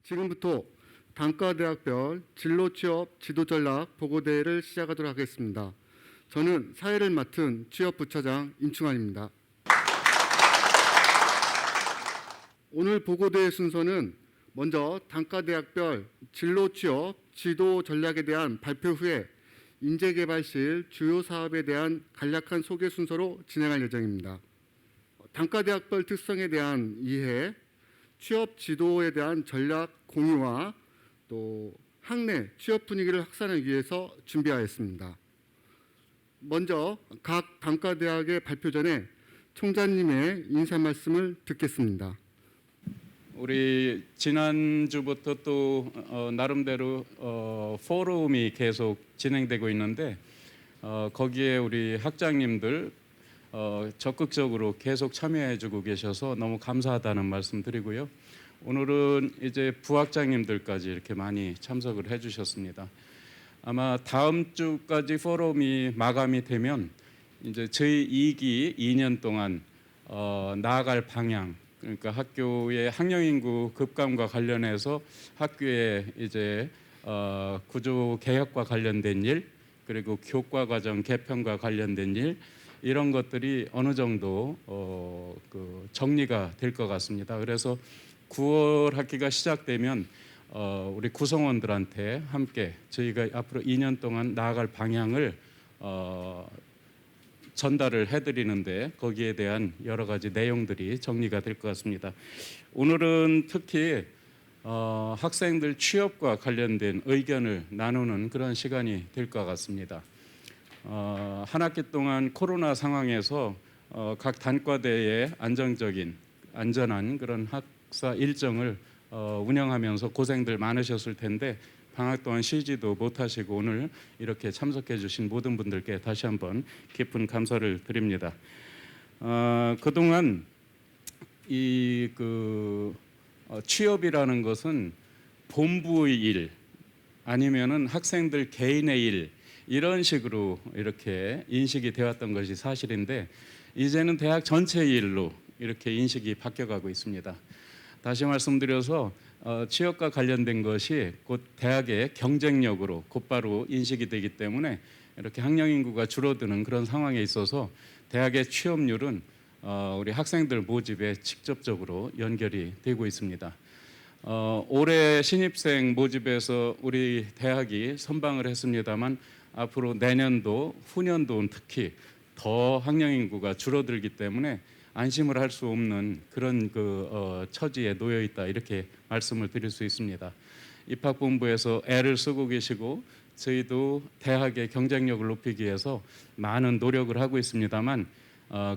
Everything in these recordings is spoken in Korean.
지금부터 단과대학별 진로 취업 지도 전략 보고대회를 시작하도록 하겠습니다. 저는 사회를 맡은 취업부차장 임충환입니다. 오늘 보고대회 순서는 먼저 단과대학별 진로 취업 지도 전략에 대한 발표 후에 인재개발실 주요 사업에 대한 간략한 소개 순서로 진행할 예정입니다. 단과대학별 특성에 대한 이해, 취업 지도에 대한 전략 공유와 또 학내 취업 분위기를 확산하기 위해서 준비하였습니다. 먼저 각 단과대학의 발표 전에 총장님의 인사 말씀을 듣겠습니다. 우리 지난주부터 또 나름대로 포럼이 계속 진행되고 있는데 거기에 우리 학장님들 적극적으로 계속 참여해주고 계셔서 너무 감사하다는 말씀 드리고요. 오늘은 이제 부학장님들까지 이렇게 많이 참석을 해주셨습니다. 아마 다음 주까지 포럼이 마감이 되면 이제 저희 2기 2년 동안 나아갈 방향, 그러니까 학교의 학령 인구 급감과 관련해서 학교의 이제 구조 개혁과 관련된 일, 그리고 교과 과정 개편과 관련된 일, 이런 것들이 어느 정도 정리가 될 것 같습니다. 그래서 9월 학기가 시작되면 우리 구성원들한테 함께 저희가 앞으로 2년 동안 나아갈 방향을 전달을 해드리는데 거기에 대한 여러 가지 내용들이 정리가 될 것 같습니다. 오늘은 특히 학생들 취업과 관련된 의견을 나누는 그런 시간이 될 것 같습니다. 한 학기 동안 코로나 상황에서 각 단과대의 안전한 그런 학사 일정을 운영하면서 고생들 많으셨을 텐데 방학 동안 쉬지도 못하시고 오늘 이렇게 참석해 주신 모든 분들께 다시 한번 깊은 감사를 드립니다. 그동안 취업이라는 것은 본부의 일 아니면은 학생들 개인의 일 이런 식으로 이렇게 인식이 되었던 것이 사실인데 이제는 대학 전체의 일로 이렇게 인식이 바뀌어가고 있습니다. 다시 말씀드려서 취업과 관련된 것이 곧 대학의 경쟁력으로 곧바로 인식이 되기 때문에 이렇게 학령 인구가 줄어드는 그런 상황에 있어서 대학의 취업률은 우리 학생들 모집에 직접적으로 연결이 되고 있습니다. 올해 신입생 모집에서 우리 대학이 선방을 했습니다만 앞으로 내년도, 후년도는 특히 더 학령 인구가 줄어들기 때문에 안심을 할 수 없는 그런 처지에 놓여 있다 이렇게 말씀을 드릴 수 있습니다. 입학본부에서 애를 쓰고 계시고 저희도 대학의 경쟁력을 높이기 위해서 많은 노력을 하고 있습니다만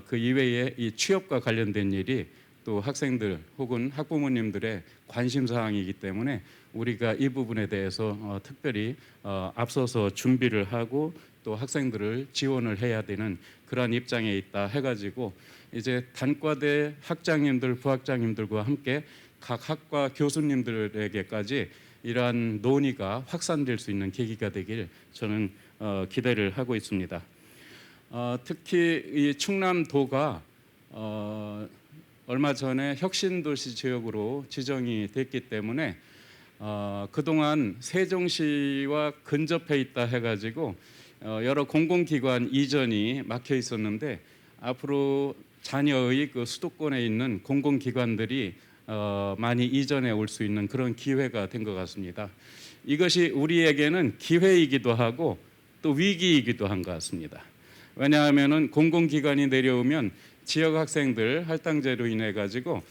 그 이외에 이 취업과 관련된 일이 또 학생들 혹은 학부모님들의 관심 사항이기 때문에 우리가 이 부분에 대해서 특별히 앞서서 준비를 하고 또 학생들을 지원을 해야 되는 그러한 입장에 있다 해가지고 이제 단과대 학장님들, 부학장님들과 함께 각 학과 교수님들에게까지 이러한 논의가 확산될 수 있는 계기가 되길 저는 기대를 하고 있습니다. 특히 이 충남도가 얼마 전에 혁신도시 지역으로 지정이 됐기 때문에 그동안 세종시와 근접해 있다 해가지고 여러 공공기관 이전이 막혀 있었는데 앞으로 자녀의 그 수도권에 있는 공공기관들이 많이 이전해 올 수 있는 그런 기회가 된 것 같습니다. 이것이 우리에게는 기회이기도 하고 또 위기이기도 한 것 같습니다. 왜냐하면은 공공기관이 내려오면 지역 학생들 할당제로 인해 가지고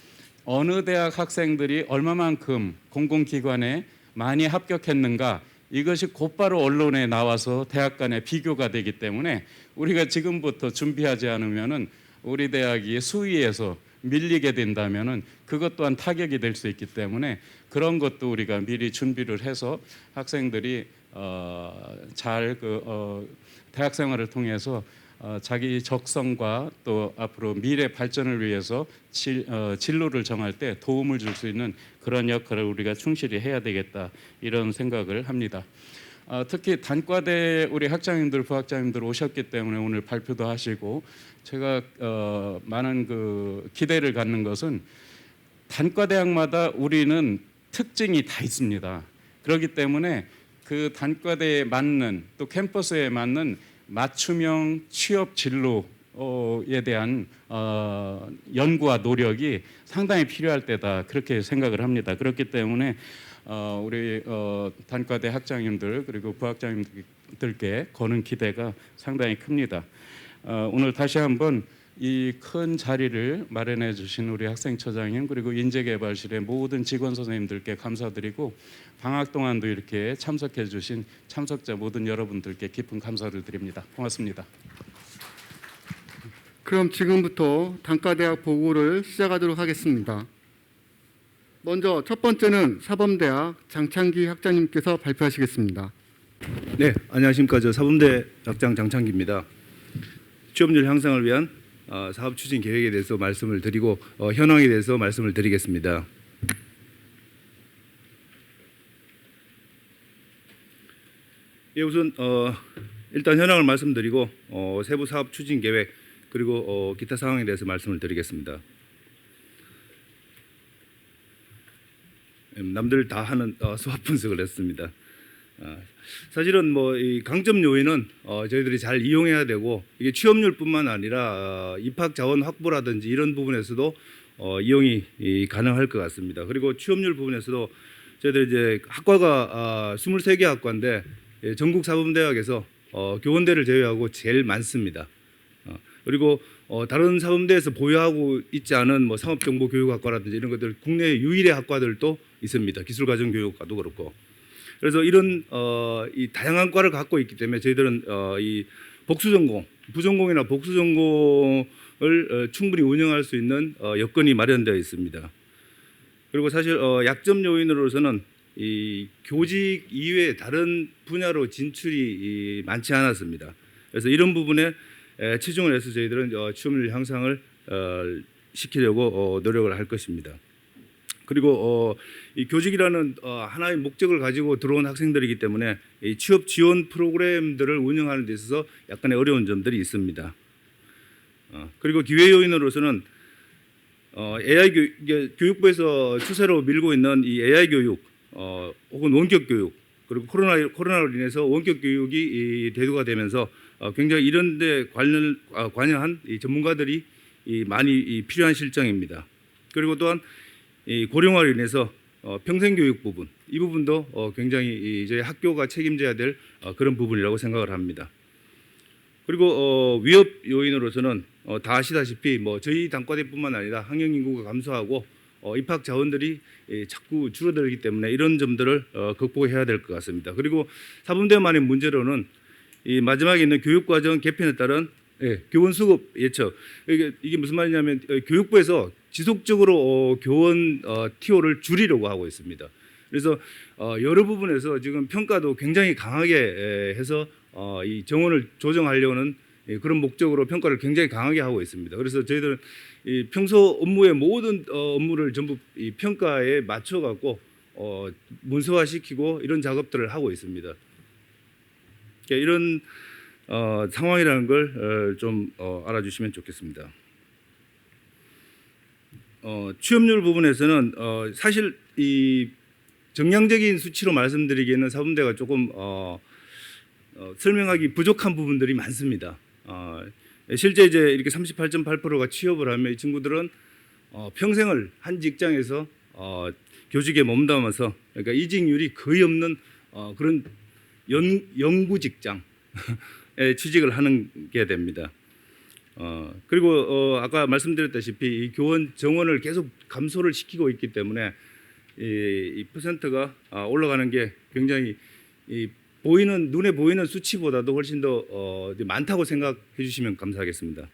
어느 대학 학생들이 얼마만큼 공공기관에 많이 합격했는가 이것이 곧바로 언론에 나와서 대학 간의 비교가 되기 때문에 우리가 지금부터 준비하지 않으면은 우리 대학이 수위에서 밀리게 된다면은 그것 또한 타격이 될 수 있기 때문에 그런 것도 우리가 미리 준비를 해서 학생들이 잘 대학 생활을 통해서 자기 적성과 또 앞으로 미래 발전을 위해서 진로를 정할 때 도움을 줄 수 있는 그런 역할을 우리가 충실히 해야 되겠다 이런 생각을 합니다. 특히 단과대 우리 학장님들, 부학장님들 오셨기 때문에 오늘 발표도 하시고 제가 많은 기대를 갖는 것은 단과대학마다 우리는 특징이 다 있습니다. 그렇기 때문에 그 단과대에 맞는 또 캠퍼스에 맞는 맞춤형 취업 진로에 대한 연구와 노력이 상당히 필요할 때다 그렇게 생각을 합니다. 그렇기 때문에 우리 단과대 학장님들 그리고 부학장님들께 거는 기대가 상당히 큽니다. 오늘 다시 한번 이 큰 자리를 마련해 주신 우리 학생처장님 그리고 인재개발실의 모든 직원 선생님들께 감사드리고 방학 동안도 이렇게 참석해 주신 참석자 모든 여러분들께 깊은 감사를 드립니다. 고맙습니다. 그럼 지금부터 단과대학 보고를 시작하도록 하겠습니다. 먼저 첫 번째는 사범대학 장창기 학장님께서 발표하시겠습니다. 네, 안녕하십니까. 저 사범대 학장 장창기입니다. 취업률 향상을 위한 사업 추진 계획에 대해서 말씀을 드리고 현황에 대해서 말씀을 드리겠습니다. 예, 우선 일단 현황을 말씀드리고 세부 사업 추진 계획 그리고 기타 사항에 대해서 말씀을 드리겠습니다. 남들 다 하는 수학 분석을 했습니다. 사실은 뭐 이 강점 요인은 저희들이 잘 이용해야 되고 이게 취업률뿐만 아니라 입학 자원 확보라든지 이런 부분에서도 이용이 가능할 것 같습니다. 그리고 취업률 부분에서도 저희들 이제 학과가 23개 학과인데 전국 사범대학에서 교원대를 제외하고 제일 많습니다. 그리고 다른 사범대에서 보유하고 있지 않은 뭐 상업정보교육학과라든지 이런 것들 국내 유일의 학과들도 있습니다. 기술과정교육과도 그렇고. 그래서 이런 이 다양한 과를 갖고 있기 때문에 저희들은 이 복수전공, 부전공이나 복수전공을 충분히 운영할 수 있는 여건이 마련되어 있습니다. 그리고 사실 약점 요인으로서는 이 교직 이외에 다른 분야로 진출이 많지 않았습니다. 그래서 이런 부분에 치중을 해서 저희들은 취업률 향상을 시키려고 노력을 할 것입니다. 그리고 이 교직이라는 하나의 목적을 가지고 들어온 학생들이기 때문에 이 취업 지원 프로그램들을 운영하는 데 있어서 약간의 어려운 점들이 있습니다. 그리고 기회 요인으로서는 AI 교육부에서 추세로 밀고 있는 이 AI 교육 혹은 원격 교육 그리고 코로나로 인해서 원격 교육이 대두가 되면서 굉장히 이런 데 관여한 이 전문가들이 많이 필요한 실정입니다. 그리고 또한 이 고령화로 인해서 평생교육 부분 이 부분도 굉장히 저희 학교가 책임져야 될 그런 부분이라고 생각을 합니다. 그리고 위협 요인으로서는 다 아시다시피 뭐 저희 단과대뿐만 아니라 학령 인구가 감소하고 입학 자원들이 자꾸 줄어들기 때문에 이런 점들을 극복해야 될 것 같습니다. 그리고 사범대만의 문제로는 이 마지막에 있는 교육과정 개편에 따른 교원 수급 예측 이게 무슨 말이냐면 교육부에서 지속적으로 교원 TO를 줄이려고 하고 있습니다. 그래서 여러 부분에서 지금 평가도 굉장히 강하게 해서 이 정원을 조정하려는 그런 목적으로 평가를 굉장히 강하게 하고 있습니다. 그래서 저희들은 이 평소 업무의 모든 업무를 전부 이 평가에 맞춰 갖고 문서화시키고 이런 작업들을 하고 있습니다. 이런 상황이라는 걸 좀 알아주시면 좋겠습니다. 취업률 부분에서는 사실 이 정량적인 수치로 말씀드리기에는 사범대가 조금 설명하기 부족한 부분들이 많습니다. 실제 이제 이렇게 38.8%가 취업을 하면 이 친구들은 평생을 한 직장에서 교직에 몸담아서 그러니까 이직률이 거의 없는 그런 연구 직장에 취직을 하는 게 됩니다. 그리고 아까 말씀드렸다시피 이 교원 정원을 계속 감소를 시키고 있기 때문에 이 퍼센트가 올라가는 게 굉장히 눈에 보이는 수치보다도 훨씬 더 많다고 생각해 주시면 감사하겠습니다.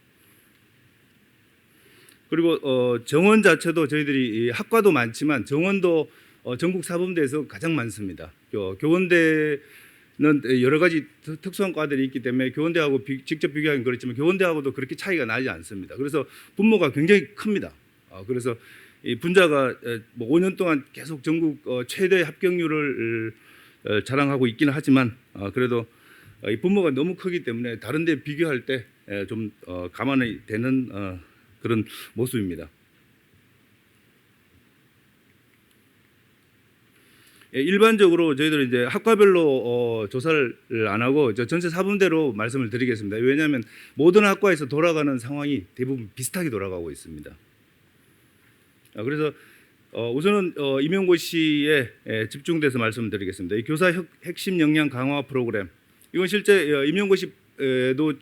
그리고 정원 자체도 저희들이 학과도 많지만 정원도 전국 사범대에서 가장 많습니다. 교원대는 여러 가지 특수한 과들이 있기 때문에 교원대하고 직접 비교하기는 그렇지만 교원대하고도 그렇게 차이가 나지 않습니다. 그래서 분모가 굉장히 큽니다. 그래서 이 분자가 뭐 5년 동안 계속 전국 최대 합격률을 자랑하고 있기는 하지만 그래도 이 분모가 너무 크기 때문에 다른 데 비교할 때 좀 감안이 되는 그런 모습입니다. 일반적으로 저희들은 이제 학과별로 조사를 안 하고 전체 사분대로 말씀을 드리겠습니다. 왜냐하면 모든 학과에서 돌아가는 상황이 대부분 비슷하게 돌아가고 있습니다. 그래서 우선은 임용고시에 집중돼서 말씀드리겠습니다. 이 교사 핵심 역량 강화 프로그램, 이건 실제 임용고시에도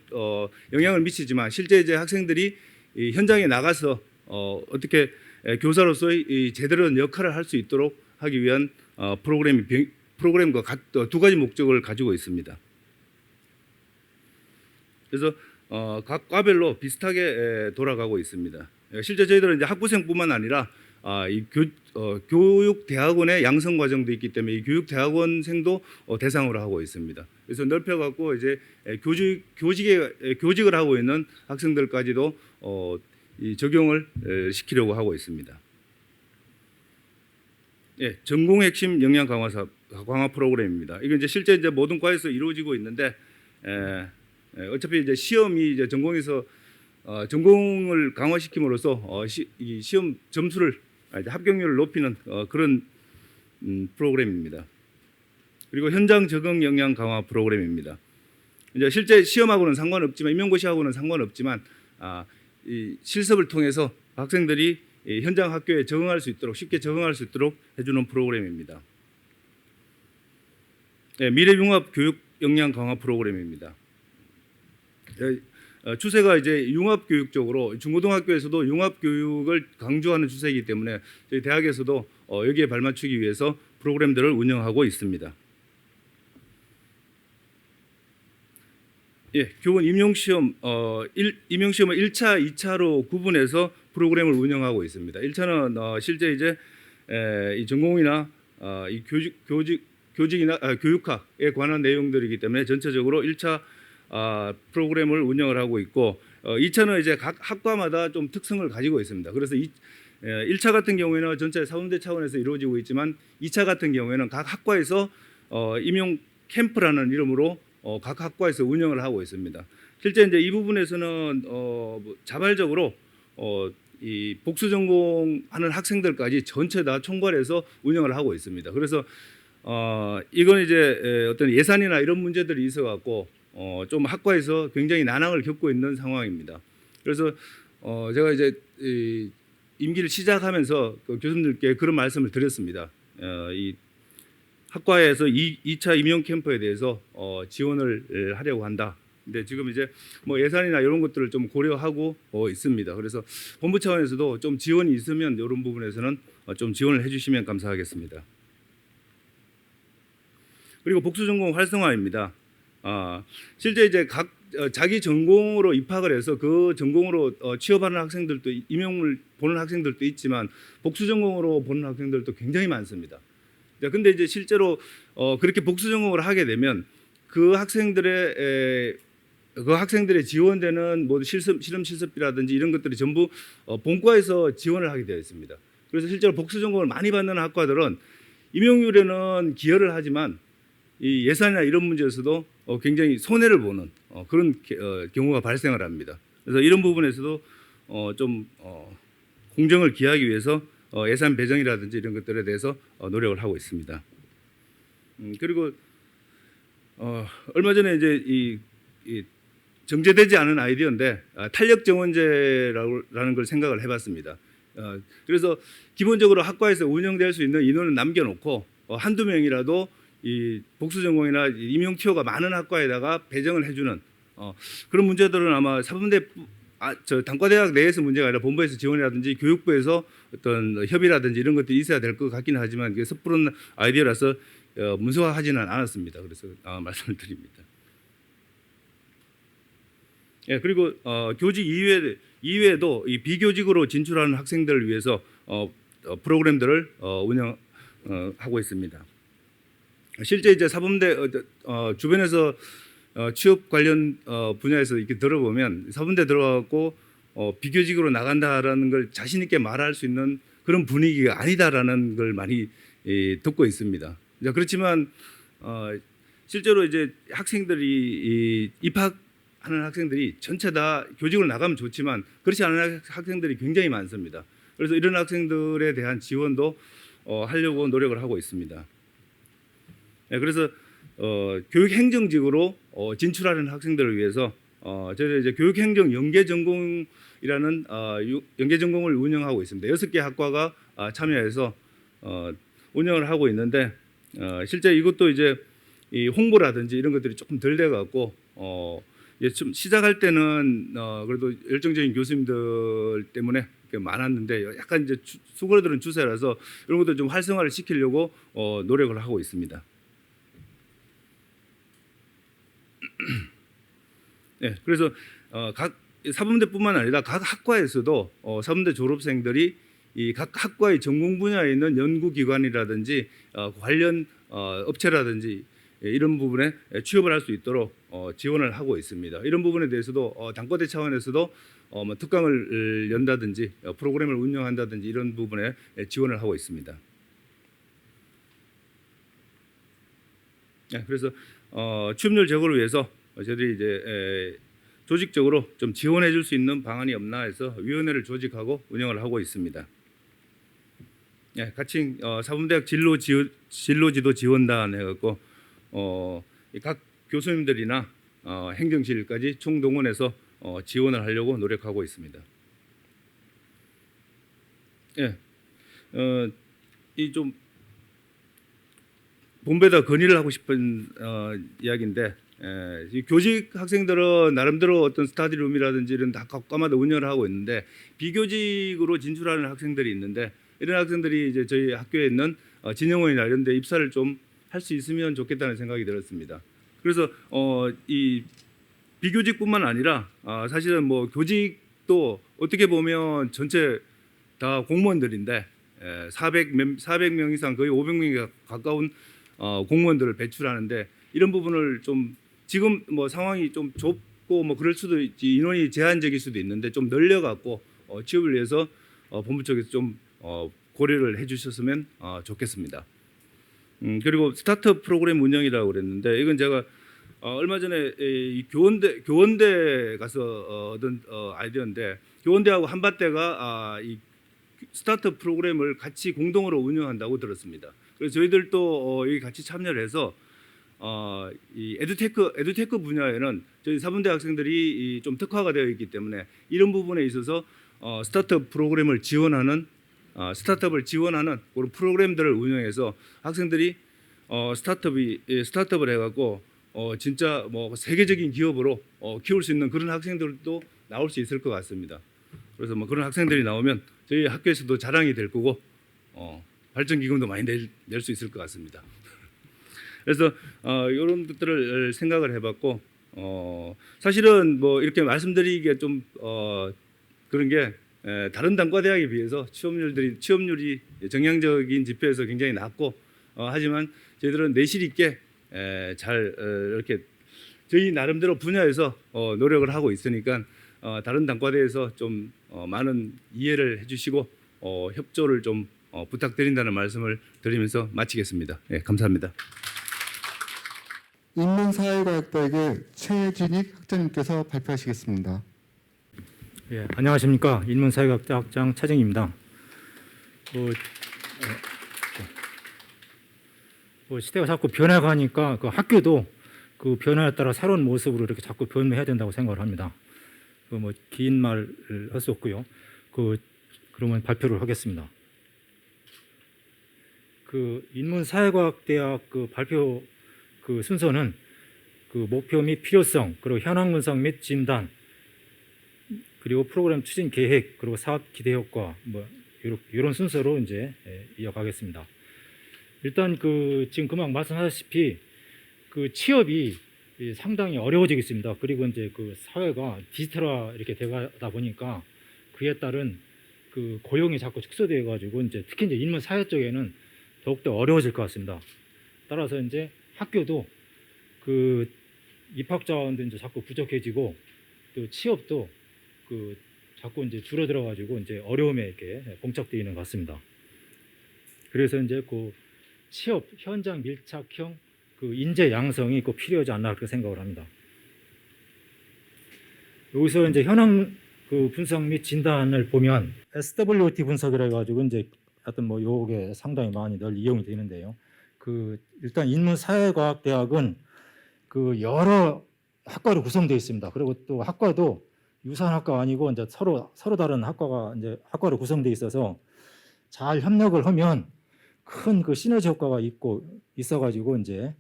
영향을 미치지만 실제 이제 학생들이 이 현장에 나가서 어떻게 교사로서의 이 제대로 된 역할을 할 수 있도록 하기 위한 프로그램과 두 가지 목적을 가지고 있습니다. 그래서 각 과별로 비슷하게 돌아가고 있습니다. 실제 저희들은 이제 학부생뿐만 아니라 이 교육대학원의 양성 과정도 있기 때문에 이 교육대학원생도 대상으로 하고 있습니다. 그래서 넓혀갖고 이제 교직을 하고 있는 학생들까지도 이 적용을 시키려고 하고 있습니다. 예, 전공 핵심 역량 강화 프로그램입니다. 이게 이제 실제 이제 모든 과에서 이루어지고 있는데 어차피 이제 시험이 이제 전공에서 전공을 강화시킴으로써 이 시험 점수를 합격률을 높이는 그런 프로그램입니다. 그리고 현장 적응 역량 강화 프로그램입니다. 이제 실제 시험하고는 상관없지만 임용고시하고는 상관없지만 이 실습을 통해서 학생들이 이 현장 학교에 적응할 수 있도록 쉽게 적응할 수 있도록 해주는 프로그램입니다. 네, 미래융합 교육 역량 강화 프로그램입니다. 추세가 이제 융합 교육 쪽으로 중고등학교에서도 융합 교육을 강조하는 추세이기 때문에 저희 대학에서도 여기에 발맞추기 위해서 프로그램들을 운영하고 있습니다. 예, 교원 임용시험 임용시험을 1차, 2차로 구분해서 프로그램을 운영하고 있습니다. 1차는 실제 이제 이 전공이나 이 교직이나 교육학에 관한 내용들이기 때문에 전체적으로 1차 프로그램을 운영을 하고 있고 2차는 이제 각 학과마다 좀 특성을 가지고 있습니다. 그래서 1차 같은 경우에는 전체 사범대 차원에서 이루어지고 있지만 2차 같은 경우에는 각 학과에서 임용 캠프라는 이름으로 각 학과에서 운영을 하고 있습니다. 실제 이제 이 부분에서는 자발적으로 이 복수 전공하는 학생들까지 전체 다 총괄해서 운영을 하고 있습니다. 그래서 이건 이제 어떤 예산이나 이런 문제들이 있어 갖고 좀 학과에서 굉장히 난항을 겪고 있는 상황입니다. 그래서 제가 이제 임기를 시작하면서 그 교수님들께 그런 말씀을 드렸습니다. 이 학과에서 2차 임용 캠프에 대해서 지원을 하려고 한다. 근데 지금 이제 뭐 예산이나 이런 것들을 좀 고려하고 있습니다. 그래서 본부 차원에서도 좀 지원이 있으면 이런 부분에서는 좀 지원을 해주시면 감사하겠습니다. 그리고 복수 전공 활성화입니다. 실제 이제 각 자기 전공으로 입학을 해서 그 전공으로 취업하는 학생들도 임용을 보는 학생들도 있지만 복수 전공으로 보는 학생들도 굉장히 많습니다. 근데 이제 실제로 그렇게 복수 전공을 하게 되면 그 학생들의 지원되는 뭐 실험 실습비라든지 이런 것들이 전부 본과에서 지원을 하게 되어 있습니다. 그래서 실제로 복수 전공을 많이 받는 학과들은 임용률에는 기여를 하지만 이 예산이나 이런 문제에서도 굉장히 손해를 보는 그런 경우가 발생을 합니다. 그래서 이런 부분에서도 좀 공정을 기하기 위해서 예산 배정이라든지 이런 것들에 대해서 노력을 하고 있습니다. 그리고 얼마 전에 이제 이 정제되지 않은 아이디어인데 탄력 정원제라는 걸 생각을 해봤습니다. 그래서 기본적으로 학과에서 운영될 수 있는 인원을 남겨놓고 한두 명이라도 이 복수 전공이나 임용 티오가 많은 학과에다가 배정을 해주는 그런 문제들은 아마 사범대 단과대학 내에서 문제가 아니라 본부에서 지원이라든지 교육부에서 어떤 협의라든지 이런 것들이 있어야 될 것 같기는 하지만 이게 섣부른 아이디어라서 문서화하지는 않았습니다. 그래서 말씀을 드립니다. 예, 그리고 교직 이외에도 이 비교직으로 진출하는 학생들을 위해서 프로그램들을 운영하고 있습니다. 실제 이제 사범대 주변에서 취업 관련 분야에서 이렇게 들어보면 사범대 들어가고 비교직으로 나간다라는 걸 자신 있게 말할 수 있는 그런 분위기가 아니다라는 걸 많이 듣고 있습니다. 그렇지만 실제로 이제 학생들이 입학하는 학생들이 전체 다 교직으로 나가면 좋지만 그렇지 않은 학생들이 굉장히 많습니다. 그래서 이런 학생들에 대한 지원도 하려고 노력을 하고 있습니다. 그래서 교육 행정직으로 진출하는 학생들을 위해서 저희들 이제 교육 행정 연계 전공이라는 연계 전공을 운영하고 있습니다. 6개 학과가 참여해서 운영을 하고 있는데 실제 이것도 이제 이 홍보라든지 이런 것들이 조금 덜 돼 갖고 이제 좀 시작할 때는 그래도 열정적인 교수님들 때문에 많았는데 약간 이제 수그러드는 추세라서 이런 것들 좀 활성화를 시키려고 노력을 하고 있습니다. 네, 그래서 각 사범대뿐만 아니라 각 학과에서도 사범대 졸업생들이 이 각 학과의 전공 분야에 있는 연구기관이라든지 관련 업체라든지 이런 부분에 취업을 할 수 있도록 지원을 하고 있습니다. 이런 부분에 대해서도 단과대 차원에서도 뭐 특강을 연다든지 프로그램을 운영한다든지 이런 부분에 지원을 하고 있습니다. 네, 그래서 취업률 제고를 위해서 저희들이 이제 조직적으로 좀 지원해 줄 수 있는 방안이 없나 해서 위원회를 조직하고 운영을 하고 있습니다. 네, 같이 사범대학 진로지도 지원단 해갖고 각 교수님들이나 행정실까지 총동원해서 지원을 하려고 노력하고 있습니다. 예, 이 좀 본부에다 건의를 하고 싶은 이야기인데 이 교직 학생들은 나름대로 어떤 스터디룸이라든지 이런 다 과마다 운영을 하고 있는데 비교직으로 진출하는 학생들이 있는데 이런 학생들이 이제 저희 학교에 있는 진영원이나 이런 데 입사를 좀 할 수 있으면 좋겠다는 생각이 들었습니다. 그래서 이 비교직뿐만 아니라 사실은 뭐 교직도 어떻게 보면 전체 다 공무원들인데 400명 이상 거의 500명에 가까운 공무원들을 배출하는데 이런 부분을 좀 지금 뭐 상황이 좀 좁고 뭐 그럴 수도 있지 인원이 제한적일 수도 있는데 좀 늘려갖고 취업을 위해서 본부 쪽에서 좀 고려를 해주셨으면 좋겠습니다. 그리고 스타트업 프로그램 운영이라고 그랬는데 이건 제가 얼마 전에 이 교원대 가서 얻은 아이디어인데 교원대하고 한밭대가 이 스타트업 프로그램을 같이 공동으로 운영한다고 들었습니다. 그래서 저희들도 여기 같이 참여를 해서 이 에듀테크 분야에는 저희 사범대 학생들이 좀 특화가 되어 있기 때문에 이런 부분에 있어서 스타트업 프로그램을 지원하는 스타트업을 지원하는 그런 프로그램들을 운영해서 학생들이 스타트업을 해갖고 진짜 뭐 세계적인 기업으로 키울 수 있는 그런 학생들도 나올 수 있을 것 같습니다. 그래서 뭐 그런 학생들이 나오면 저희 학교에서도 자랑이 될 거고 발전 기금도 많이 낼 수 있을 것 같습니다. 그래서 이런 것들을 생각을 해봤고 사실은 뭐 이렇게 말씀드리기에 좀 그런 게 다른 단과대학에 비해서 취업률이 정량적인 지표에서 굉장히 낮고 하지만 저희들은 내실 있게 잘 이렇게 저희 나름대로 분야에서 노력을 하고 있으니까 다른 단과대에서 좀 많은 이해를 해주시고 협조를 좀 부탁드린다는 말씀을 드리면서 마치겠습니다. 네, 감사합니다. 인문사회과학대학의 최진익 학장님께서 발표하시겠습니다. 예, 안녕하십니까. 인문사회학대 학장 차정입니다. 시대가 자꾸 변해가니까 그 학교도 그 변화에 따라 새로운 모습으로 이렇게 자꾸 변해야 된다고 생각을 합니다. 뭐 긴 말을 할 수 없고요. 그러면 발표를 하겠습니다. 그 인문사회과학대학 그 발표 그 순서는 그 목표 및 필요성, 그리고 현황 분석 및 진단, 그리고 프로그램 추진 계획, 그리고 사업 기대 효과, 뭐 이런 순서로 이제 이어가겠습니다. 일단 그 지금 금방 말씀하셨다시피 그 취업이 상당히 어려워지고 있습니다. 그리고 이제 그 사회가 디지털화 이렇게 되다 보니까 그에 따른 그 고용이 자꾸 축소되어 가지고 이제 특히 이제 인문 사회 쪽에는 더욱더 어려워질 것 같습니다. 따라서 이제 학교도 그 입학 자원도 이제 자꾸 부족해지고 또 취업도 그 자꾸 이제 줄어들어 가지고 이제 어려움에 이렇게 봉착되어 있는 것 같습니다. 그래서 이제 그 취업 현장 밀착형 그 인재 양성이 꼭 필요하지 않나 그렇게 생각을 합니다. 여기서 이제 현황 그 분석 및 진단을 보면 SWT 분석이라 가지고 이제 하여튼 뭐 요게 상당히 많이 널리 이용이 되는데요. 그 일단 인문사회과학대학은 그 여러 학과로 구성되어 있습니다. 그리고 또 학과도 유사학과 아니고 이제 서로 다른 학과가 이제 학과로 구성되어 있어서 잘 협력을 하면 큰 그 시너지 효과가 있어가지고 이제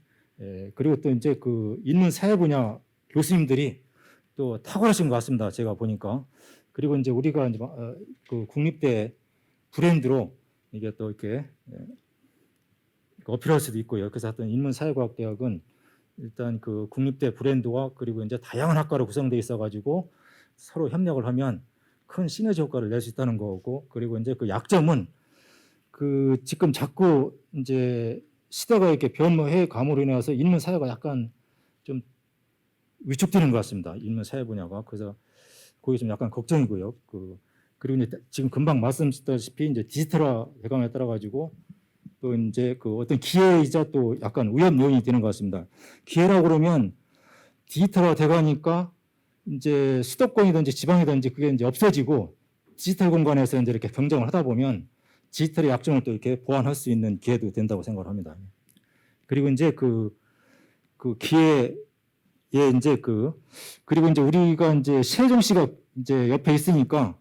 그리고 또 이제 그 인문사회 분야 교수님들이 또 탁월하신 것 같습니다. 제가 보니까. 그리고 이제 우리가 이제 그 국립대 브랜드로 이게 또 이렇게 어필할 수도 있고요. 그래서 하여튼 인문사회과학대학은 일단 그 국립대 브랜드와 그리고 이제 다양한 학과로 구성되어 있어가지고 서로 협력을 하면 큰 시너지 효과를 낼 수 있다는 거고, 그리고 이제 그 약점은 그 지금 자꾸 이제 시대가 이렇게 변모해 감으로 인해서 인문사회가 약간 좀 위축되는 것 같습니다. 인문사회 분야가. 그래서 그게 좀 약간 걱정이고요. 그리고 이제 지금 금방 말씀드렸다시피 이제 디지털화 대강에 따라 가지고 또 이제 그 어떤 기회이자 또 약간 위험 요인이 되는 것 같습니다. 기회라고 그러면 디지털화 돼가니까 이제 수도권이든지 지방이든지 그게 이제 없어지고 디지털 공간에서 이제 이렇게 경쟁을 하다 보면 디지털의 약점을 또 이렇게 보완할 수 있는 기회도 된다고 생각을 합니다. 그리고 이제 그 기회에 이제 그리고 이제 우리가 이제 세종시가 이제 옆에 있으니까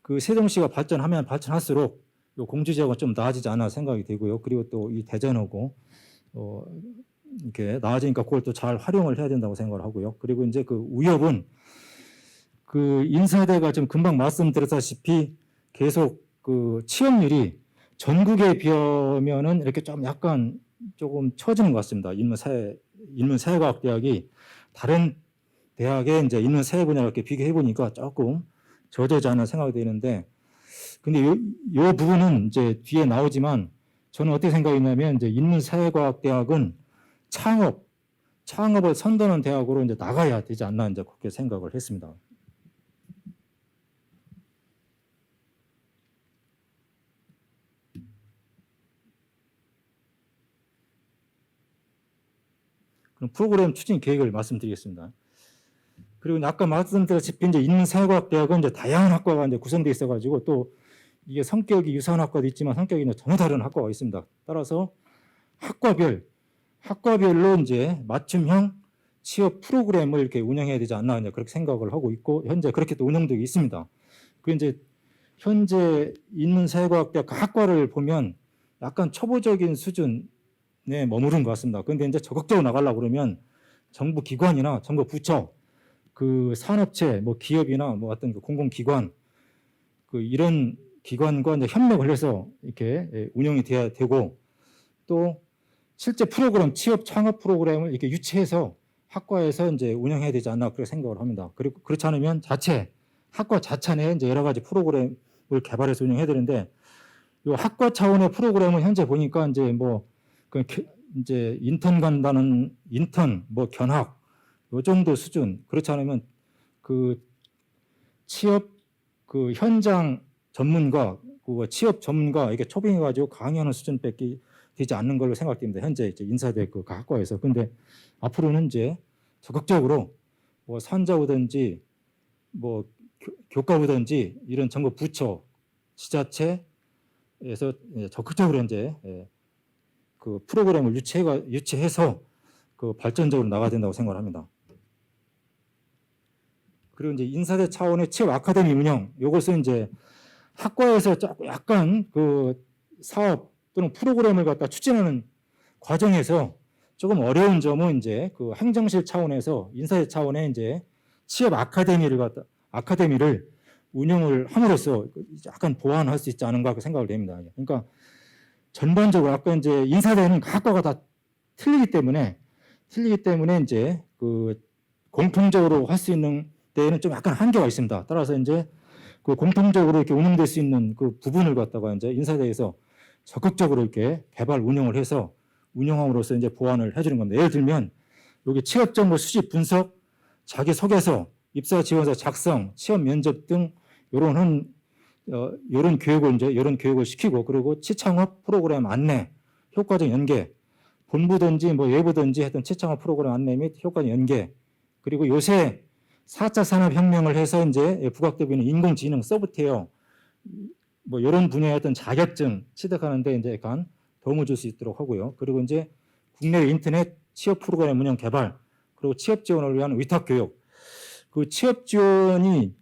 그 세종시가 발전하면 발전할수록 공주지역은 좀 나아지지 않아 생각이 되고요. 그리고 또 이 대전하고 이렇게 나아지니까 그걸 또 잘 활용을 해야 된다고 생각을 하고요. 그리고 이제 그 위협은 그 인사대가 좀 금방 말씀드렸다시피 계속 그 취업률이 전국에 비하면은 이렇게 좀 약간 조금 처지는 것 같습니다. 인문사회과학대학이 다른 대학의 이제 인문사회 분야를 이렇게 비교해 보니까 조금 저조하지 않은 생각이 드는데, 근데 요 부분은 이제 뒤에 나오지만 저는 어떻게 생각했냐면 이제 인문사회과학대학은 창업을 선도하는 대학으로 이제 나가야 되지 않나 이제 그렇게 생각을 했습니다. 그럼 프로그램 추진 계획을 말씀드리겠습니다. 그리고 아까 말씀드렸다시피 이제 인문사회과학대학은 이제 다양한 학과가 이제 구성되어 있어가지고 또 이게 성격이 유사한 학과도 있지만 성격이 전혀 다른 학과가 있습니다. 따라서 학과별로 이제 맞춤형 취업 프로그램을 이렇게 운영해야 되지 않나 이제 그렇게 생각을 하고 있고, 현재 그렇게 또 운영되고 있습니다. 그 이제 현재 인문사회과학대학 각 학과를 보면 약간 초보적인 수준에 머무른 것 같습니다. 그런데 이제 적극적으로 나가려고 그러면 정부 기관이나 정부 부처, 그 산업체, 뭐 기업이나 뭐 어떤 그 공공기관, 그 이런 기관과 이제 협력을 해서 이렇게 운영이 돼야 되고, 또 실제 프로그램, 취업 창업 프로그램을 이렇게 유치해서 학과에서 이제 운영해야 되지 않나 그렇게 생각을 합니다. 그리고 그렇지 않으면 학과 자체 내에 이제 여러 가지 프로그램을 개발해서 운영해야 되는데, 이 학과 차원의 프로그램은 현재 보니까 이제 이제 인턴 간다는 인턴, 뭐 견학, 요 정도 수준. 그렇지 않으면 그 취업 그 현장 전문가, 그 취업 전문가 이게 초빙해가지고 강의하는 수준밖에 되지 않는 걸로 생각됩니다. 현재 이제 인사대 그 학과에서. 근데 앞으로는 이제 적극적으로 뭐 산자부든지 뭐 교과부든지 이런 정부 부처, 지자체에서 적극적으로 이제 그 프로그램을 유치해서 그 발전적으로 나가야 된다고 생각을 합니다. 그리고 이제 인사대 차원의 취업 아카데미 운영, 이것은 이제 학과에서 약간 그 사업 또는 프로그램을 갖다 추진하는 과정에서 조금 어려운 점은 이제 그 행정실 차원에서 인사대 차원의 이제 취업 아카데미를 운영을 함으로써 약간 보완할 수 있지 않은가 그 생각을 합니다. 그러니까 전반적으로 아까 이제 인사대는 각 학과가 다 틀리기 때문에 이제 그 공통적으로 할 수 있는 데에는 좀 약간 한계가 있습니다. 따라서 이제 그 공통적으로 이렇게 운영될 수 있는 그 부분을 갖다가 이제 인사대에서 적극적으로 이렇게 개발 운영을 해서 운영함으로써 이제 보완을 해주는 겁니다. 예를 들면 여기 취업 정보 수집 분석, 자기소개서, 입사 지원서 작성, 취업 면접 등 이런 교육을 시키고, 그리고 취창업 프로그램 안내, 효과적 연계, 본부든지 뭐 외부든지 했던 취창업 프로그램 안내 및 효과적 연계, 그리고 요새 4차 산업혁명을 해서 이제 부각되고 있는 인공지능 소프트웨어, 뭐 이런 분야의 어떤 자격증 취득하는데 이제 약간 도움을 줄 수 있도록 하고요. 그리고 이제 국내 인터넷 취업 프로그램 운영 개발, 그리고 취업 지원을 위한 위탁 교육. 그 취업 지원이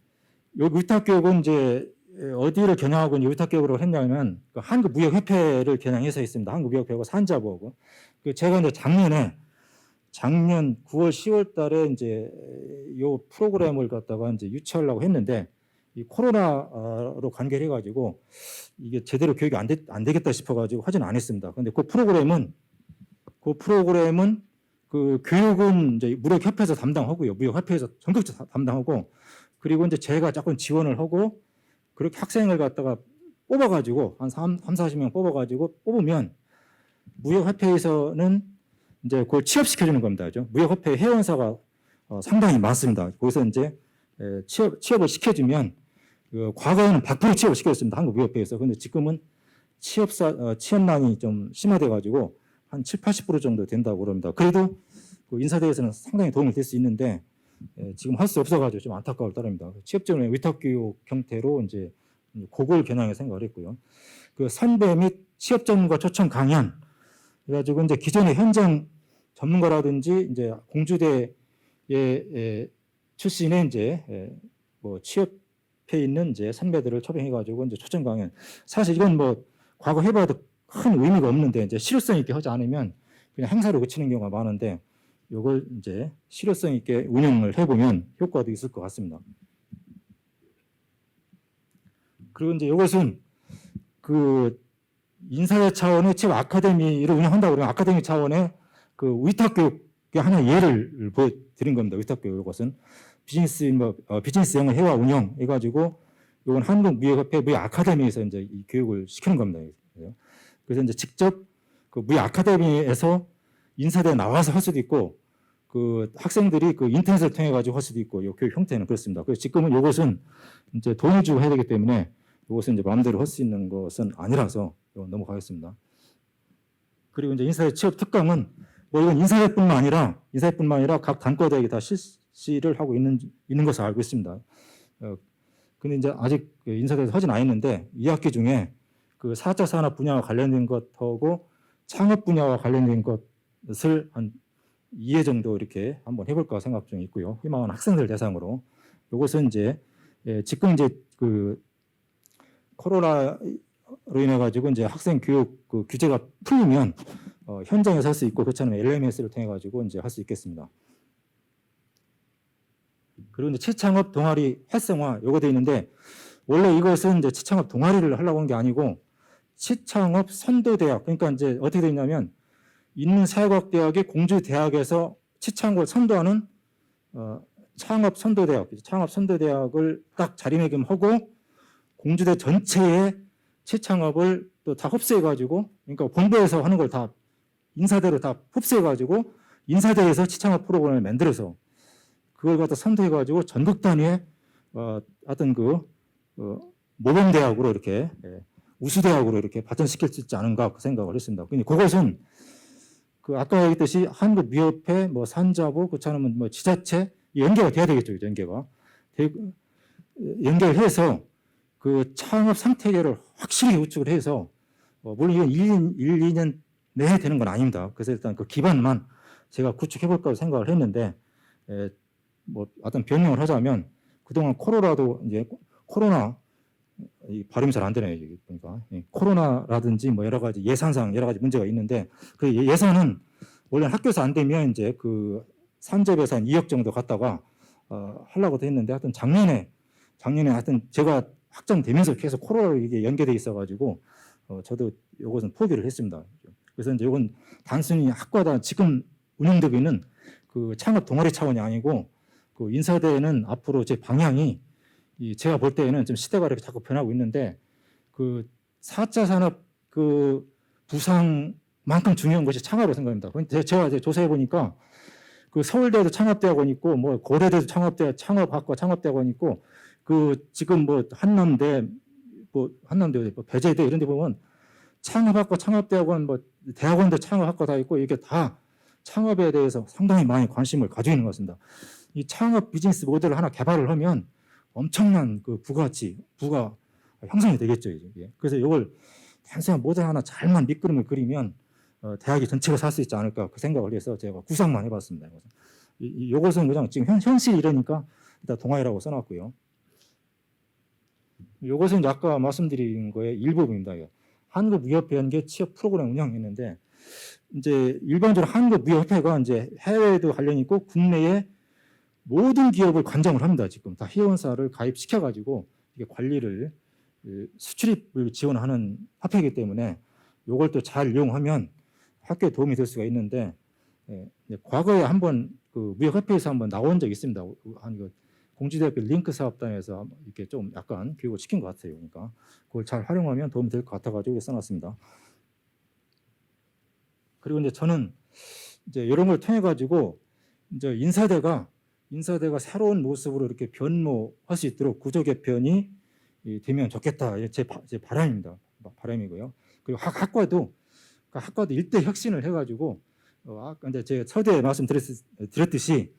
여기 위탁 교육은 이제 어디를 겨냥하고 이제 위탁 교육으로 했냐면 그 한국무역협회를 겨냥해서 있습니다. 한국무역협회하고 산자부하고. 그 제가 이제 작년 9월, 10월 달에 이제 요 프로그램을 갖다가 이제 유치하려고 했는데 이 코로나로 관계해 가지고 이게 제대로 교육이 안 되겠다 싶어 가지고 하진 않았습니다. 근데 그 프로그램은 그 교육은 이제 무역협회에서 담당하고요. 무역협회에서 전국적으로 담당하고, 그리고 이제 제가 조금 지원을 하고, 그렇게 학생을 갖다가 뽑아가지고 한 40명 뽑으면 무역협회에서는 이제 그걸 취업시켜주는 겁니다. 그죠? 무역협회 회원사가 상당히 많습니다. 거기서 이제 취업을 시켜주면 과거에는 100% 취업을 시켰습니다. 한국무역협회에서. 근데 지금은 취업난이 좀 심화돼가지고 한 70~80% 정도 된다고 그럽니다. 그래도 그 인사대에서는 상당히 도움이 될 수 있는데 지금 할 수 없어가지고 좀 안타까울 따름입니다. 취업지원의 위탁교육 형태로 이제 그걸 겨냥해 생각을 했고요. 그 선배 및 취업 전문가 초청 강연 그래가지고 이제 기존의 현장 전문가라든지 이제 공주대 출신의 이제 뭐 취업해 있는 이제 선배들을 초빙해가지고 이제 초청 강연. 사실 이건 뭐 과거 해봐도 큰 의미가 없는데 이제 실효성 있게 하지 않으면 그냥 행사로 그치는 경우가 많은데 이걸 이제 실효성 있게 운영을 해보면 효과도 있을 것 같습니다. 그리고 이제 이것은 그 인사대 차원의 취업 아카데미를 운영한다고 그러면 아카데미 차원의 그 위탁교육의 하나의 예를 보여드린 겁니다. 위탁교육 이것은 비즈니스 영어 회화 운영 해가지고 이건 한국무역협회 무역 아카데미에서 이제 이 교육을 시키는 겁니다. 그래서 이제 직접 그 무역 아카데미에서 인사대에 나와서 할 수도 있고 그 학생들이 그 인터넷을 통해 가지고 할 수도 있고 이 교육 형태는 그렇습니다. 그래서 지금은 이것은 이제 돈을 주고 해야 되기 때문에 이것은 이제 마음대로 할 수 있는 것은 아니라서 넘어가겠습니다. 그리고 이제 인사대 취업 특강은 뭐 이건 인사대뿐만 아니라 각 단과대학이 다 실시를 하고 있는 것을 알고 있습니다. 근데 이제 아직 인사대에서 하진 않았는데 2학기 중에 그 4차 산업 분야와 관련된 것하고 창업 분야와 관련된 것을 한 2회 정도 이렇게 한번 해볼까 생각 중에 있고요. 희망하는 학생들 대상으로. 이것은 이제 지금 이제 그 코로나로 인해 가지고 이제 학생 교육 그 규제가 풀리면 현장에서 할 수 있고 그렇지 않으면 LMS를 통해 가지고 이제 할 수 있겠습니다. 그리고 이제 취창업 동아리 활성화 요거 돼 있는데 원래 이것은 이제 취창업 동아리를 하려고 한 게 아니고 취창업 선도대학 그러니까 이제 어떻게 돼 있냐면 있는 사회과학대학이 공주대학에서 취창업을 선도하는 창업 선도대학을 딱 자리매김하고 공주대 전체의 취창업을 또 다 흡수해가지고 그러니까 본부에서 하는 걸 다 인사대로 다 흡수해가지고 인사대에서 취창업 프로그램을 만들어서 그걸 갖다 선도해가지고 전국 단위의 어떤 모범대학으로 이렇게 우수대학으로 이렇게 발전시킬 수 있지 않은가 그 생각을 했습니다. 근데 그것은 그 아까 얘기했듯이 한국무역협회, 뭐 산자부, 그렇지 않으면 뭐 지자체 연계가 돼야 되겠죠, 연결해서 그 창업 상태계를 확실히 구축을 해서 물론 이건 1, 2년 내에 되는 건 아닙니다. 그래서 일단 그 기반만 제가 구축해볼까 생각을 했는데 뭐 어떤 변형을 하자면 그동안 코로나 이 발음이 잘 안 되네요. 보니까 코로나라든지 뭐 여러 가지 예산상 여러 가지 문제가 있는데 그 예산은 원래 학교에서 안 되면 이제 그 산재배상 2억 정도 갖다가 하려고도 했는데 하여튼 작년에 하여튼 제가 확정되면서 계속 코로나로 이게 연계돼 있어가지고 저도 이것은 포기를 했습니다. 그래서 이제 이건 단순히 학과다 지금 운영되고 있는 그 창업 동아리 차원이 아니고 그 인사대는 앞으로 제 방향이 제가 볼 때에는 좀 시대가 이렇게 자꾸 변하고 있는데 그 4차 산업 그 부상만큼 중요한 것이 창업이라고 생각합니다. 제가 이제 조사해 보니까 그 서울대도 창업대학원 있고 뭐 고려대도 창업학과 창업대학원 있고 그 지금 뭐 한남대 배재대 이런 데 보면 창업학과 창업대학원 뭐 대학원도 창업학과 다 있고 이게 다 창업에 대해서 상당히 많이 관심을 가지고 있는 것 같습니다. 이 창업 비즈니스 모델을 하나 개발을 하면 엄청난 그 부가 형성이 되겠죠. 이제. 그래서 이걸 단순한 모델 하나 잘만 밑그림을 그리면 대학이 전체가 살 수 있지 않을까 그 생각을 해서 제가 구상만 해봤습니다. 이것은 그냥 지금 현실 이러니까 일단 동아이라고 써놨고요. 이것은 아까 말씀드린 거의 일부분입니다. 한국무역연계 취업 프로그램 운영했는데 이제 일반적으로 한국무역협회가 이제 해외에도 관련이 있고 국내에 모든 기업을 관장을 합니다. 지금 다 회원사를 가입시켜 가지고 이게 관리를 수출입을 지원하는 협회이기 때문에 이걸 또 잘 이용하면 학교에 도움이 될 수가 있는데 과거에 한번 그 무역협회에서 한번 나온 적이 있습니다. 한 공주대학교 링크 사업단에서 이렇게 좀 약간 교육을 시킨 것 같아요. 그러니까 그걸 잘 활용하면 도움이 될 것 같아가지고 써놨습니다. 그리고 이제 저는 이제 이런 걸 통해 가지고 이제 인사대가 새로운 모습으로 이렇게 변모할 수 있도록 구조 개편이 되면 좋겠다. 제 바람입니다. 바람이고요. 그리고 학과도 일대 혁신을 해가지고 아까 이제 제가 서두에 말씀드렸듯이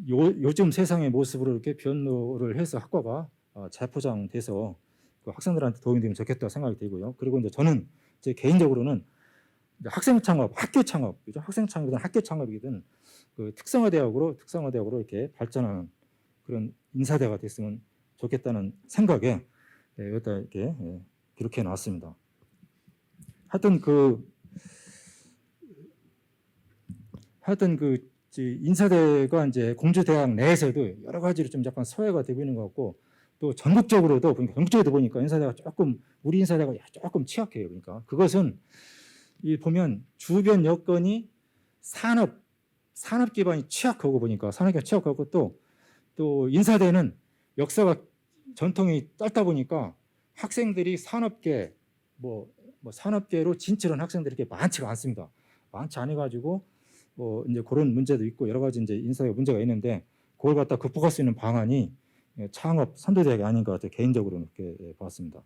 요즘 세상의 모습으로 이렇게 변모를 해서 학과가 재포장돼서 그 학생들한테 도움이 되면 좋겠다 생각이 들고요. 그리고 이제 저는 제 개인적으로는 학생 창업, 학교 창업, 학생 창업이든 학교 창업이든 그 특성화대학으로 이렇게 발전하는 그런 인사대가 됐으면 좋겠다는 생각에 여기다 이렇게 기록해 놨습니다. 하여튼 인사대가 이제 공주대학 내에서도 여러 가지로 좀 약간 소외가 되고 있는 것 같고 또 전국적으로도 보니까 인사대가 우리 인사대가 조금 취약해요. 그러니까 그것은 보면 주변 여건이 산업 기반이 취약하고 보니까 산업 기반이 취약하고 또 인사대는 역사가 전통이 짧다 보니까 학생들이 산업계 산업계로 진출한 학생들이 이렇게 많지가 않습니다. 많지 않아 가지고 이제 그런 문제도 있고 여러 가지 이제 인사의 문제가 있는데 그걸 갖다 극복할 수 있는 방안이 창업 선도대학이 아닌 것 같아요. 개인적으로는 그렇게 봤습니다.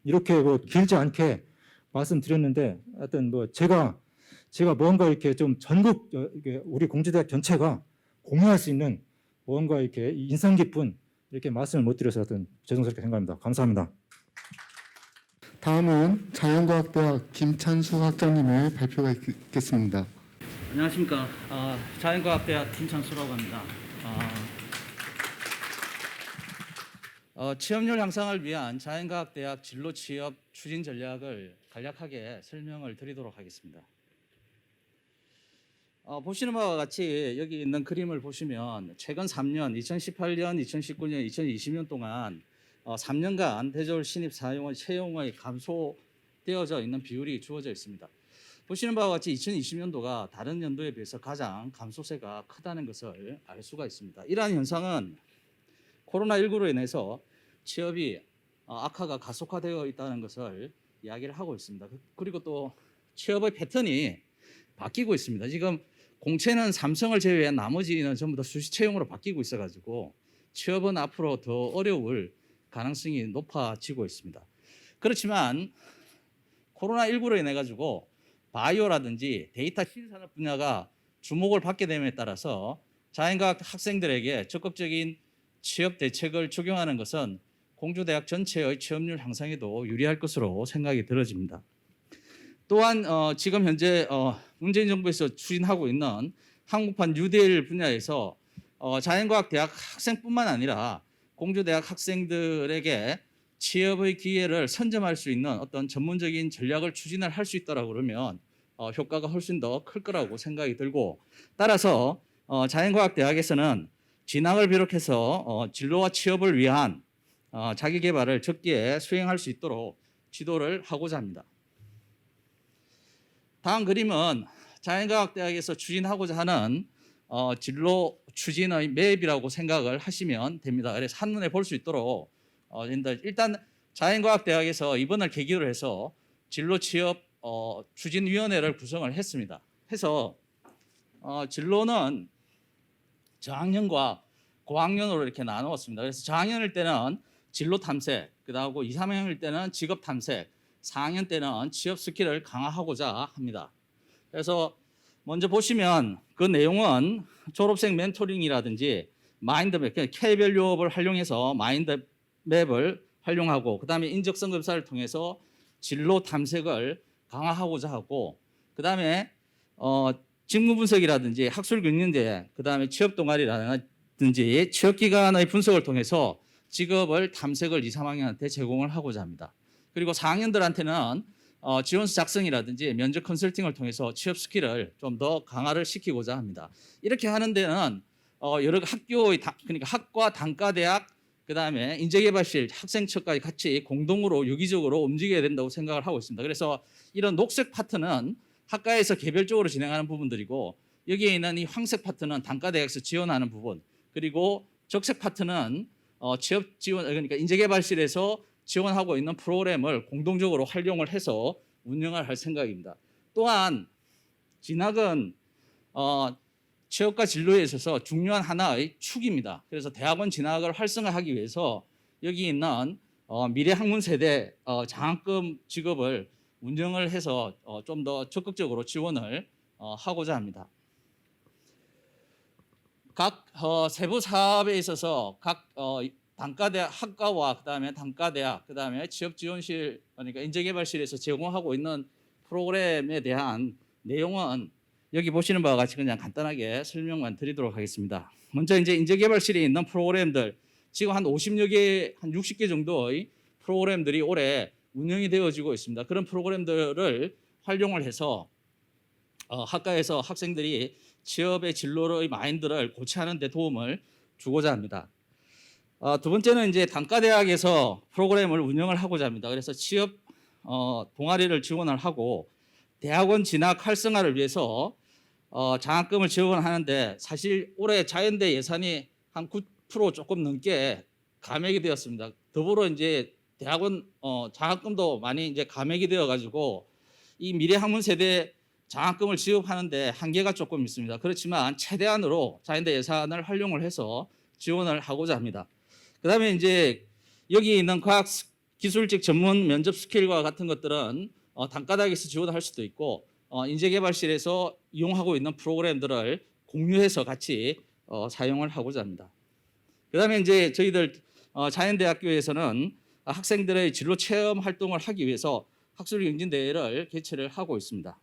이렇게 길지 않게 말씀드렸는데 하여튼 제가 뭔가 이렇게 좀 전국 우리 공주대학 전체가 공유할 수 있는 뭔가 이렇게 인상 깊은 이렇게 말씀을 못 드려서 하여튼 죄송스럽게 생각합니다. 감사합니다. 다음은 자연과학대학 김찬수 학장님의 발표가 있겠습니다. 안녕하십니까. 자연과학대학 김찬수라고 합니다. 취업률 향상을 위한 자연과학대학 진로 취업 추진 전략을 간략하게 설명을 드리도록 하겠습니다. 보시는 바와 같이 여기 있는 그림을 보시면 최근 3년, 2018년, 2019년, 2020년 동안 3년간 대졸 신입 사용의 채용의 감소되어져 있는 비율이 주어져 있습니다. 보시는 바와 같이 2020년도가 다른 연도에 비해서 가장 감소세가 크다는 것을 알 수가 있습니다. 이러한 현상은 코로나19로 인해서 취업이 악화가 가속화되어 있다는 것을 이야기를 하고 있습니다. 그리고 또 취업의 패턴이 바뀌고 있습니다. 지금 공채는 삼성을 제외한 나머지는 전부 다 수시 채용으로 바뀌고 있어가지고 취업은 앞으로 더 어려울 가능성이 높아지고 있습니다. 그렇지만 코로나19로 인해 가지고 바이오라든지 데이터 신산업 분야가 주목을 받게 됨에 따라서 자연과학 학생들에게 적극적인 취업 대책을 적용하는 것은 공주대학 전체의 취업률 향상에도 유리할 것으로 생각이 들어집니다. 또한 지금 현재 문재인 정부에서 추진하고 있는 한국판 뉴딜 분야에서 자연과학대학 학생뿐만 아니라 공주대학 학생들에게 취업의 기회를 선점할 수 있는 어떤 전문적인 전략을 추진을 할 수 있다라고 그러면 효과가 훨씬 더 클 거라고 생각이 들고, 따라서 자연과학대학에서는 진학을 비롯해서 진로와 취업을 위한 자기 개발을 적기에 수행할 수 있도록 지도를 하고자 합니다. 다음 그림은 자연과학대학에서 추진하고자 하는 진로 추진의 맵이라고 생각을 하시면 됩니다. 그래서 한눈에 볼 수 있도록 일단 자연과학대학에서 이번을 계기로 해서 진로 취업 추진위원회를 구성을 했습니다. 해서 진로는 저학년과 고학년으로 이렇게 나누었습니다. 그래서 저학년일 때는 진로 탐색, 그다음에 2, 3학년일 때는 직업 탐색, 4학년 때는 취업 스킬을 강화하고자 합니다. 그래서 먼저 보시면 그 내용은 졸업생 멘토링이라든지 마인드맵, K밸류업을 활용해서 마인드맵을 활용하고, 그다음에 인적성 검사를 통해서 진로 탐색을 강화하고자 하고, 그다음에 직무 분석이라든지 학술 경륜대, 그다음에 취업 동아리라든지 취업 기간의 분석을 통해서 직업을 탐색을 2, 3학년한테 제공을 하고자 합니다. 그리고 4학년들한테는 지원서 작성이라든지 면접 컨설팅을 통해서 취업 스킬을 좀 더 강화를 시키고자 합니다. 이렇게 하는 데는 여러 학교의 그러니까 학과, 단과대학, 그다음에 인재개발실, 학생처까지 같이 공동으로 유기적으로 움직여야 된다고 생각을 하고 있습니다. 그래서 이런 녹색 파트는 학과에서 개별적으로 진행하는 부분들이고, 여기에 있는 이 황색 파트는 단과대학에서 지원하는 부분, 그리고 적색 파트는 취업 지원, 그러니까 인재개발실에서 지원하고 있는 프로그램을 공동적으로 활용을 해서 운영을 할 생각입니다. 또한 진학은 취업과 진로에 있어서 중요한 하나의 축입니다. 그래서 대학원 진학을 활성화하기 위해서 여기 있는 미래 학문 세대 장학금 직업을 운영을 해서 좀 더 적극적으로 지원을 하고자 합니다. 각 세부 사업에 있어서 각 단과대학 학과와 그다음에 단과대학, 그다음에 취업지원실, 그러니까 인재개발실에서 제공하고 있는 프로그램에 대한 내용은 여기 보시는 바와 같이 그냥 간단하게 설명만 드리도록 하겠습니다. 먼저 이제 인재개발실에 있는 프로그램들, 지금 한 50여 개, 한 60개 정도의 프로그램들이 올해 운영이 되어지고 있습니다. 그런 프로그램들을 활용을 해서 학과에서 학생들이 취업의 진로의 마인드를 고취하는 데 도움을 주고자 합니다. 두 번째는 이제 단과대학에서 프로그램을 운영을 하고자 합니다. 그래서 취업 동아리를 지원을 하고 대학원 진학 활성화를 위해서 장학금을 지원하는데, 사실 올해 자연대 예산이 한 9% 조금 넘게 감액이 되었습니다. 더불어 이제 대학원 장학금도 많이 이제 감액이 되어 가지고 이 미래 학문 세대 장학금을 지급하는데 한계가 조금 있습니다. 그렇지만 최대한으로 자연대 예산을 활용을 해서 지원을 하고자 합니다. 그다음에 이제 여기 있는 과학 기술직 전문 면접 스킬과 같은 것들은 단과대학에서 지원할 수도 있고, 인재개발실에서 이용하고 있는 프로그램들을 공유해서 같이 사용을 하고자 합니다. 그다음에 이제 저희들 자연대학교에서는 학생들의 진로 체험 활동을 하기 위해서 학술 경진 대회를 개최를 하고 있습니다.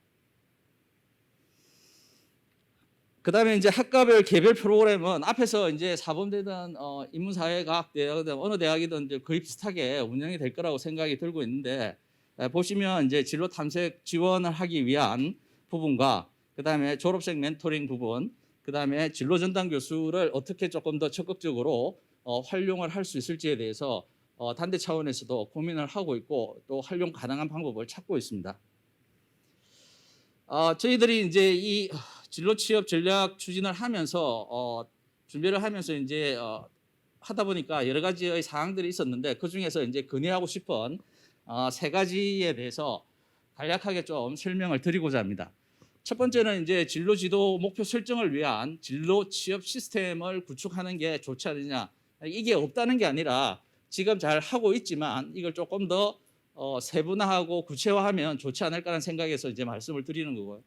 그다음에 이제 학과별 개별 프로그램은 앞에서 이제 사범대든 인문사회과학대학이든 어느 대학이든 이제 거의 비슷하게 운영이 될 거라고 생각이 들고 있는데, 보시면 이제 진로 탐색 지원을 하기 위한 부분과 그다음에 졸업생 멘토링 부분, 그다음에 진로 전담 교수를 어떻게 조금 더 적극적으로 활용을 할 수 있을지에 대해서 단대 차원에서도 고민을 하고 있고, 또 활용 가능한 방법을 찾고 있습니다. 저희들이 이제 이 진로 취업 전략 추진을 하면서 준비를 하면서 이제 하다 보니까 여러 가지의 사항들이 있었는데, 그 중에서 이제 건의하고 싶은 세 가지에 대해서 간략하게 좀 설명을 드리고자 합니다. 첫 번째는 이제 진로 지도 목표 설정을 위한 진로 취업 시스템을 구축하는 게 좋지 않느냐. 이게 없다는 게 아니라 지금 잘 하고 있지만 이걸 조금 더 세분화하고 구체화하면 좋지 않을까라는 생각에서 이제 말씀을 드리는 거고요.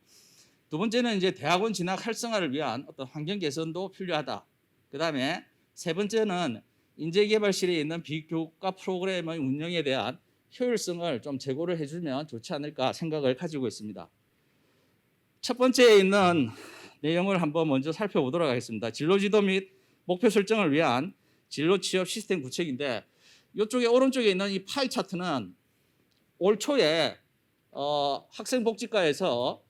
두 번째는 이제 대학원 진학 활성화를 위한 어떤 환경 개선도 필요하다. 그다음에 세 번째는 인재개발실에 있는 비교과 프로그램의 운영에 대한 효율성을 좀 제고를 해주면 좋지 않을까 생각을 가지고 있습니다. 첫 번째에 있는 내용을 한번 먼저 살펴보도록 하겠습니다. 진로지도 및 목표 설정을 위한 진로 취업 시스템 구축인데, 이쪽에 오른쪽에 있는 이 파이 차트는 올 초에 학생복지과에서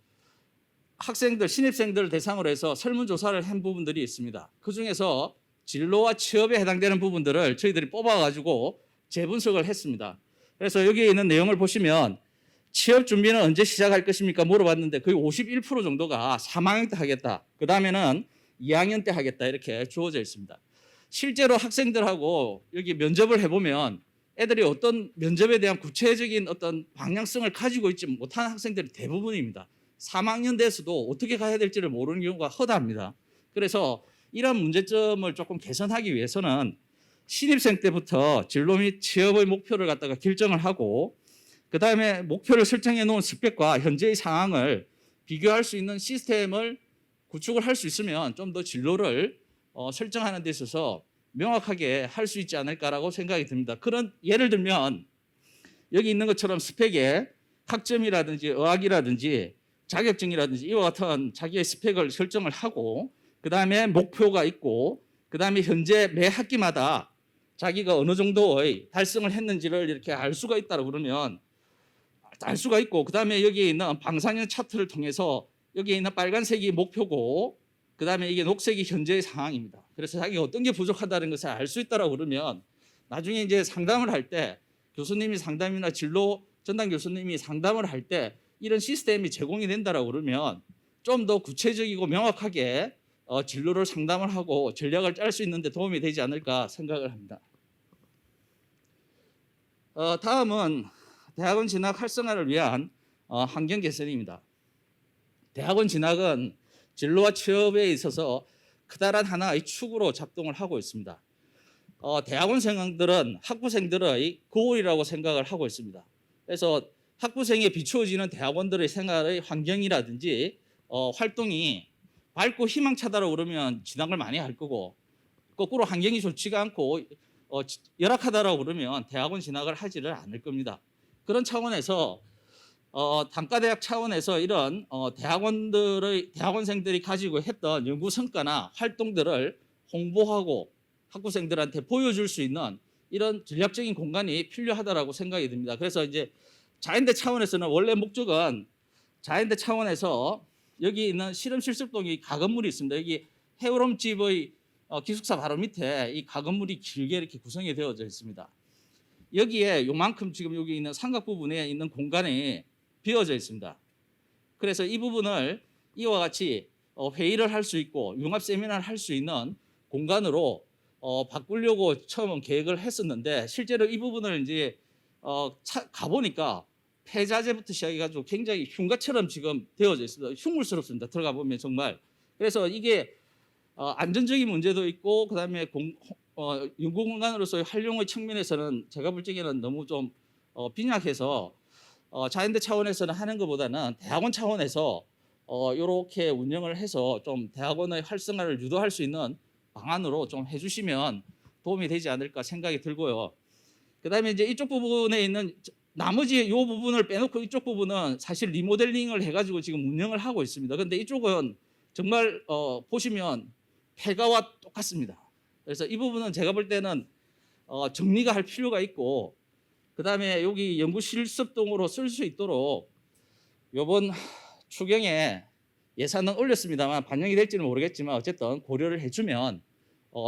학생들, 신입생들 대상으로 해서 설문조사를 한 부분들이 있습니다. 그중에서 진로와 취업에 해당되는 부분들을 저희들이 뽑아가지고 재분석을 했습니다. 그래서 여기에 있는 내용을 보시면 취업 준비는 언제 시작할 것입니까? 물어봤는데 거의 51% 정도가 3학년 때 하겠다. 그 다음에는 2학년 때 하겠다. 이렇게 주어져 있습니다. 실제로 학생들하고 여기 면접을 해보면 애들이 어떤 면접에 대한 구체적인 어떤 방향성을 가지고 있지 못한 학생들이 대부분입니다. 3학년 돼서도 어떻게 가야 될지를 모르는 경우가 허다합니다. 그래서 이런 문제점을 조금 개선하기 위해서는 신입생 때부터 진로 및 취업의 목표를 갖다가 결정을 하고, 그 다음에 목표를 설정해 놓은 스펙과 현재의 상황을 비교할 수 있는 시스템을 구축을 할 수 있으면 좀 더 진로를 설정하는 데 있어서 명확하게 할 수 있지 않을까라고 생각이 듭니다. 그런 예를 들면 여기 있는 것처럼 스펙에 학점이라든지 어학이라든지 자격증이라든지 이와 같은 자기의 스펙을 설정을 하고 그다음에 목표가 있고 그다음에 현재 매 학기마다 자기가 어느 정도의 달성을 했는지를 이렇게 알 수가 있다고 그러면 알 수가 있고 그다음에 여기에 있는 방사능 차트를 통해서 여기에 있는 빨간색이 목표고 그다음에 이게 녹색이 현재의 상황입니다. 그래서 자기가 어떤 게 부족하다는 것을 알 수 있다고 그러면 나중에 이제 상담을 할 때 교수님이 상담이나 진로 전담 교수님이 상담을 할 때 이런 시스템이 제공이 된다라고 그러면 좀 더 구체적이고 명확하게 진로를 상담을 하고 전략을 짤 수 있는 데 도움이 되지 않을까 생각을 합니다. 다음은 대학원 진학 활성화를 위한 환경 개선입니다. 대학원 진학은 진로와 취업에 있어서 크다란 하나의 축으로 작동을 하고 있습니다. 대학원생들은 학부생들의 거울이라고 생각을 하고 있습니다. 그래서 학부생에 비추어지는 대학원들의 생활의 환경이라든지 활동이 밝고 희망차다라고 그러면 진학을 많이 할 거고 거꾸로 환경이 좋지가 않고 열악하다라고 그러면 대학원 진학을 하지를 않을 겁니다. 그런 차원에서 단과대학 차원에서 이런 대학원생들이 가지고 했던 연구 성과나 활동들을 홍보하고 학부생들한테 보여줄 수 있는 이런 전략적인 공간이 필요하다라고 생각이 듭니다. 그래서 이제 자연대 차원에서는 원래 목적은 자연대 차원에서 여기 있는 실험 실습동이 가건물이 있습니다. 여기 해오름집의 기숙사 바로 밑에 이 가건물이 길게 이렇게 구성이 되어져 있습니다. 여기에 요만큼 지금 여기 있는 삼각 부분에 있는 공간이 비어져 있습니다. 그래서 이 부분을 이와 같이 회의를 할 수 있고 융합 세미나를 할 수 있는 공간으로 바꾸려고 처음 계획을 했었는데 실제로 이 부분을 이제 가보니까 폐자재부터 시작해가지고 굉장히 흉가처럼 지금 되어져 있습니다. 흉물스럽습니다. 들어가 보면 정말. 그래서 이게 안전적인 문제도 있고 그다음에 연구 공간으로서의 활용의 측면에서는 제가 볼 적에는 너무 좀 빈약해서 자연대 차원에서는 하는 것보다는 대학원 차원에서 이렇게 운영을 해서 좀 대학원의 활성화를 유도할 수 있는 방안으로 좀 해주시면 도움이 되지 않을까 생각이 들고요. 그다음에 이제 이쪽 부분에 있는 나머지 이 부분을 빼놓고 이쪽 부분은 사실 리모델링을 해가지고 지금 운영을 하고 있습니다. 그런데 이쪽은 정말 보시면 폐가와 똑같습니다. 그래서 이 부분은 제가 볼 때는 정리가 할 필요가 있고 그다음에 여기 연구 실습동으로 쓸 수 있도록 이번 추경에 예산은 올렸습니다만 반영이 될지는 모르겠지만 어쨌든 고려를 해주면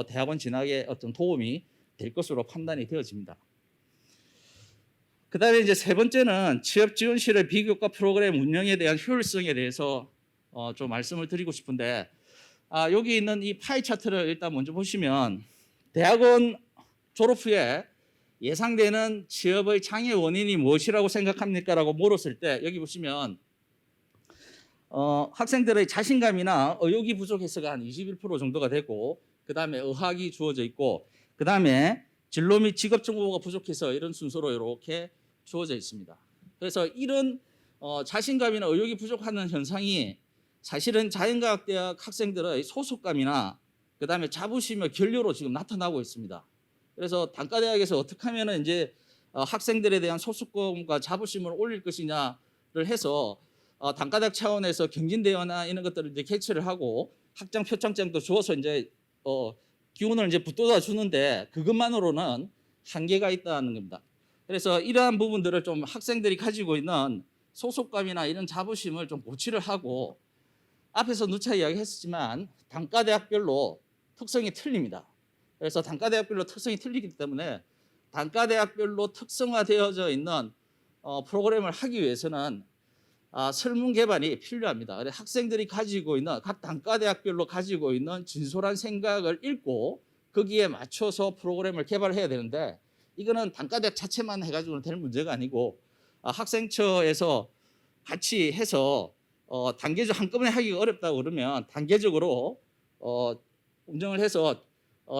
대학원 진학에 어떤 도움이 될 것으로 판단이 되어집니다. 그다음에 이제 세 번째는 취업 지원실의 비교과 프로그램 운영에 대한 효율성에 대해서 좀 말씀을 드리고 싶은데 여기 있는 이 파이 차트를 일단 먼저 보시면 대학원 졸업 후에 예상되는 취업의 장애 원인이 무엇이라고 생각합니까라고 물었을 때 여기 보시면 학생들의 자신감이나 의욕이 부족해서가 한 21% 정도가 되고 그다음에 의학이 주어져 있고 그다음에 진로 및 직업 정보가 부족해서 이런 순서로 이렇게 주어져 있습니다. 그래서 이런 자신감이나 의욕이 부족하는 현상이 사실은 자연과학대학 학생들의 소속감이나 그다음에 자부심의 결여로 지금 나타나고 있습니다. 그래서 단과대학에서 어떻게 하면은 이제 학생들에 대한 소속감과 자부심을 올릴 것이냐를 해서 단과대학 차원에서 경진대회나 이런 것들을 이제 개최를 하고 학장 표창장도 주어서 이제 기운을 이제 붙돋아 주는데 그것만으로는 한계가 있다는 겁니다. 그래서 이러한 부분들을 좀 학생들이 가지고 있는 소속감이나 이런 자부심을 좀 고취를 하고 앞에서 누차 이야기했지만 단과대학별로 특성이 틀립니다. 그래서 단과대학별로 특성이 틀리기 때문에 단과대학별로 특성화되어져 있는 프로그램을 하기 위해서는 설문 개발이 필요합니다. 그래서 학생들이 가지고 있는 각 단과대학별로 가지고 있는 진솔한 생각을 읽고 거기에 맞춰서 프로그램을 개발해야 되는데 이거는 단과대학 자체만 해가지고는 될 문제가 아니고 학생처에서 같이 해서 단계적 한꺼번에 하기가 어렵다고 그러면 단계적으로 운영을 해서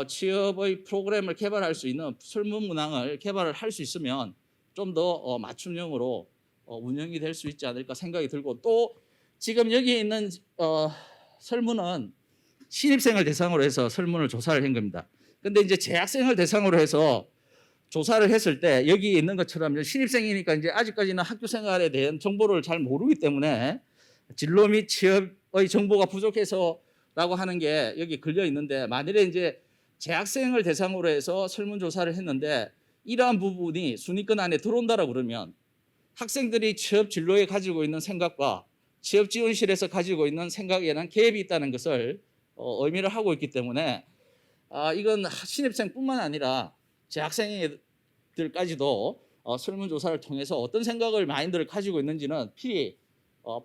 취업의 프로그램을 개발할 수 있는 설문 문항을 개발을 할 수 있으면 좀 더 맞춤형으로 운영이 될 수 있지 않을까 생각이 들고 또 지금 여기 있는 설문은 신입생을 대상으로 해서 설문을 조사를 한 겁니다. 근데 이제 재학생을 대상으로 해서 조사를 했을 때 여기 있는 것처럼 신입생이니까 이제 아직까지는 학교 생활에 대한 정보를 잘 모르기 때문에 진로 및 취업의 정보가 부족해서라고 하는 게 여기 걸려 있는데, 만일에 이제 재학생을 대상으로 해서 설문조사를 했는데 이러한 부분이 순위권 안에 들어온다라고 그러면 학생들이 취업 진로에 가지고 있는 생각과 취업 지원실에서 가지고 있는 생각에는 갭이 있다는 것을 의미를 하고 있기 때문에 이건 신입생뿐만 아니라 재학생들까지도 설문조사를 통해서 어떤 생각을 마인드를 가지고 있는지는 필히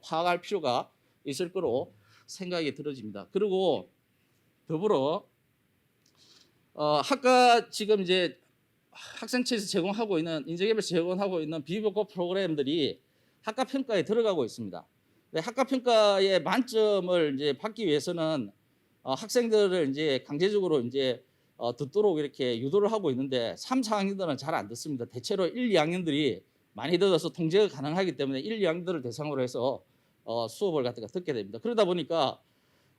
파악할 필요가 있을 거로 생각이 들어집니다. 그리고 더불어 학과 지금 이제 학생처에서 제공하고 있는 인재개발에서 제공하고 있는 비교과 프로그램들이 학과 평가에 들어가고 있습니다. 학과 평가의 만점을 이제 받기 위해서는 학생들을 이제 강제적으로 이제 듣도록 이렇게 유도를 하고 있는데 3, 4학년들은 잘 안 듣습니다. 대체로 1, 2학년들이 많이 들어서 통제가 가능하기 때문에 1, 2학년들을 대상으로 해서 수업을 갖다가 듣게 됩니다. 그러다 보니까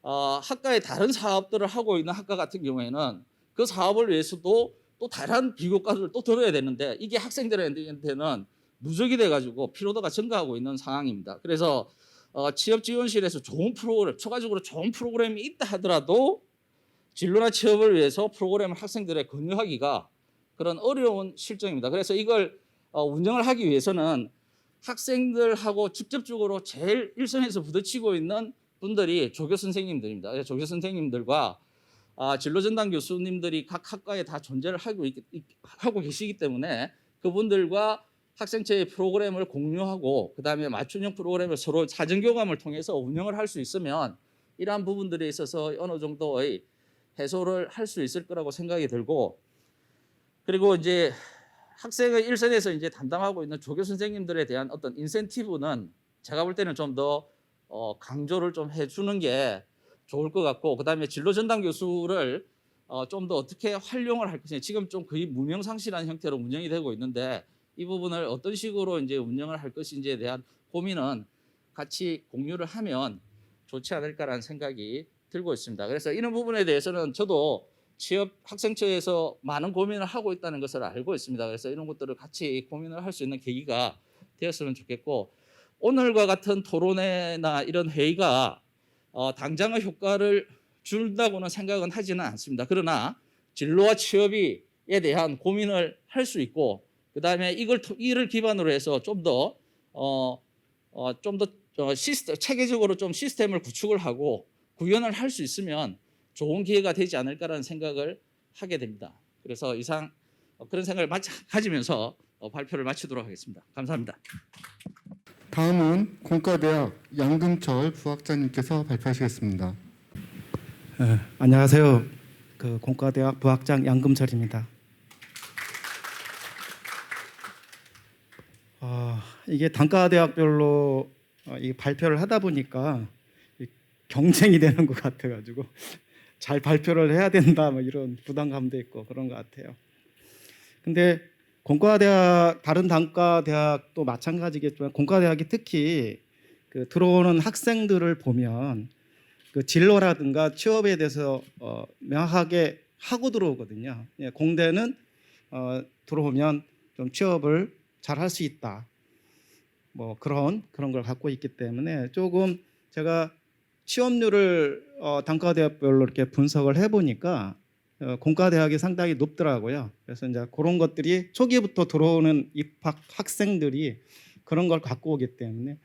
학과의 다른 사업들을 하고 있는 학과 같은 경우에는 그 사업을 위해서도 또 다른 비교과를 또 들어야 되는데 이게 학생들한테는 누적이 돼가지고 피로도가 증가하고 있는 상황입니다. 그래서 취업지원실에서 좋은 프로그램, 추가적으로 좋은 프로그램이 있다 하더라도 진로나 취업을 위해서 프로그램을 학생들에 권유하기가 그런 어려운 실정입니다. 그래서 이걸 운영을 하기 위해서는 학생들하고 직접적으로 제일 일선에서 부딪히고 있는 분들이 조교 선생님들입니다. 조교 선생님들과 진로전담 교수님들이 각 학과에 다 존재를 하고 계시기 때문에 그분들과 학생체의 프로그램을 공유하고 그다음에 맞춤형 프로그램을 서로 사전교감을 통해서 운영을 할 수 있으면 이러한 부분들에 있어서 어느 정도의 해소를 할 수 있을 거라고 생각이 들고, 그리고 이제 학생의 일선에서 이제 담당하고 있는 조교 선생님들에 대한 어떤 인센티브는 제가 볼 때는 좀 더 강조를 좀 해주는 게 좋을 것 같고, 그다음에 진로 전담 교수를 좀 더 어떻게 활용을 할 것이냐. 지금 좀 거의 무명상실한 형태로 운영이 되고 있는데 이 부분을 어떤 식으로 이제 운영을 할 것인지에 대한 고민은 같이 공유를 하면 좋지 않을까라는 생각이 들고 있습니다. 그래서 이런 부분에 대해서는 저도 취업 학생처에서 많은 고민을 하고 있다는 것을 알고 있습니다. 그래서 이런 것들을 같이 고민을 할 수 있는 계기가 되었으면 좋겠고, 오늘과 같은 토론회나 이런 회의가 당장의 효과를 준다고는 생각은 하지는 않습니다. 그러나 진로와 취업에 대한 고민을 할 수 있고, 그다음에 이를 기반으로 해서 좀 더 체계적으로 좀 시스템을 구축을 하고 구현을 할 수 있으면 좋은 기회가 되지 않을까라는 생각을 하게 됩니다. 그래서 이상 그런 생각을 가지면서 발표를 마치도록 하겠습니다. 감사합니다. 다음은 공과대학 양금철 부학장님께서 발표하시겠습니다. 안녕하세요. 공과대학 부학장 양금철입니다. 이게 단과대학별로 이 발표를 하다 보니까 경쟁이 되는 것 같아가지고 잘 발표를 해야 된다 뭐 이런 부담감도 있고 그런 것 같아요. 근데 공과대학 다른 단과대학도 마찬가지겠지만 공과대학이 특히 들어오는 학생들을 보면 진로라든가 취업에 대해서 명확하게 하고 들어오거든요. 공대는 들어오면 좀 취업을 잘 할 수 있다. 뭐 그런 걸 갖고 있기 때문에 조금 제가 취업률을 단과대학별로 이렇게 분석을 해보니까 공과대학이 상당히 높더라고요. 그래서 이제 그런 것들이 초기부터 들어오는 입학 학생들이 그런 걸 갖고 오기 때문에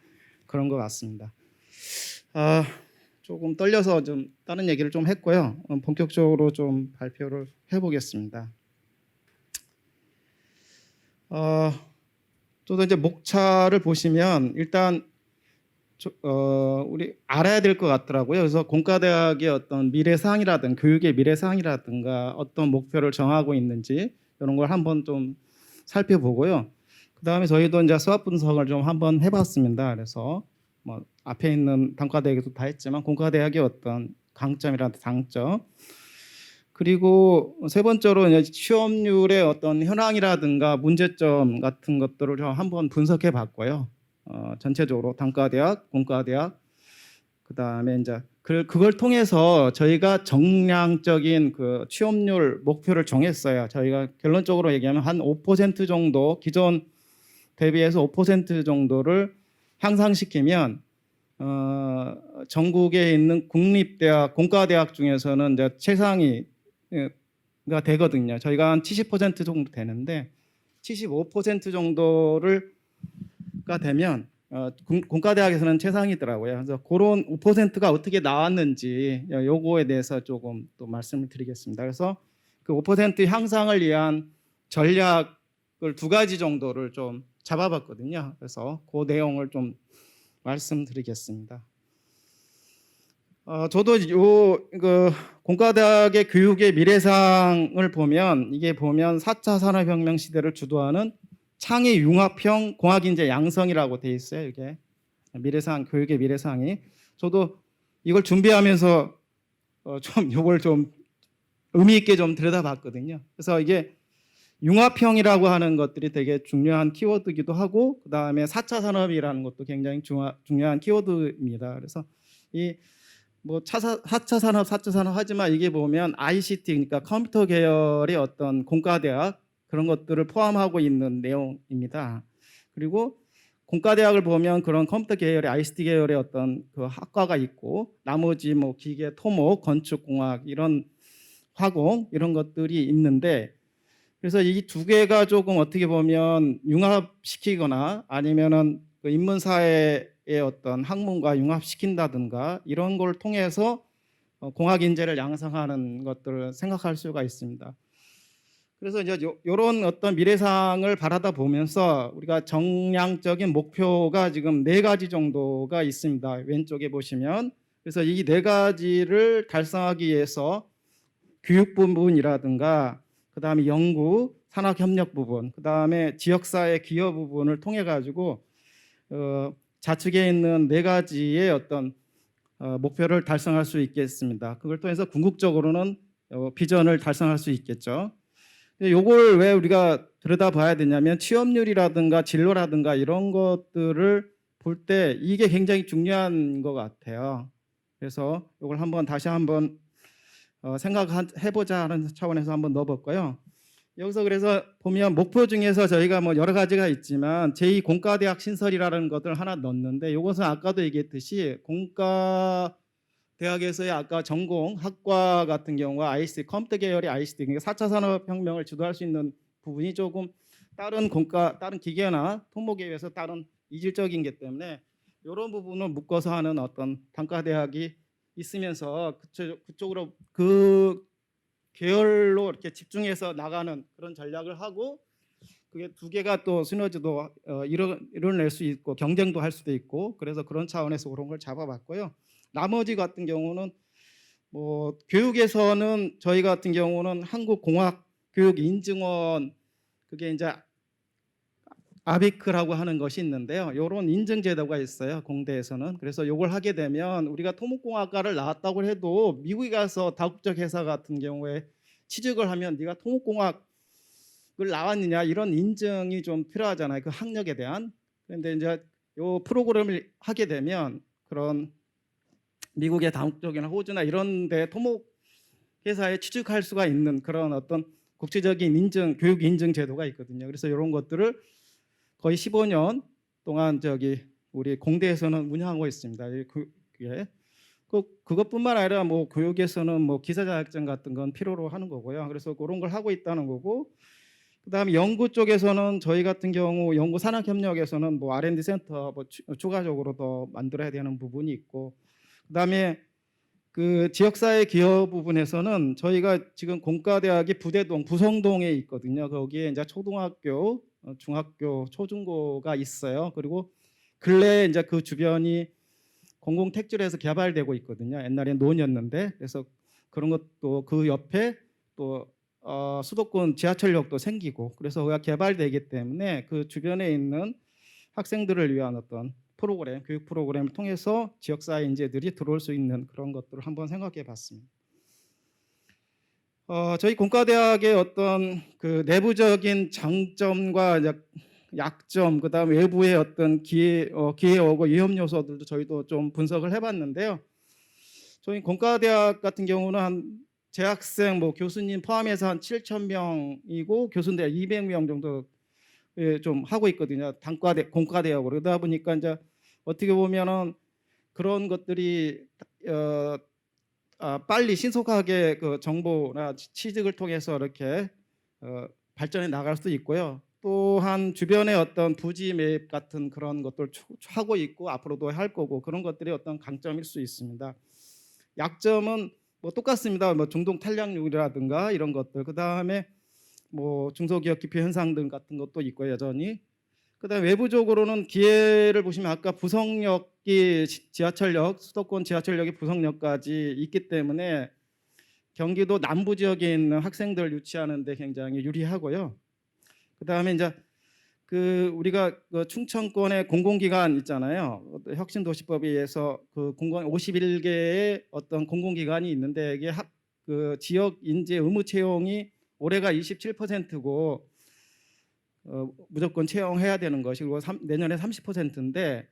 그런 것 같습니다. 조금 떨려서 좀 다른 얘기를 좀 했고요. 본격적으로 좀 발표를 해보겠습니다. 또 이제 목차를 보시면 일단 우리 알아야 될 것 같더라고요. 그래서 공과대학의 어떤 미래사항이라든가 교육의 미래사항이라든가 어떤 목표를 정하고 있는지 이런 걸 한번 좀 살펴보고요. 그다음에 저희도 이제 수학 분석을 좀 한번 해봤습니다. 그래서 뭐 앞에 있는 단과대학에도 다 했지만 공과대학의 어떤 강점이라든가 장점, 그리고 세 번째로 이제 취업률의 어떤 현황이라든가 문제점 같은 것들을 좀 한번 분석해봤고요. 전체적으로 단과대학, 공과대학, 그다음에 이제 그걸 통해서 저희가 정량적인 그 취업률 목표를 정했어요. 저희가 결론적으로 얘기하면 한 5% 정도, 기존 대비해서 5% 정도를 향상시키면 전국에 있는 국립대학, 공과대학 중에서는 이제 최상위가 되거든요. 저희가 한 70% 정도 되는데 75% 정도가 되면 공과대학에서는 최상이더라고요. 그래서 그런 5%가 어떻게 나왔는지 요거에 대해서 조금 또 말씀을 드리겠습니다. 그래서 그 5% 향상을 위한 전략을 2가지 정도를 좀 잡아봤거든요. 그래서 그 내용을 좀 말씀드리겠습니다. 저도 그 공과대학의 교육의 미래상을 보면 이게 보면 4차 산업혁명 시대를 주도하는 창의 융합형 공학인재 양성이라고 돼 있어요. 이게 미래상, 교육의 미래상이. 저도 이걸 준비하면서 좀 이걸 좀 의미 있게 좀 들여다봤거든요. 그래서 이게 융합형이라고 하는 것들이 되게 중요한 키워드이기도 하고, 그 다음에 4차 산업이라는 것도 굉장히 중요한 키워드입니다. 그래서 이 뭐 4차 산업 하지만 이게 보면 ICT, 그러니까 컴퓨터 계열의 어떤 공과대학 그런 것들을 포함하고 있는 내용입니다. 그리고 공과대학을 보면 그런 컴퓨터 계열의 ICT 계열의 어떤 그 학과가 있고, 나머지 뭐 기계, 토목, 건축공학 이런 화공 이런 것들이 있는데, 그래서 이 2개가 조금 어떻게 보면 융합시키거나 아니면은 그 인문사회의 어떤 학문과 융합시킨다든가 이런 걸 통해서 공학 인재를 양성하는 것들을 생각할 수가 있습니다. 그래서 이제 이런 어떤 미래상을 바라다 보면서 우리가 정량적인 목표가 지금 4가지 정도가 있습니다. 왼쪽에 보시면. 그래서 이 4가지를 달성하기 위해서 교육 부분이라든가 그다음에 연구, 산학협력 부분, 그다음에 지역사회 기여 부분을 통해 가지고 좌측에 있는 4가지의 어떤 목표를 달성할 수 있겠습니다. 그걸 통해서 궁극적으로는 비전을 달성할 수 있겠죠. 이걸 왜 우리가 들여다봐야 되냐면 취업률이라든가 진로라든가 이런 것들을 볼 때 이게 굉장히 중요한 것 같아요. 그래서 이걸 다시 한번 생각해보자 하는 차원에서 한번 넣어볼까요? 여기서 그래서 보면 목표 중에서 저희가 뭐 여러 가지가 있지만 제2공과대학 신설이라는 것을 하나 넣었는데, 이것은 아까도 얘기했듯이 공과대학에서의 아까 전공 학과 같은 경우가 ICT, 컴퓨터 계열의 ICT, 그러니까 4차 산업혁명을 주도할 수 있는 부분이 조금 다른 기계나 토목에 비해서 다른 이질적인 게 때문에 이런 부분을 묶어서 하는 어떤 단과대학이 있으면서 그쪽으로 그 계열로 이렇게 집중해서 나가는 그런 전략을 하고, 그게 2개가 또 시너지도 이뤄낼 수 있고 경쟁도 할 수도 있고, 그래서 그런 차원에서 그런 걸 잡아봤고요. 나머지 같은 경우는 뭐 교육에서는 저희 같은 경우는 한국공학교육인증원, 그게 이제 아비크라고 하는 것이 있는데요. 이런 인증 제도가 있어요, 공대에서는. 그래서 이걸 하게 되면 우리가 토목공학과를 나왔다고 해도 미국에 가서 다국적 회사 같은 경우에 취직을 하면 네가 토목공학을 나왔느냐 이런 인증이 좀 필요하잖아요, 그 학력에 대한. 그런데 이제 이 프로그램을 하게 되면 그런 미국의 다국적이나 호주나 이런 데 토목 회사에 취직할 수가 있는 그런 어떤 국제적인 인증, 교육 인증 제도가 있거든요. 그래서 이런 것들을 거의 15년 동안 우리 공대에서는 운영하고 있습니다. 그것뿐만 아니라 뭐 교육에서는 뭐 기사 자격증 같은 건 필요로 하는 거고요. 그래서 그런 걸 하고 있다는 거고, 그다음에 연구 쪽에서는 저희 같은 경우 연구 산학 협력에서는 뭐 R&D 센터 뭐 추가적으로 더 만들어야 되는 부분이 있고, 그다음에 그 지역사회 기여 부분에서는 저희가 지금 공과대학이 부대동, 부성동에 있거든요. 거기에 이제 초등학교, 중학교, 초중고가 있어요. 그리고 근래에 이제 그 주변이 공공택지로해서 개발되고 있거든요. 옛날에 논이었는데, 그래서 그런 것도 그 옆에 또 수도권 지하철역도 생기고, 그래서 그가 개발되기 때문에 그 주변에 있는 학생들을 위한 어떤 프로그램, 교육 프로그램을 통해서 지역사회 인재들이 들어올 수 있는 그런 것들을 한번 생각해봤습니다. 저희 공과대학의 어떤 그 내부적인 장점과 약점, 그다음 외부의 어떤 기회오고 위험 요소들도 저희도 좀 분석을 해봤는데요. 저희 공과대학 같은 경우는 한 재학생 뭐 교수님 포함해서 한 7,000명이고 교수인데 200명 정도 좀 하고 있거든요. 공과대학으로. 그러다 보니까 이제 어떻게 보면은 그런 것들이 빨리 신속하게 그 정보나 취득을 통해서 이렇게 발전해 나갈 수도 있고요. 또한 주변의 어떤 부지 매입 같은 그런 것들 하고 있고 앞으로도 할 거고 그런 것들이 어떤 강점일 수 있습니다. 약점은 뭐 똑같습니다. 뭐 중동 탄력률이라든가 이런 것들, 그 다음에 뭐 중소기업 기피 현상 등 같은 것도 있고 여전히. 그다음에 외부적으로는 기회를 보시면 아까 부석역이 지하철역, 수도권 지하철역이 부석역까지 있기 때문에 경기도 남부 지역에 있는 학생들 유치하는 데 굉장히 유리하고요. 그다음에 이제 그 우리가 그 충청권의 공공기관 있잖아요. 혁신도시법에 의해서 그 공공 51개의 어떤 공공기관이 있는데 이게 그 지역 인재 의무 채용이 올해가 27%고 무조건 채용해야 되는 것이고 내년에 30%인데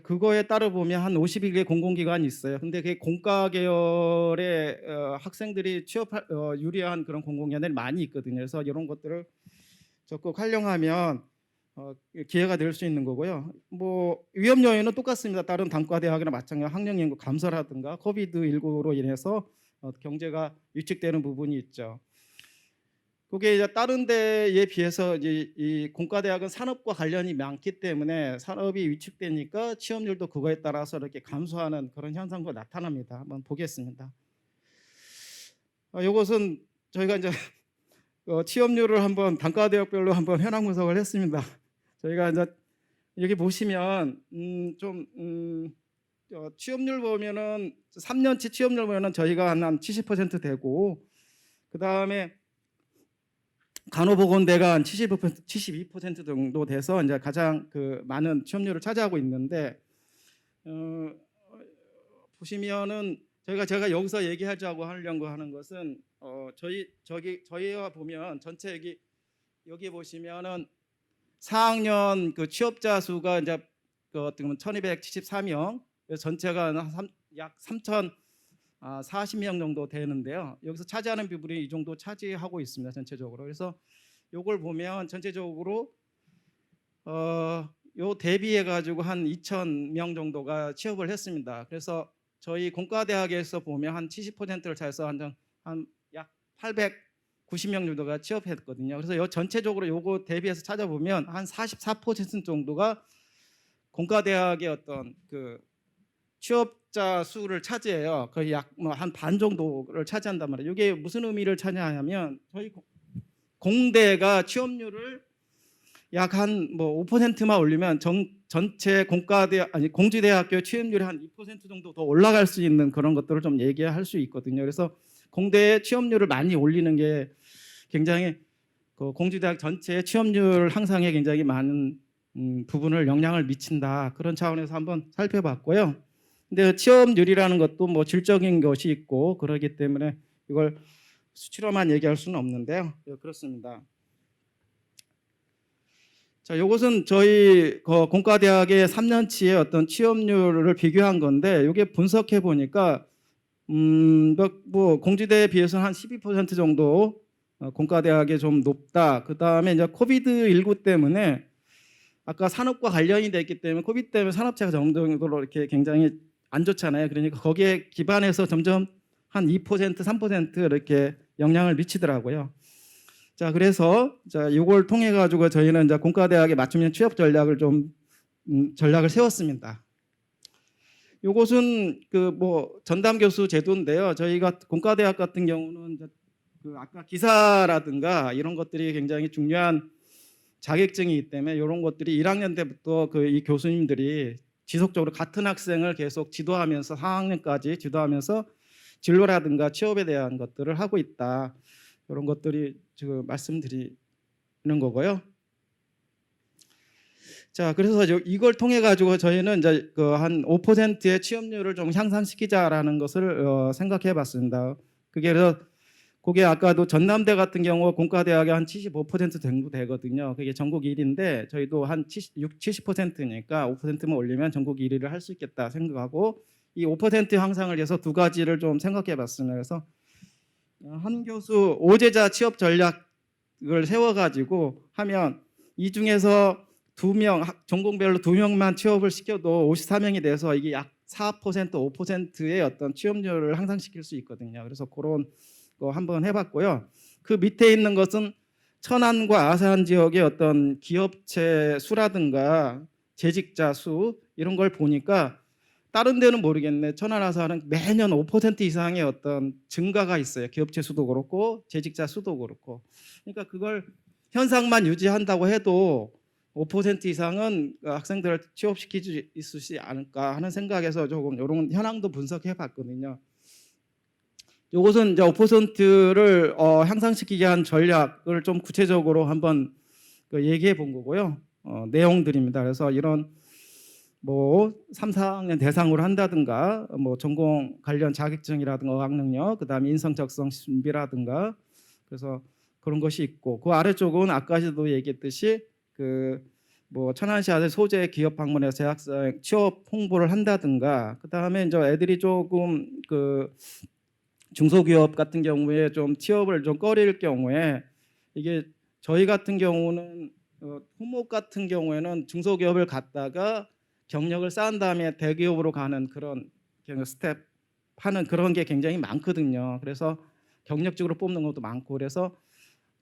그거에 따라 보면 한 51개 공공기관이 있어요. 근데 그게 공과 계열의 학생들이 취업할 유리한 그런 공공기관들이 많이 있거든요. 그래서 이런 것들을 적극 활용하면 기회가 될 수 있는 거고요. 뭐 위험 요인은 똑같습니다. 다른 단과대학이나 마찬가지 학령 인구 감소라든가 코비드19로 인해서 경제가 위축되는 부분이 있죠. 그게 이제 다른 데에 비해서 이제 이 공과대학은 산업과 관련이 많기 때문에 산업이 위축되니까 취업률도 그거에 따라서 이렇게 감소하는 그런 현상도 나타납니다. 한번 보겠습니다. 이것은 저희가 이제 취업률을 한번 단과대학별로 한번 현황 분석을 했습니다. 저희가 이제 여기 보시면 취업률 보면은 3년치 취업률 보면은 저희가 한 70% 되고 그 다음에 간호보건대가 한 72% 정도 돼서 이제 가장 그 많은 취업률을 차지하고 있는데 보시면은 제가 여기서 얘기하자고 하려고 하는 것은 저희와 보면 전체 여기 보시면은 4학년 그 취업자 수가 이제 그 어떻게 보면 1,274명, 전체가 약 3,040명 정도 되는데요. 여기서 차지하는 비율이 이 정도 차지하고 있습니다. 전체적으로. 그래서 요걸 보면 전체적으로 요 대비해 가지고 한 2,000명 정도가 취업을 했습니다. 그래서 저희 공과대학에서 보면 한 70%를 차지해서 한 약 890명 정도가 취업했거든요. 그래서 요 전체적으로 요거 대비해서 찾아보면 한 44% 정도가 공과대학의 어떤 그 취업자 수를 차지해요. 거의 약 뭐 한 반 정도를 차지한단 말이에요. 이게 무슨 의미를 차지하냐면 저희 공대가 취업률을 약 한 뭐 5%만 올리면 전체 공주대학교 취업률이 한 2% 정도 더 올라갈 수 있는 그런 것들을 좀 얘기할 수 있거든요. 그래서 공대의 취업률을 많이 올리는 게 굉장히 그 공주대학 전체의 취업률 향상에 굉장히 많은 부분을 영향을 미친다. 그런 차원에서 한번 살펴봤고요. 근데 취업률이라는 것도 뭐 질적인 것이 있고 그러기 때문에 이걸 수치로만 얘기할 수는 없는데요. 그렇습니다. 자, 이것은 저희 공과대학의 3년치의 어떤 취업률을 비교한 건데 이게 분석해 보니까 뭐 공주대에 비해서는 한 12% 정도 공과대학에 좀 높다. 그 다음에 이제 코비드19 때문에 아까 산업과 관련이 됐기 때문에 코비드 때문에 산업체가 정도로 이렇게 굉장히 안 좋잖아요. 그러니까 거기에 기반해서 점점 한 2%, 3% 이렇게 영향을 미치더라고요. 자, 그래서 이걸 통해 가지고 저희는 이제 공과대학에 맞춤형 취업 전략을 전략을 세웠습니다. 이것은 그 뭐 전담 교수 제도인데요. 저희가 공과대학 같은 경우는 이제 그 아까 기사라든가 이런 것들이 굉장히 중요한 자격증이기 때문에 이런 것들이 1학년 때부터 그 이 교수님들이 지속적으로 같은 학생을 계속 지도하면서 4학년까지 지도하면서 진로라든가 취업에 대한 것들을 하고 있다. 이런 것들이 지금 말씀드리는 거고요. 자, 그래서 이걸 통해 가지고 저희는 이제 그 한 5%의 취업률을 좀 향상시키자라는 것을 생각해 봤습니다. 그래서 그게 아까도 전남대 같은 경우 공과대학에 한 75% 정도 되거든요. 그게 전국 1위인데 저희도 한 70%니까 5%만 올리면 전국 1위를 할 수 있겠다 생각하고 이 5% 향상을 위해서 두 가지를 좀 생각해 봤습니다. 그래서 한 교수 5제자 취업 전략을 세워가지고 하면 이 중에서 2명, 전공별로 2명만 취업을 시켜도 54명이 돼서 이게 약 4%, 5%의 어떤 취업률을 향상시킬 수 있거든요. 그래서 그런 거 한번 해봤고요. 그 밑에 있는 것은 천안과 아산 지역의 어떤 기업체 수라든가 재직자 수 이런 걸 보니까 다른 데는 모르겠네. 천안 아산은 매년 5% 이상의 어떤 증가가 있어요. 기업체 수도 그렇고 재직자 수도 그렇고. 그러니까 그걸 현상만 유지한다고 해도 5% 이상은 학생들을 취업시키지 있으시 않을까 하는 생각에서 조금 이런 현황도 분석해 봤거든요. 이것은 이제 5%를 향상시키게 한 전략을 좀 구체적으로 한번 얘기해 본 거고요. 내용들입니다. 그래서 이런 뭐 3, 4학년 대상으로 한다든가 뭐 전공 관련 자격증이라든가 어학능력, 그다음에 인성 적성 준비라든가 그래서 그런 것이 있고 그 아래쪽은 아까도 얘기했듯이 그 뭐 천안시 아들 소재 기업 방문해서 대학생 취업 홍보를 한다든가 그다음에 이제 애들이 조금 그 중소기업 같은 경우에 좀 취업을 좀 꺼릴 경우에 이게 저희 같은 경우는 후목 같은 경우에는 중소기업을 갔다가 경력을 쌓은 다음에 대기업으로 가는 그런 스텝 하는 그런 게 굉장히 많거든요. 그래서 경력직으로 뽑는 것도 많고 그래서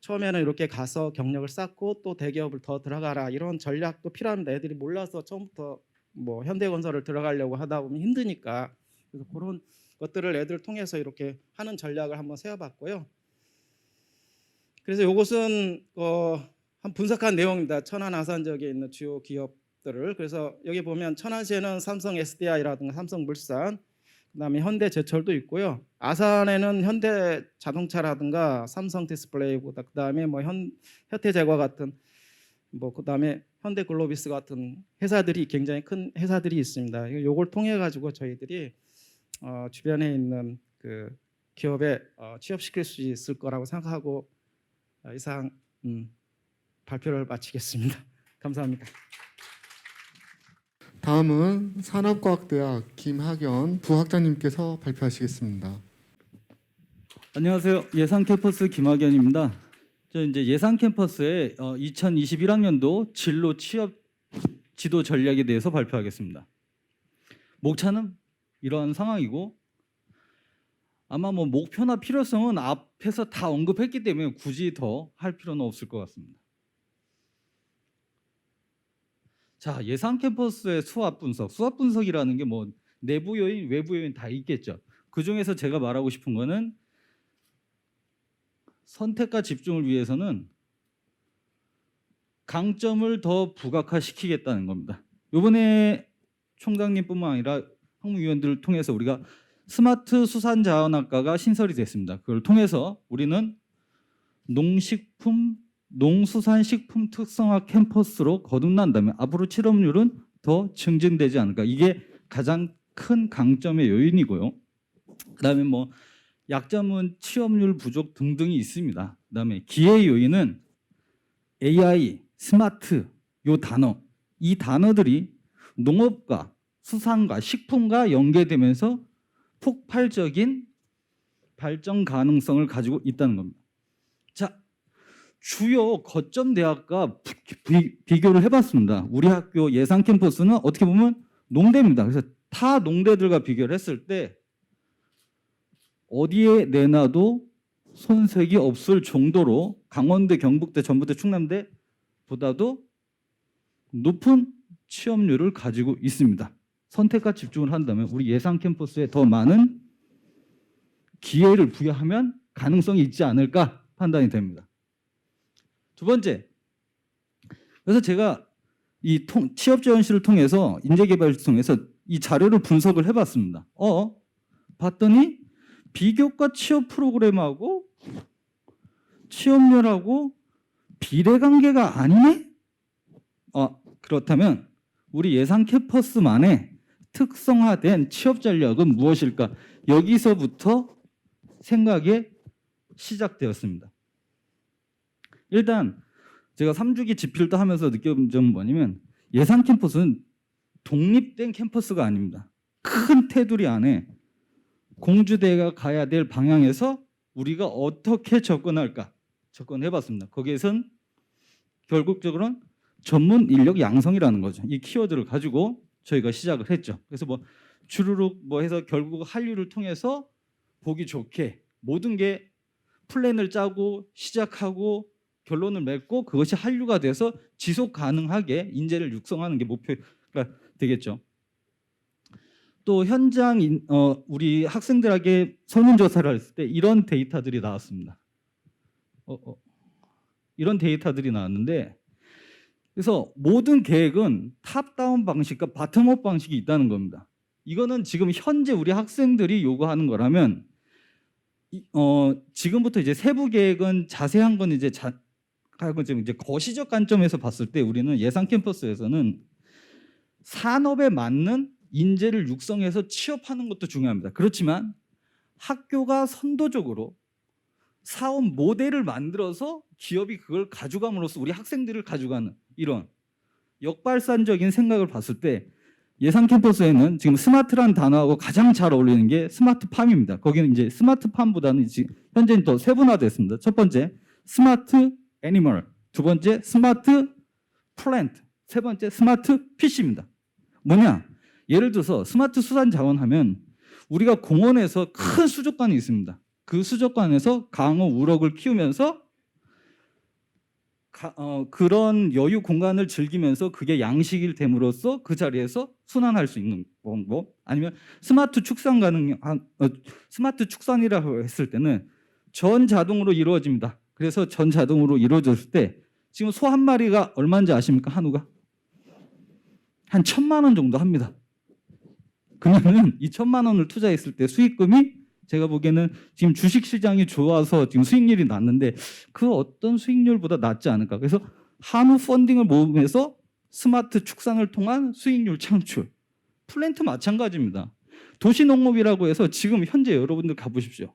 처음에는 이렇게 가서 경력을 쌓고 또 대기업을 더 들어가라 이런 전략도 필요합니다. 애들이 몰라서 처음부터 뭐 현대건설을 들어가려고 하다 보면 힘드니까 그래서 그런 것들을 애들 통해서 이렇게 하는 전략을 한번 세워봤고요. 그래서 이것은 한 분석한 내용입니다. 천안 아산 지역에 있는 주요 기업들을 그래서 여기 보면 천안시에는 삼성 SDI라든가 삼성물산 그다음에 현대제철도 있고요. 아산에는 현대자동차라든가 삼성디스플레이보다 그다음에 뭐 현대제과 같은 뭐 그다음에 현대글로비스 같은 회사들이 굉장히 큰 회사들이 있습니다. 이걸 통해 가지고 저희들이 주변에 있는 그 기업에 취업시킬 수 있을 거라고 생각하고 이상 발표를 마치겠습니다. 감사합니다. 다음은 산업과학대학 김학연 부학장님께서 발표하시겠습니다. 안녕하세요. 예상캠퍼스 김학연입니다. 저 이제 예상캠퍼스의 2021학년도 진로 취업 지도 전략에 대해서 발표하겠습니다. 목차는 이러한 상황이고 아마 뭐 목표나 필요성은 앞에서 다 언급했기 때문에 굳이 더 할 필요는 없을 것 같습니다. 자, 예상 캠퍼스의 수합 분석이라는 게 뭐 내부 요인, 외부 요인 다 있겠죠. 그 중에서 제가 말하고 싶은 거는 선택과 집중을 위해서는 강점을 더 부각화시키겠다는 겁니다. 이번에 총장님뿐만 아니라 학무위원들을 통해서 우리가 스마트 수산자원학과가 신설이 됐습니다. 그걸 통해서 우리는 농수산식품 특성화 캠퍼스로 거듭난다면 앞으로 취업률은 더 증진되지 않을까. 이게 가장 큰 강점의 요인이고요. 그다음에 뭐 약점은 취업률 부족 등등이 있습니다. 그다음에 기회 요인은 AI, 스마트 요 단어, 이 단어들이 농업과 수산과 식품과 연계되면서 폭발적인 발전 가능성을 가지고 있다는 겁니다. 자, 주요 거점 대학과 비교를 해봤습니다. 우리 학교 예상 캠퍼스는 어떻게 보면 농대입니다. 그래서 타 농대들과 비교를 했을 때 어디에 내놔도 손색이 없을 정도로 강원대, 경북대, 전북대, 충남대보다도 높은 취업률을 가지고 있습니다. 선택과 집중을 한다면 우리 예상 캠퍼스에 더 많은 기회를 부여하면 가능성이 있지 않을까 판단이 됩니다. 두 번째, 그래서 제가 이 취업 지원실을 통해서 인재개발을 통해서 이 자료를 분석을 해봤습니다. 봤더니 비교과 취업 프로그램하고 취업률하고 비례관계가 아니네. 그렇다면 우리 예상 캠퍼스만의 특성화된 취업 전략은 무엇일까? 여기서부터 생각이 시작되었습니다. 일단 제가 3주기 집필도 하면서 느껴본 점은 뭐냐면 예상 캠퍼스는 독립된 캠퍼스가 아닙니다. 큰 테두리 안에 공주대가 가야 될 방향에서 우리가 어떻게 접근할까 접근해봤습니다. 거기에선 결국적으로는 전문 인력 양성이라는 거죠. 이 키워드를 가지고 저희가 시작을 했죠. 그래서 뭐 주르륵 뭐 해서 결국 한류를 통해서 보기 좋게 모든 게 플랜을 짜고 시작하고 결론을 맺고 그것이 한류가 돼서 지속 가능하게 인재를 육성하는 게 목표가 되겠죠. 또 현장 우리 학생들에게 설문조사를 했을 때 이런 데이터들이 나왔습니다. 이런 데이터들이 나왔는데 그래서 모든 계획은 탑다운 방식과 바텀업 방식이 있다는 겁니다. 이거는 지금 현재 우리 학생들이 요구하는 거라면 지금부터 이제 세부 계획은 자세한 건 이제 이제 거시적 관점에서 봤을 때 우리는 예상 캠퍼스에서는 산업에 맞는 인재를 육성해서 취업하는 것도 중요합니다. 그렇지만 학교가 선도적으로 사업 모델을 만들어서 기업이 그걸 가져감으로써 우리 학생들을 가져가는 이런 역발산적인 생각을 봤을 때 예상 캠퍼스에는 지금 스마트라는 단어하고 가장 잘 어울리는 게 스마트팜입니다. 거기는 이제 스마트팜보다는 현재는 더 세분화됐습니다. 첫 번째 스마트 애니멀, 두 번째 스마트 플랜트, 세 번째 스마트 피쉬입니다. 뭐냐? 예를 들어서 스마트 수산 자원 하면 우리가 공원에서 큰 수족관이 있습니다. 그 수족관에서 강어, 우럭을 키우면서 그런 여유 공간을 즐기면서 그게 양식이 됨으로써 그 자리에서 순환할 수 있는 방법. 아니면 스마트 축산 스마트 축산이라고 했을 때는 전 자동으로 이루어집니다. 그래서 전 자동으로 이루어졌을 때 지금 소 한 마리가 얼마인지 아십니까? 한우가 한 1,000만 원 정도 합니다. 그러면은 이 1,000만 원을 투자했을 때 수익금이 제가 보기에는 지금 주식 시장이 좋아서 지금 수익률이 낮는데 그 어떤 수익률보다 낮지 않을까. 그래서 한우 펀딩을 모으면서 스마트 축산을 통한 수익률 창출. 플랜트 마찬가지입니다. 도시농업이라고 해서 지금 현재 여러분들 가보십시오.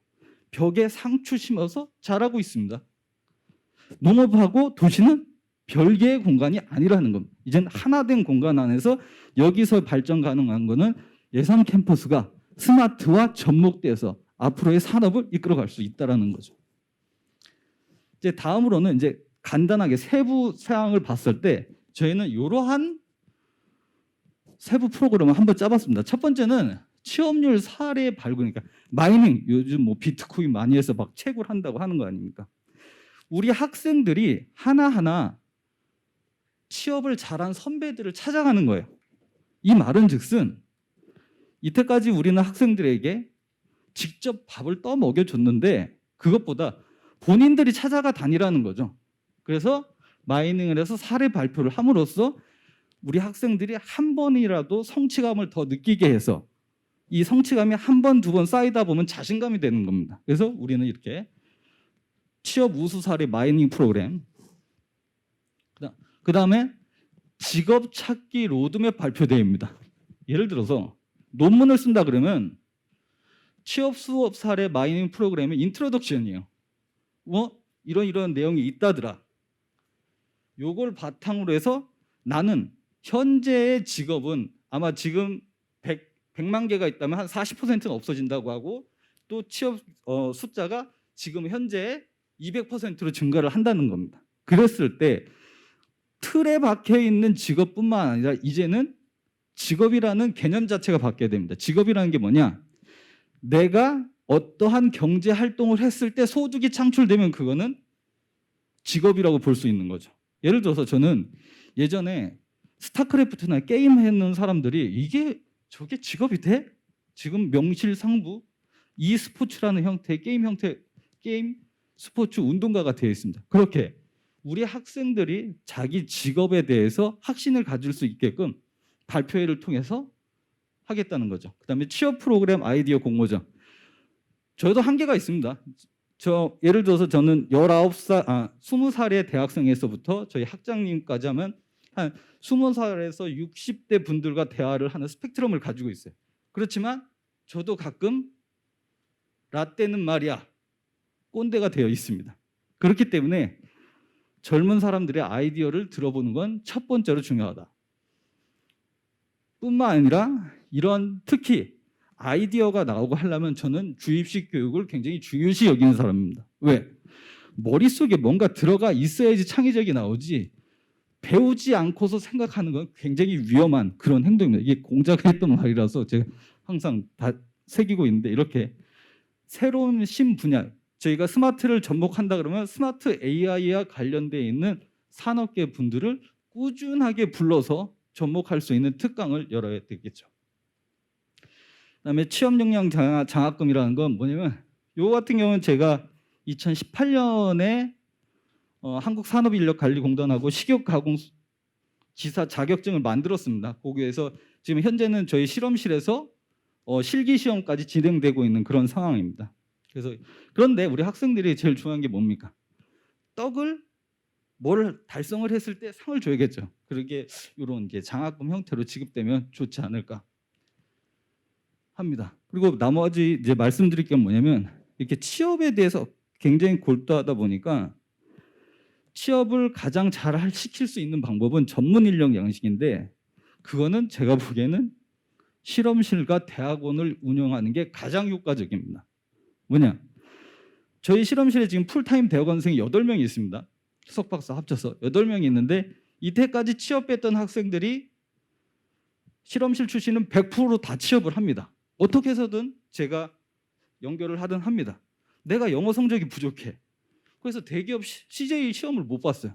벽에 상추 심어서 자라고 있습니다. 농업하고 도시는 별개의 공간이 아니라는 겁니다. 이젠 하나된 공간 안에서 여기서 발전 가능한 거는 예산 캠퍼스가 스마트와 접목돼서 앞으로의 산업을 이끌어갈 수 있다라는 거죠. 이제 다음으로는 이제 간단하게 세부 사항을 봤을 때 저희는 이러한 세부 프로그램을 한번 짜봤습니다. 첫 번째는 취업률 사례 발굴이니까 마이닝 요즘 뭐 비트코인 많이 해서 막 채굴 한다고 하는 거 아닙니까? 우리 학생들이 하나하나 취업을 잘한 선배들을 찾아가는 거예요. 이 말은즉슨 이때까지 우리는 학생들에게 직접 밥을 떠먹여줬는데 그것보다 본인들이 찾아가 다니라는 거죠. 그래서 마이닝을 해서 사례 발표를 함으로써 우리 학생들이 한 번이라도 성취감을 더 느끼게 해서 이 성취감이 한 번, 두 번 쌓이다 보면 자신감이 되는 겁니다. 그래서 우리는 이렇게 취업 우수 사례 마이닝 프로그램, 그 다음에 직업 찾기 로드맵 발표대회입니다. 예를 들어서 논문을 쓴다 그러면 취업 수업 사례 마이닝 프로그램의 인트로덕션이에요. 이런 내용이 있다더라. 요걸 바탕으로 해서 나는 현재의 직업은 아마 지금 100만 개가 있다면 한 40%는 없어진다고 하고 또 취업 숫자가 지금 현재 200%로 증가를 한다는 겁니다. 그랬을 때 틀에 박혀 있는 직업뿐만 아니라 이제는 직업이라는 개념 자체가 바뀌어야 됩니다. 직업이라는 게 뭐냐? 내가 어떠한 경제 활동을 했을 때 소득이 창출되면 그거는 직업이라고 볼 수 있는 거죠. 예를 들어서 저는 예전에 스타크래프트나 게임 했는 사람들이 저게 직업이 돼? 지금 명실상부 e스포츠라는 형태의 게임 스포츠 운동가가 되어 있습니다. 그렇게 우리 학생들이 자기 직업에 대해서 확신을 가질 수 있게끔 발표회를 통해서 하겠다는 거죠. 그다음에 취업 프로그램 아이디어 공모전. 저도 한계가 있습니다. 예를 들어서 저는 20살의 대학생에서부터 저희 학장님까지 하면 한 20살에서 60대 분들과 대화를 하는 스펙트럼을 가지고 있어요. 그렇지만 저도 가끔 라떼는 말이야 꼰대가 되어 있습니다. 그렇기 때문에 젊은 사람들의 아이디어를 들어보는 건 첫 번째로 중요하다. 뿐만 아니라 이런 특히 아이디어가 나오고 하려면 저는 주입식 교육을 굉장히 중요시 여기는 사람입니다. 왜? 머릿속에 뭔가 들어가 있어야지 창의력이 나오지 배우지 않고서 생각하는 건 굉장히 위험한 그런 행동입니다. 이게 공자가 했던 말이라서 제가 항상 다 새기고 있는데 이렇게 새로운 신분야 저희가 스마트를 접목한다 그러면 스마트 AI와 관련되어 있는 산업계 분들을 꾸준하게 불러서 접목할 수 있는 특강을 열어야 되겠죠. 그다음에 취업 역량 장학금이라는 건 뭐냐면 요 같은 경우는 제가 2018년에 한국산업인력관리공단하고 식육가공지사 자격증을 만들었습니다. 거기에서 지금 현재는 저희 실험실에서 실기 시험까지 진행되고 있는 그런 상황입니다. 그래서 그런데 우리 학생들이 제일 중요한 게 뭡니까? 뭘 달성을 했을 때 상을 줘야겠죠. 그러게 이런 이제 장학금 형태로 지급되면 좋지 않을까 합니다. 그리고 나머지 이제 말씀드릴 게 뭐냐면 이렇게 취업에 대해서 굉장히 골도하다 보니까 취업을 가장 잘 시킬 수 있는 방법은 전문 인력 양식인데 그거는 제가 보기에는 실험실과 대학원을 운영하는 게 가장 효과적입니다. 뭐냐? 저희 실험실에 지금 풀타임 대학원생이 8명이 있습니다. 석박사 합쳐서 8명이 있는데 이때까지 취업했던 학생들이 실험실 출신은 100% 다 취업을 합니다. 어떻게 해서든 제가 연결을 하든 합니다. 내가 영어 성적이 부족해. 그래서 대기업 CJ 시험을 못 봤어요.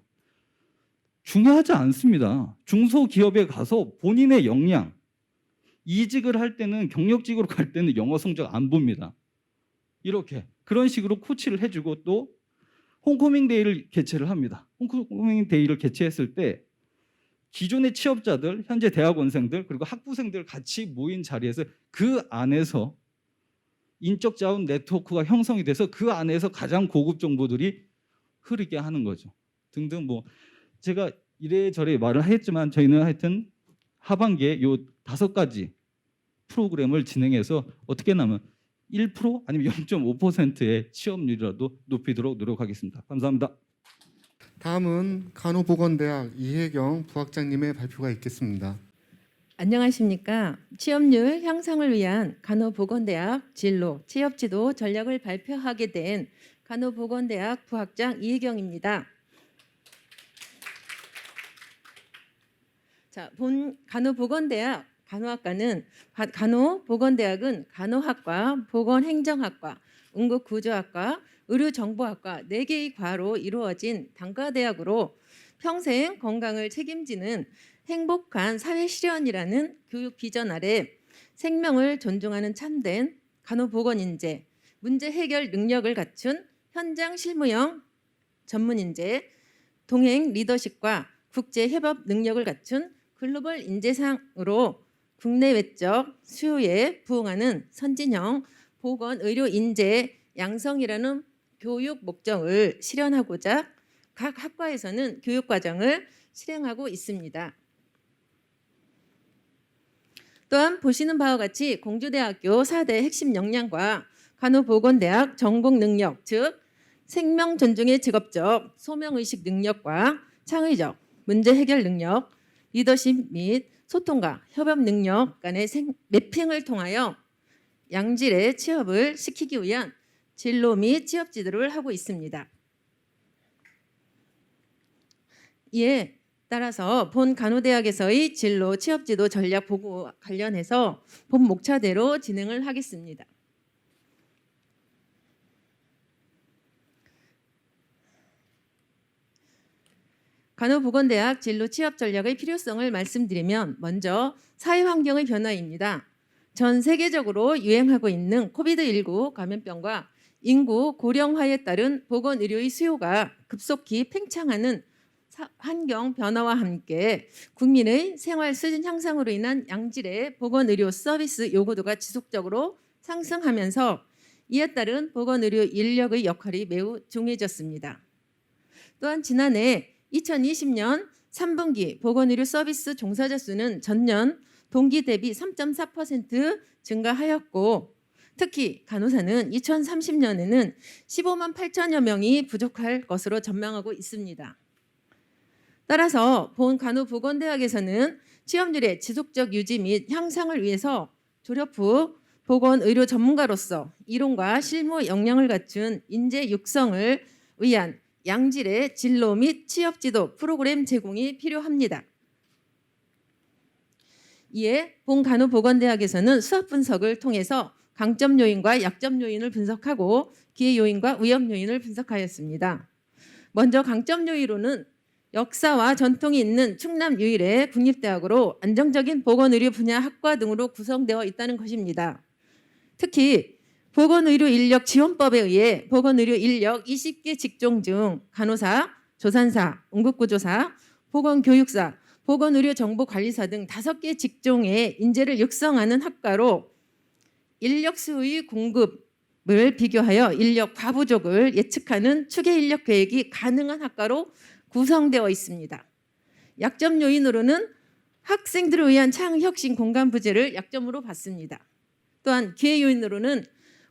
중요하지 않습니다. 중소기업에 가서 본인의 역량, 이직을 할 때는 경력직으로 갈 때는 영어 성적 안 봅니다. 이렇게 그런 식으로 코치를 해주고 또 홈커밍 데이를 개최를 합니다. 홈커밍 데이를 개최했을 때 기존의 취업자들, 현재 대학원생들 그리고 학부생들 같이 모인 자리에서 그 안에서 인적 자원 네트워크가 형성이 돼서 그 안에서 가장 고급 정보들이 흐르게 하는 거죠. 등등 뭐 제가 이래저래 말을 했지만 저희는 하여튼 하반기에 요 5가지 프로그램을 진행해서 어떻게 하면 1% 아니면 0.5%의 취업률이라도 높이도록 노력하겠습니다. 감사합니다. 다음은 간호보건대학 이혜경 부학장님의 발표가 있겠습니다. 안녕하십니까. 취업률 향상을 위한 간호보건대학 진로 취업지도 전략을 발표하게 된 간호보건대학 부학장 이혜경입니다. 자, 본 간호보건대학 간호보건대학은 간호학과, 보건행정학과, 응급구조학과, 의료정보학과 4개의 과로 이루어진 단과대학으로 평생 건강을 책임지는 행복한 사회실현이라는 교육 비전 아래 생명을 존중하는 참된 간호보건인재, 문제 해결 능력을 갖춘 현장 실무형 전문인재, 동행 리더십과 국제협업 능력을 갖춘 글로벌 인재상으로 국내 외적 수요에 부응하는 선진형 보건의료 인재 양성이라는 교육 목적을 실현하고자 각 학과에서는 교육과정을 실행하고 있습니다. 또한 보시는 바와 같이 공주대학교 4대 핵심 역량과 간호보건대학 전공 능력, 즉 생명 존중의 직업적 소명의식 능력과 창의적 문제 해결 능력, 리더십 및 소통과 협업 능력 간의 매핑을 통하여 양질의 취업을 시키기 위한 진로 및 취업 지도를 하고 있습니다. 이에 따라서 본 간호대학에서의 진로 취업지도 전략 보고 관련해서 본 목차대로 진행을 하겠습니다. 간호보건대학 진로 취업 전략의 필요성을 말씀드리면 먼저 사회환경의 변화입니다. 전 세계적으로 유행하고 있는 코비드19 감염병과 인구 고령화에 따른 보건의료의 수요가 급속히 팽창하는 환경 변화와 함께 국민의 생활 수준 향상으로 인한 양질의 보건의료 서비스 요구도가 지속적으로 상승하면서 이에 따른 보건의료 인력의 역할이 매우 중요해졌습니다. 또한 지난해 2020년 3분기 보건의료 서비스 종사자 수는 전년 동기 대비 3.4% 증가하였고 특히 간호사는 2030년에는 15만 8천여 명이 부족할 것으로 전망하고 있습니다. 따라서 본간호보건대학에서는 취업률의 지속적 유지 및 향상을 위해서 졸업 후 보건의료 전문가로서 이론과 실무 역량을 갖춘 인재 육성을 위한 양질의 진로 및 취업 지도 프로그램 제공이 필요합니다. 이에 본간호보건대학에서는 수업 분석을 통해서 강점 요인과 약점 요인을 분석하고 기회 요인과 위험 요인을 분석하였습니다. 먼저 강점 요인으로는 역사와 전통이 있는 충남 유일의 국립대학으로 안정적인 보건의료 분야 학과 등으로 구성되어 있다는 것입니다. 특히 보건의료 인력 지원법에 의해 보건의료 인력 20개 직종 중 간호사, 조산사, 응급구조사, 보건교육사, 보건의료정보관리사 등 5개 직종의 인재를 육성하는 학과로 인력 수의 공급을 비교하여 인력 과부족을 예측하는 추계 인력 계획이 가능한 학과로 구성되어 있습니다. 약점 요인으로는 학생들을 위한 창혁신 공간 부재를 약점으로 봤습니다. 또한 기회 요인으로는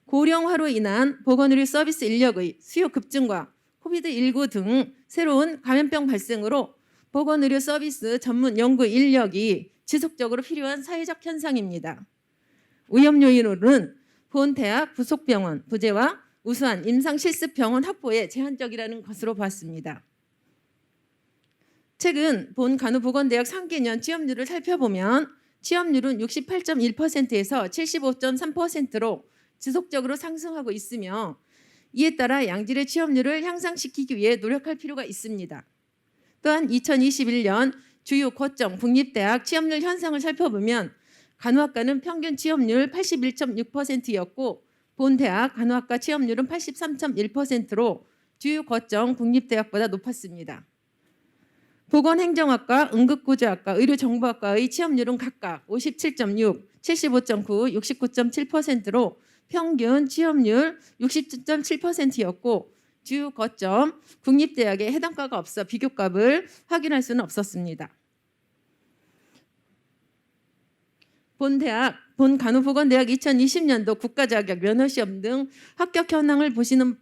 고령화로 인한 보건의료 서비스 인력의 수요 급증과 코비드19 등 새로운 감염병 발생으로 보건의료 서비스 전문 연구 인력이 지속적으로 필요한 사회적 현상입니다. 위험 요인으로는 본대학 부속병원 부재와 우수한 임상실습병원 확보에 제한적이라는 것으로 봤습니다. 최근 본간호보건대학 3개년 취업률을 살펴보면 취업률은 68.1%에서 75.3%로 지속적으로 상승하고 있으며 이에 따라 양질의 취업률을 향상시키기 위해 노력할 필요가 있습니다. 또한 2021년 주요 고점 국립대학 취업률 현상을 살펴보면 간호학과는 평균 취업률 81.6%였고 본대학 간호학과 취업률은 83.1%로 주요 고점 국립대학보다 높았습니다. 보건행정학과, 응급구조학과, 의료정보학과의 취업률은 각각 57.6, 75.9, 69.7%로 평균 취업률 60.7%였고 주요 거점 국립대학에 해당 과가 없어 비교값을 확인할 수는 없었습니다. 본간호보건대학 2020년도 국가자격 면허시험 등 합격 현황을 보시면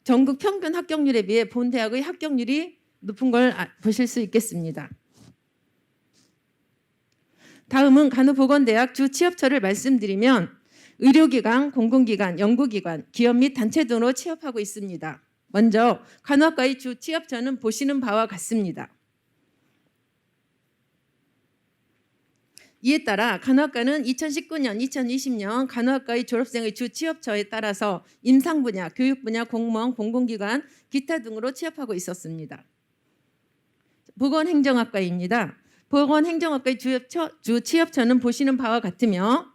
전국 평균 합격률에 비해 본대학의 합격률이 높은 걸 보실 수 있겠습니다. 다음은 간호보건대학 주 취업처를 말씀드리면 의료기관, 공공기관, 연구기관, 기업 및 단체 등으로 취업하고 있습니다. 먼저 간호학과의 주 취업처는 보시는 바와 같습니다. 이에 따라 간호학과는 2019년, 2020년 간호학과의 졸업생의 주 취업처에 따라서 임상 분야, 교육 분야, 공무원, 공공기관, 기타 등으로 취업하고 있었습니다. 보건행정학과입니다. 보건행정학과의 주 취업처는 보시는 바와 같으며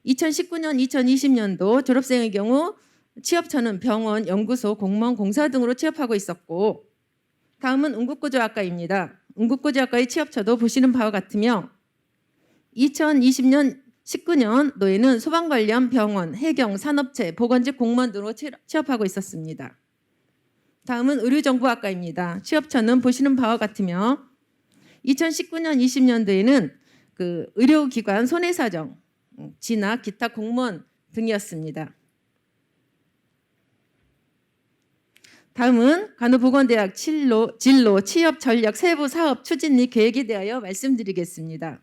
2019년, 2020년도 졸업생의 경우 취업처는 병원, 연구소, 공무원, 공사 등으로 취업하고 있었고 다음은 응급구조학과입니다. 응급구조학과의 취업처도 보시는 바와 같으며 2020년, 19년도에는 소방 관련 병원, 해경, 산업체, 보건직 공무원 등으로 취업하고 있었습니다. 다음은 의료정보학과입니다. 취업처는 보시는 바와 같으며 2019년, 20년도에는 의료기관 손해사정, 진학, 기타 공무원 등이었습니다. 다음은 간호보건대학 진로, 취업 전략 세부 사업 추진 및 계획에 대하여 말씀드리겠습니다.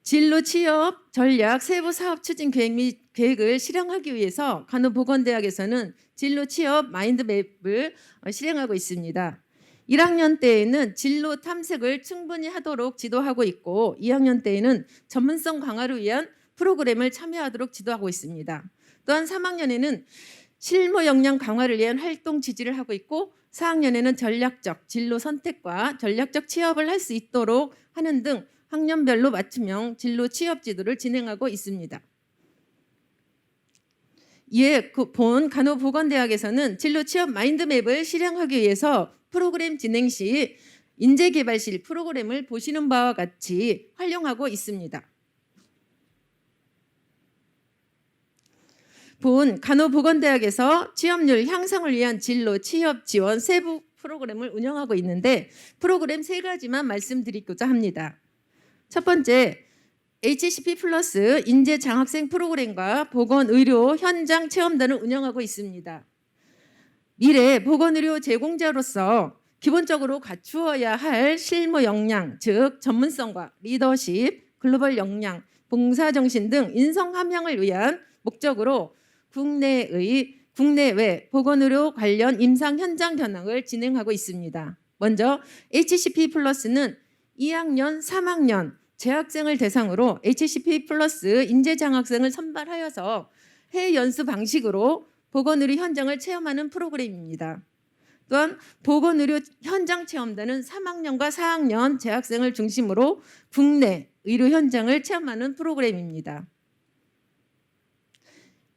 진로 취업 전략 세부 사업 추진 계획 및 계획을 실행하기 위해서 간호보건대학에서는 진로 취업 마인드맵을 실행하고 있습니다. 1학년 때에는 진로 탐색을 충분히 하도록 지도하고 있고 2학년 때에는 전문성 강화를 위한 프로그램을 참여하도록 지도하고 있습니다. 또한 3학년에는 실무 역량 강화를 위한 활동 지지를 하고 있고 4학년에는 전략적 진로 선택과 전략적 취업을 할 수 있도록 하는 등 학년별로 맞춤형 진로 취업 지도를 진행하고 있습니다. 이에 본 간호보건대학에서는 진로 취업 마인드맵을 실행하기 위해서 프로그램 진행 시 인재개발실 프로그램을 보시는 바와 같이 활용하고 있습니다. 본 간호보건대학에서 취업률 향상을 위한 진로 취업 지원 세부 프로그램을 운영하고 있는데 프로그램 3가지만 말씀드리고자 합니다. 첫 번째, HCP 플러스 인재 장학생 프로그램과 보건의료 현장 체험단을 운영하고 있습니다. 미래 보건의료 제공자로서 기본적으로 갖추어야 할 실무 역량, 즉 전문성과 리더십, 글로벌 역량, 봉사정신 등 인성 함양을 위한 목적으로 국내외 보건의료 관련 임상 현장 견학을 진행하고 있습니다. 먼저 HCP 플러스는 2학년, 3학년 재학생을 대상으로 HCP 플러스 인재장학생을 선발하여서 해외 연수 방식으로 보건의료 현장을 체험하는 프로그램입니다. 또한 보건의료 현장 체험단은 3학년과 4학년 재학생을 중심으로 국내 의료 현장을 체험하는 프로그램입니다.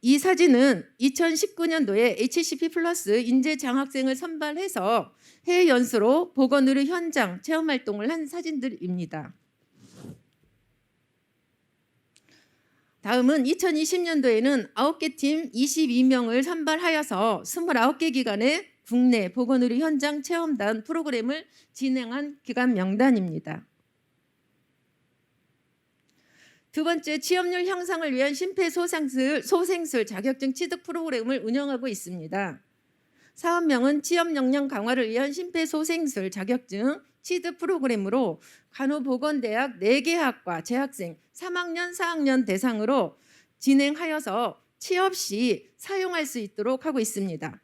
이 사진은 2019년도에 HCP 플러스 인재장학생을 선발해서 해외 연수로 보건의료 현장 체험 활동을 한 사진들입니다. 다음은 2020년도에는 9개 팀 22명을 선발하여서 29개 기관의 국내 보건의료 현장 체험단 프로그램을 진행한 기관 명단입니다. 두 번째, 취업률 향상을 위한 심폐소생술 자격증 취득 프로그램을 운영하고 있습니다. 사업명은 취업 역량 강화를 위한 심폐소생술 자격증 취득 프로그램으로 간호보건대학 4개 학과 재학생 3학년, 4학년 대상으로 진행하여서 취업 시 사용할 수 있도록 하고 있습니다.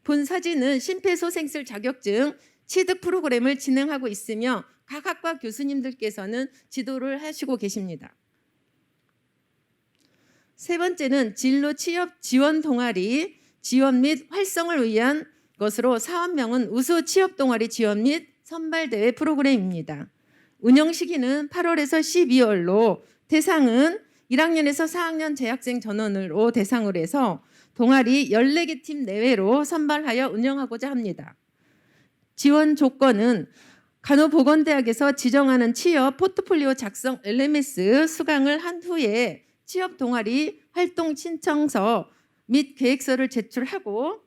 본 사진은 심폐소생술 자격증 취득 프로그램을 진행하고 있으며 각 학과 교수님들께서는 지도를 하시고 계십니다. 세 번째는 진로 취업 지원 동아리 지원 및 활성을 위한 것으로 사업명은 우수 취업 동아리 지원 및 선발대회 프로그램입니다. 운영 시기는 8월에서 12월로 대상은 1학년에서 4학년 재학생 전원으로 대상으로 해서 동아리 14개 팀 내외로 선발하여 운영하고자 합니다. 지원 조건은 간호보건대학에서 지정하는 취업 포트폴리오 작성 LMS 수강을 한 후에 취업 동아리 활동 신청서 및 계획서를 제출하고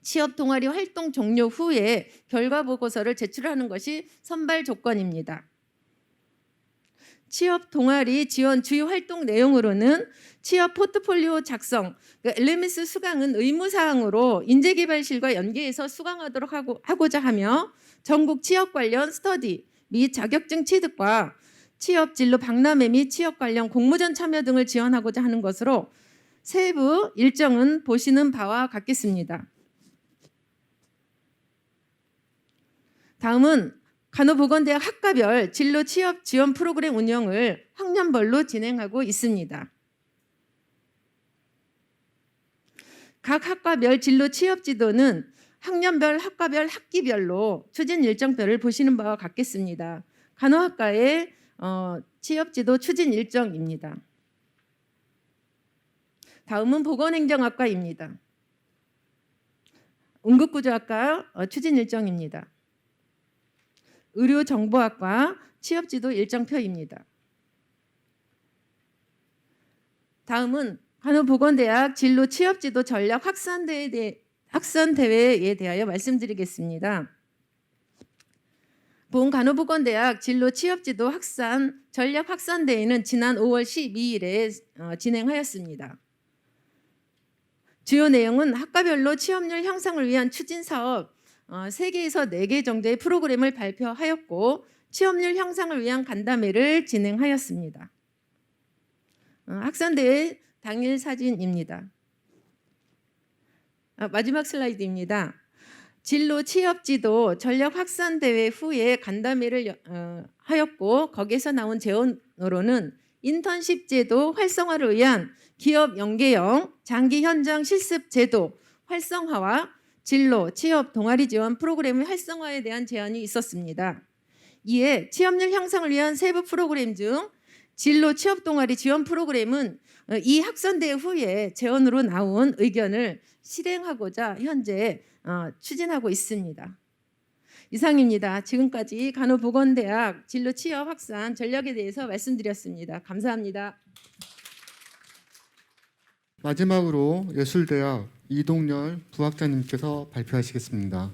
취업 동아리 활동 종료 후에 결과 보고서를 제출하는 것이 선발 조건입니다. 취업 동아리 지원 주요 활동 내용으로는 취업 포트폴리오 작성, LMS 수강은 의무사항으로 인재개발실과 연계해서 수강하도록 하고자 하며 전국 취업 관련 스터디 및 자격증 취득과 취업 진로 박람회 및 취업 관련 공모전 참여 등을 지원하고자 하는 것으로 세부 일정은 보시는 바와 같겠습니다. 다음은 간호보건대학 학과별 진로 취업 지원 프로그램 운영을 학년별로 진행하고 있습니다. 각 학과별 진로 취업 지도는 학년별, 학과별, 학기별로 추진 일정표를 보시는 바와 같겠습니다. 간호학과의 취업 지도 추진 일정입니다. 다음은 보건행정학과입니다. 응급구조학과 추진 일정입니다. 의료정보학과 취업지도 일정표입니다. 다음은 간호보건대학 진로 취업지도 전략 확산대회에 대하여 말씀드리겠습니다. 본 간호보건대학 진로 취업지도 전략 확산대회는 지난 5월 12일에 진행하였습니다. 주요 내용은 학과별로 취업률 향상을 위한 추진사업 3개에서 4개 정도의 프로그램을 발표하였고 취업률 향상을 위한 간담회를 진행하였습니다. 학산대회 당일 사진입니다. 마지막 슬라이드입니다. 진로 취업지도 전략 확산대회 후에 간담회를 하였고 거기에서 나온 제언으로는 인턴십 제도 활성화를 위한 기업 연계형 장기 현장 실습 제도 활성화와 진로, 취업, 동아리 지원 프로그램의 활성화에 대한 제안이 있었습니다. 이에 취업률 향상을 위한 세부 프로그램 중 진로, 취업, 동아리 지원 프로그램은 이 학선대회 후에 제언으로 나온 의견을 실행하고자 현재 추진하고 있습니다. 이상입니다. 지금까지 간호보건대학 진로 취업 확산 전략에 대해서 말씀드렸습니다. 감사합니다. 마지막으로 예술대학 이동열 부학장님께서 발표하시겠습니다.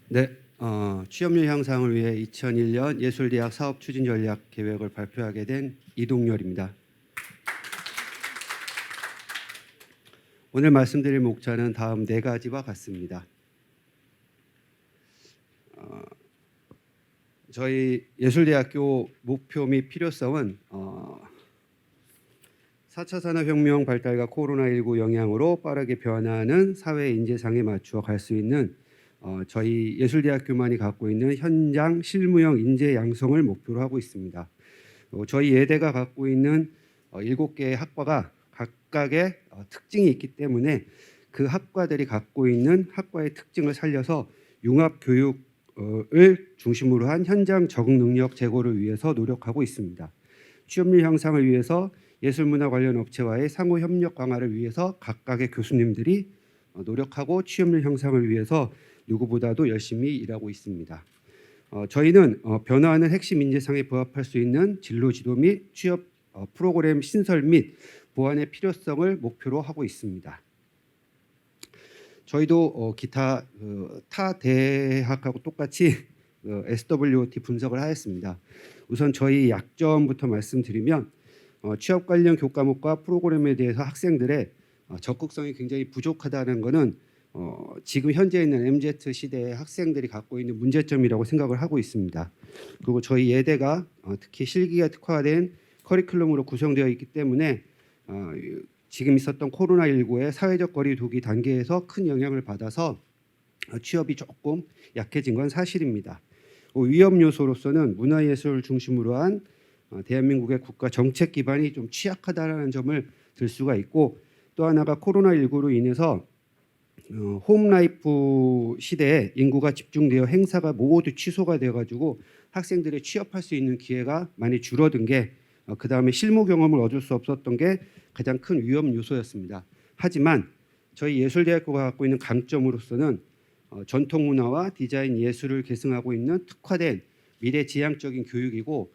네, 취업률 향상을 위해 2001년 예술대학 사업 추진 전략 계획을 발표하게 된 이동열입니다. 오늘 말씀드릴 목차는 다음 네 가지와 같습니다. 저희 예술대학교 목표 및 필요성은 4차 산업혁명 발달과 코로나19 영향으로 빠르게 변하는 사회 인재상에 맞추어 갈 수 있는 저희 예술대학교만이 갖고 있는 현장 실무형 인재 양성을 목표로 하고 있습니다. 저희 예대가 갖고 있는 7개의 학과가 각각의 특징이 있기 때문에 그 학과들이 갖고 있는 학과의 특징을 살려서 융합 교육을 중심으로 한 현장 적응 능력 제고를 위해서 노력하고 있습니다. 취업률 향상을 위해서 예술문화 관련 업체와의 상호 협력 강화를 위해서 각각의 교수님들이 노력하고 취업률 향상을 위해서 누구보다도 열심히 일하고 있습니다. 저희는 변화하는 핵심 인재상에 부합할 수 있는 진로 지도 및 취업 프로그램 신설 및 보완의 필요성을 목표로 하고 있습니다. 저희도 기타 타 대학하고 똑같이 SWOT 분석을 하였습니다. 우선 저희 약점부터 말씀드리면 취업 관련 교과목과 프로그램에 대해서 학생들의 적극성이 굉장히 부족하다는 것은 지금 현재 있는 MZ 시대의 학생들이 갖고 있는 문제점이라고 생각을 하고 있습니다. 그리고 저희 예대가 특히 실기가 특화된 커리큘럼으로 구성되어 있기 때문에 지금 있었던 코로나19의 사회적 거리 두기 단계에서 큰 영향을 받아서 취업이 조금 약해진 건 사실입니다. 위험 요소로서는 문화예술 중심으로 한 대한민국의 국가 정책 기반이 좀 취약하다는 점을 들 수가 있고, 또 하나가 코로나19로 인해서 홈라이프 시대에 인구가 집중되어 행사가 모두 취소가 되어가지고 학생들이 취업할 수 있는 기회가 많이 줄어든 게, 그 다음에 실무 경험을 얻을 수 없었던 게 가장 큰 위험 요소였습니다. 하지만 저희 예술대학교가 갖고 있는 강점으로서는 전통 문화와 디자인 예술을 계승하고 있는 특화된 미래지향적인 교육이고,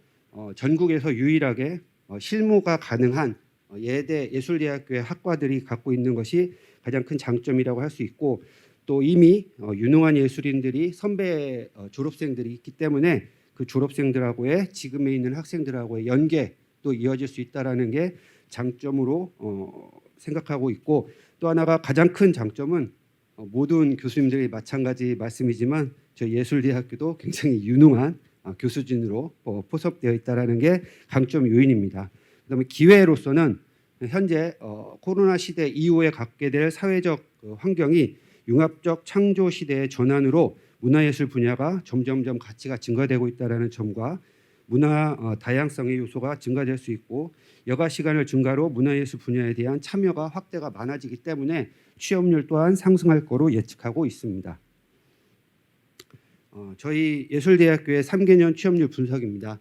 전국에서 유일하게 실무가 가능한 예대 예술대학교의 학과들이 갖고 있는 것이 가장 큰 장점이라고 할 수 있고, 또 이미 유능한 예술인들이 선배 졸업생들이 있기 때문에 그 졸업생들하고의 지금에 있는 학생들하고의 연계도 이어질 수 있다라는 게 장점으로 생각하고 있고, 또 하나가 가장 큰 장점은 모든 교수님들이 마찬가지 말씀이지만 저희 예술대학교도 굉장히 유능한 교수진으로 포섭되어 있다라는 게 강점 요인입니다. 그다음에 기회로서는 현재 코로나 시대 이후에 갖게 될 사회적 환경이 융합적 창조 시대의 전환으로 문화예술 분야가 점점점 가치가 증가되고 있다라는 점과 문화 다양성의 요소가 증가될 수 있고, 여가 시간을 증가로 문화예술 분야에 대한 참여가 확대가 많아지기 때문에 취업률 또한 상승할 거로 예측하고 있습니다. 저희 예술대학교의 3개년 취업률 분석입니다.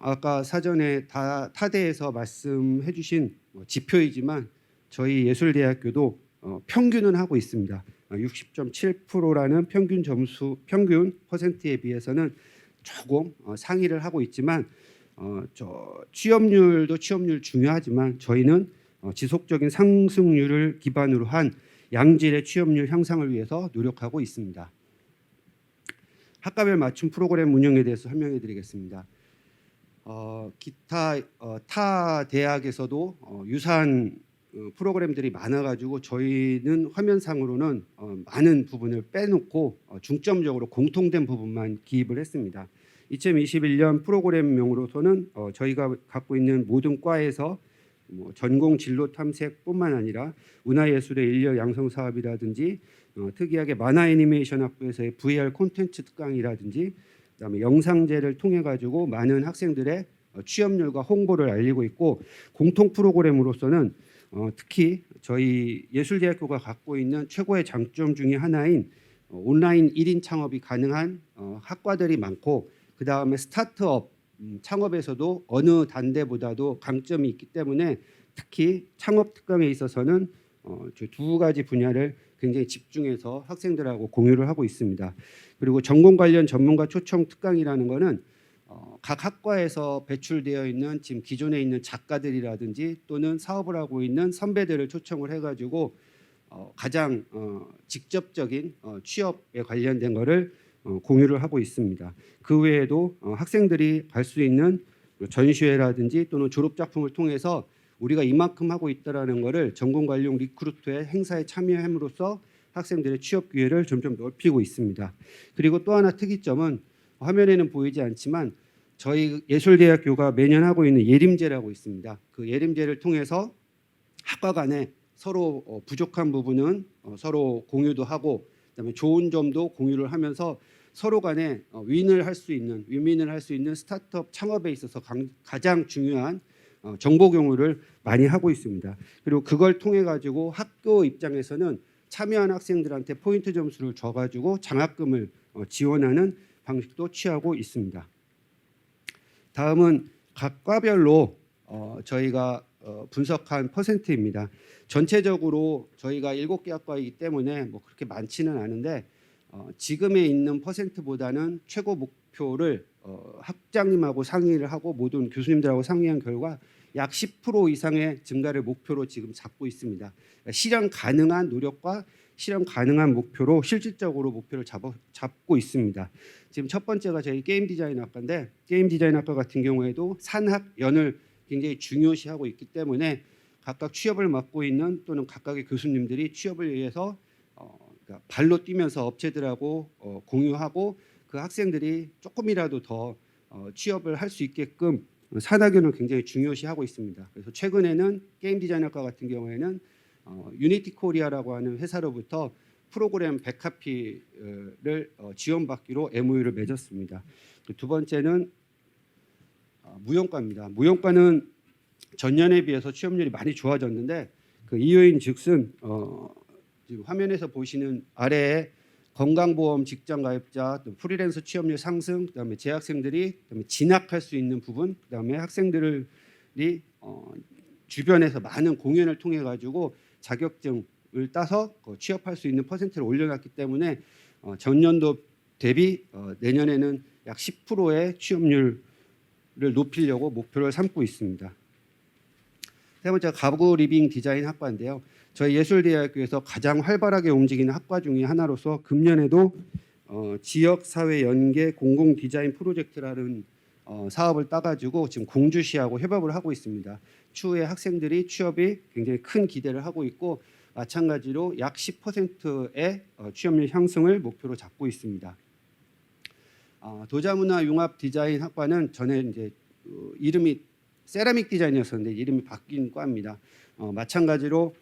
아까 사전에 타대에서 말씀해 주신 지표이지만 저희 예술대학교도 평균은 하고 있습니다. 60.7%라는 평균 점수, 평균 퍼센트에 비해서는 조금 상위를 하고 있지만, 취업률도 취업률 중요하지만 저희는 지속적인 상승률을 기반으로 한 양질의 취업률 향상을 위해서 노력하고 있습니다. 학과별 맞춤 프로그램 운영에 대해서 설명해 드리겠습니다. 기타 타 대학에서도 유사한 프로그램들이 많아가지고 저희는 화면상으로는 많은 부분을 빼놓고 중점적으로 공통된 부분만 기입을 했습니다. 2021년 프로그램명으로서는 저희가 갖고 있는 모든 과에서 전공 진로 탐색뿐만 아니라 문화예술의 인력 양성 사업이라든지 특이하게 만화 애니메이션 학부에서의 VR 콘텐츠 특강이라든지, 그다음에 영상제를 통해 가지고 많은 학생들의 취업률과 홍보를 알리고 있고, 공통 프로그램으로서는 특히 저희 예술대학교가 갖고 있는 최고의 장점 중에 하나인 온라인 1인 창업이 가능한 학과들이 많고, 그 다음에 스타트업 창업에서도 어느 단대보다도 강점이 있기 때문에 특히 창업 특강에 있어서는 두 가지 분야를 굉장히 집중해서 학생들하고 공유를 하고 있습니다. 그리고 전공 관련 전문가 초청 특강이라는 거는 각 학과에서 배출되어 있는 지금 기존에 있는 작가들이라든지 또는 사업을 하고 있는 선배들을 초청을 해가지고 가장 직접적인 취업에 관련된 거를 공유를 하고 있습니다. 그 외에도 학생들이 갈 수 있는 전시회라든지 또는 졸업 작품을 통해서 우리가 이만큼 하고 있다라는 것을 전공 관련 리크루트의 행사에 참여함으로써 학생들의 취업 기회를 점점 넓히고 있습니다. 그리고 또 하나 특이점은 화면에는 보이지 않지만 저희 예술대학교가 매년 하고 있는 예림제라고 있습니다. 그 예림제를 통해서 학과 간에 서로 부족한 부분은 서로 공유도 하고 그다음에 좋은 점도 공유를 하면서 서로 간에 윈윈을 할 수 있는 스타트업 창업에 있어서 가장 중요한 정보 공유를 많이 하고 있습니다. 그리고 그걸 통해 가지고 학교 입장에서는 참여한 학생들한테 포인트 점수를 줘가지고 장학금을 지원하는 방식도 취하고 있습니다. 다음은 각 과별로 저희가 분석한 퍼센트입니다. 전체적으로 저희가 7개 학과이기 때문에 뭐 그렇게 많지는 않은데 지금에 있는 퍼센트보다는 최고 목표를 학장님하고 상의를 하고 모든 교수님들하고 상의한 결과 약 10% 이상의 증가를 목표로 지금 잡고 있습니다. 실현 가능한 노력과 실현 가능한 목표로 실질적으로 목표를 잡고 있습니다. 지금 첫 번째가 저희 게임 디자인 학과인데 게임 디자인 학과 같은 경우에도 산학연을 굉장히 중요시하고 있기 때문에 각각 취업을 맡고 있는 또는 각각의 교수님들이 취업을 위해서 그러니까 발로 뛰면서 업체들하고 공유하고 그 학생들이 조금이라도 더 취업을 할 수 있게끔 산학연을 굉장히 중요시하고 있습니다. 그래서 최근에는 게임 디자인 학과 같은 경우에는 유니티 코리아라고 하는 회사로부터 프로그램 100카피를 지원받기로 MOU를 맺었습니다. 두 번째는 무용과입니다. 무용과는 전년에 비해서 취업률이 많이 좋아졌는데 그 이유인 즉슨 지금 화면에서 보시는 아래에 건강보험 직장가입자, 또 프리랜서 취업률 상승, 그다음에 재학생들이 그다음에 진학할 수 있는 부분, 그다음에 학생들이 주변에서 많은 공연을 통해 가지고 자격증을 따서 취업할 수 있는 퍼센트를 올려놨기 때문에 전년도 대비 내년에는 약 10%의 취업률을 높이려고 목표를 삼고 있습니다. 세 번째가 가구 리빙 디자인 학과인데요. 저희 예술대학교에서 가장 활발하게 움직이는 학과 중에 하나로서 금년에도 지역사회 연계 공공 디자인 프로젝트라는 사업을 따가지고 지금 공주시하고 협업을 하고 있습니다. 추후에 학생들이 취업이 굉장히 큰 기대를 하고 있고 마찬가지로 약 10%의 취업률 향상을 목표로 잡고 있습니다. 도자문화 융합 디자인 학과는 전에 이제 이름이 세라믹 디자인이었었는데 이름이 바뀐 과입니다. 마찬가지로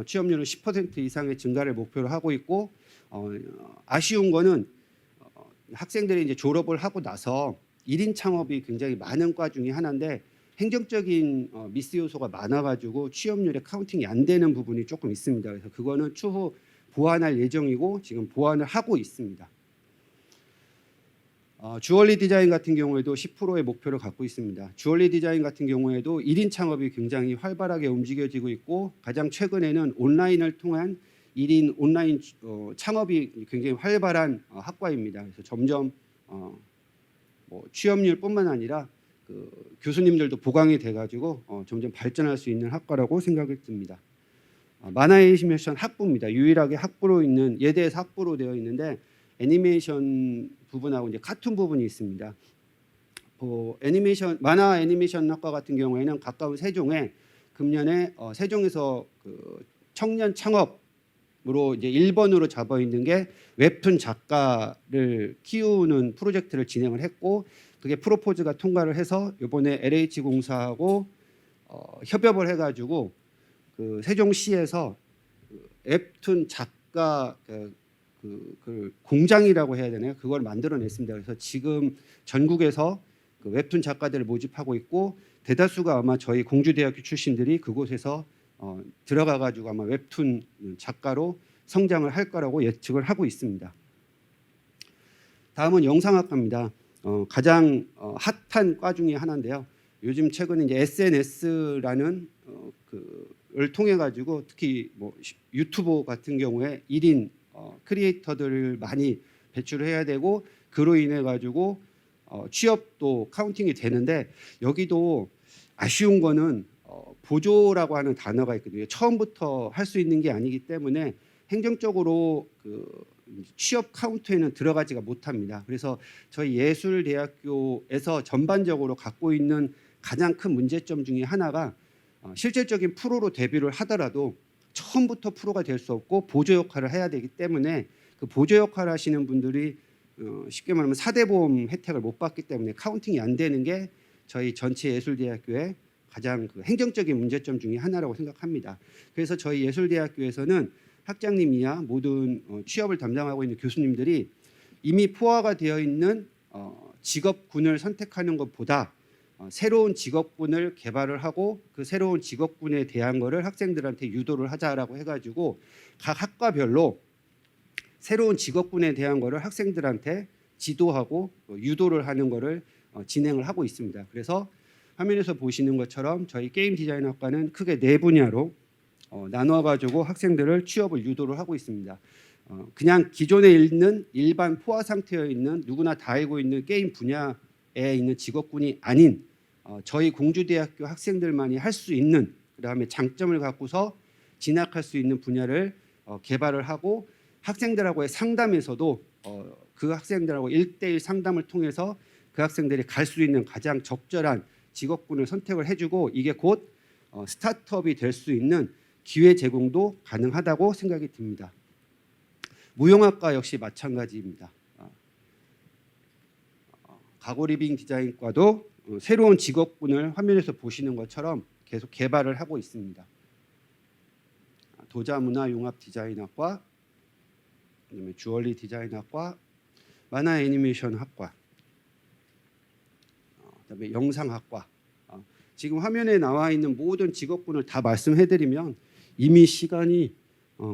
취업률은 10% 이상의 증가를 목표로 하고 있고 아쉬운 거는 학생들이 이제 졸업을 하고 나서 1인 창업이 굉장히 많은 과 중에 하나인데 행정적인 미스 요소가 많아가지고 취업률에 카운팅이 안 되는 부분이 조금 있습니다. 그래서 그거는 추후 보완할 예정이고 지금 보완을 하고 있습니다. 주얼리 디자인 같은 경우에도 10%의 목표를 갖고 있습니다. 주얼리 디자인 같은 경우에도 1인 창업이 굉장히 활발하게 움직여지고 있고 가장 최근에는 온라인을 통한 1인 온라인 창업이 굉장히 활발한 학과입니다. 그래서 점점 뭐 취업률뿐만 아니라 그 교수님들도 보강이 돼가지고 점점 발전할 수 있는 학과라고 생각이 듭니다. 만화애니메이션 학부입니다. 유일하게 학부로 있는 예대에서 학부로 되어 있는데 애니메이션 부분하고 이제 카툰 부분이 있습니다. 만화 애니메이션 학과 같은 경우에는 가까운 세종에 금년에 세종에서 그 청년 창업으로 이제 1번으로 잡아 있는 게 웹툰 작가를 키우는 프로젝트를 진행을 했고 그게 프로포즈가 통과를 해서 이번에 LH 공사하고 협업을 해가지고 그 세종시에서 그 웹툰 작가 그 공장이라고 해야 되나요? 그걸 만들어냈습니다. 그래서 지금 전국에서 그 웹툰 작가들을 모집하고 있고 대다수가 아마 저희 공주대학교 출신들이 그곳에서 들어가가지고 아마 웹툰 작가로 성장을 할 거라고 예측을 하고 있습니다. 다음은 영상학과입니다. 가장 핫한 과 중에 하나인데요. 요즘 최근에 이제 SNS라는 그를 통해 가지고 특히 뭐 유튜브 같은 경우에 1인 크리에이터들을 많이 배출해야 되고 그로 인해 가지고 취업도 카운팅이 되는데 여기도 아쉬운 거는 보조라고 하는 단어가 있거든요. 처음부터 할 수 있는 게 아니기 때문에 행정적으로 그 취업 카운트에는 들어가지가 못합니다. 그래서 저희 예술대학교에서 전반적으로 갖고 있는 가장 큰 문제점 중에 하나가 실질적인 프로로 데뷔를 하더라도 처음부터 프로가 될 수 없고 보조 역할을 해야 되기 때문에 그 보조 역할을 하시는 분들이 쉽게 말하면 4대 보험 혜택을 못 받기 때문에 카운팅이 안 되는 게 저희 전체 예술대학교의 가장 그 행정적인 문제점 중에 하나라고 생각합니다. 그래서 저희 예술대학교에서는 학장님 이하 모든 취업을 담당하고 있는 교수님들이 이미 포화가 되어 있는 직업군을 선택하는 것보다 새로운 직업군을 개발을 하고 그 새로운 직업군에 대한 거를 학생들한테 유도를 하자라고 해가지고 각 학과별로 새로운 직업군에 대한 거를 학생들한테 지도하고 유도를 하는 거를 진행을 하고 있습니다. 그래서 화면에서 보시는 것처럼 저희 게임 디자인 학과는 크게 4분야로 나눠가지고 학생들을 취업을 유도를 하고 있습니다. 그냥 기존에 있는 일반 포화 상태에 있는 누구나 다 알고 있는 게임 분야에 있는 직업군이 아닌 저희 공주대학교 학생들만이 할 수 있는 그다음에 장점을 갖고서 진학할 수 있는 분야를 개발을 하고 학생들하고의 상담에서도 그 학생들하고 1대1 상담을 통해서 그 학생들이 갈 수 있는 가장 적절한 직업군을 선택을 해주고 이게 곧 스타트업이 될 수 있는 기회 제공도 가능하다고 생각이 듭니다. 무용학과 역시 마찬가지입니다. 가고 리빙 디자인과도 새로운 직업군을 화면에서 보시는 것처럼 계속 개발을 하고 있습니다. 도자문화융합 디자인학과, 그다음에 주얼리 디자인학과, 만화 애니메이션 학과, 그다음에 영상학과. 지금 화면에 나와 있는 모든 직업군을 다 말씀해드리면 이미 시간이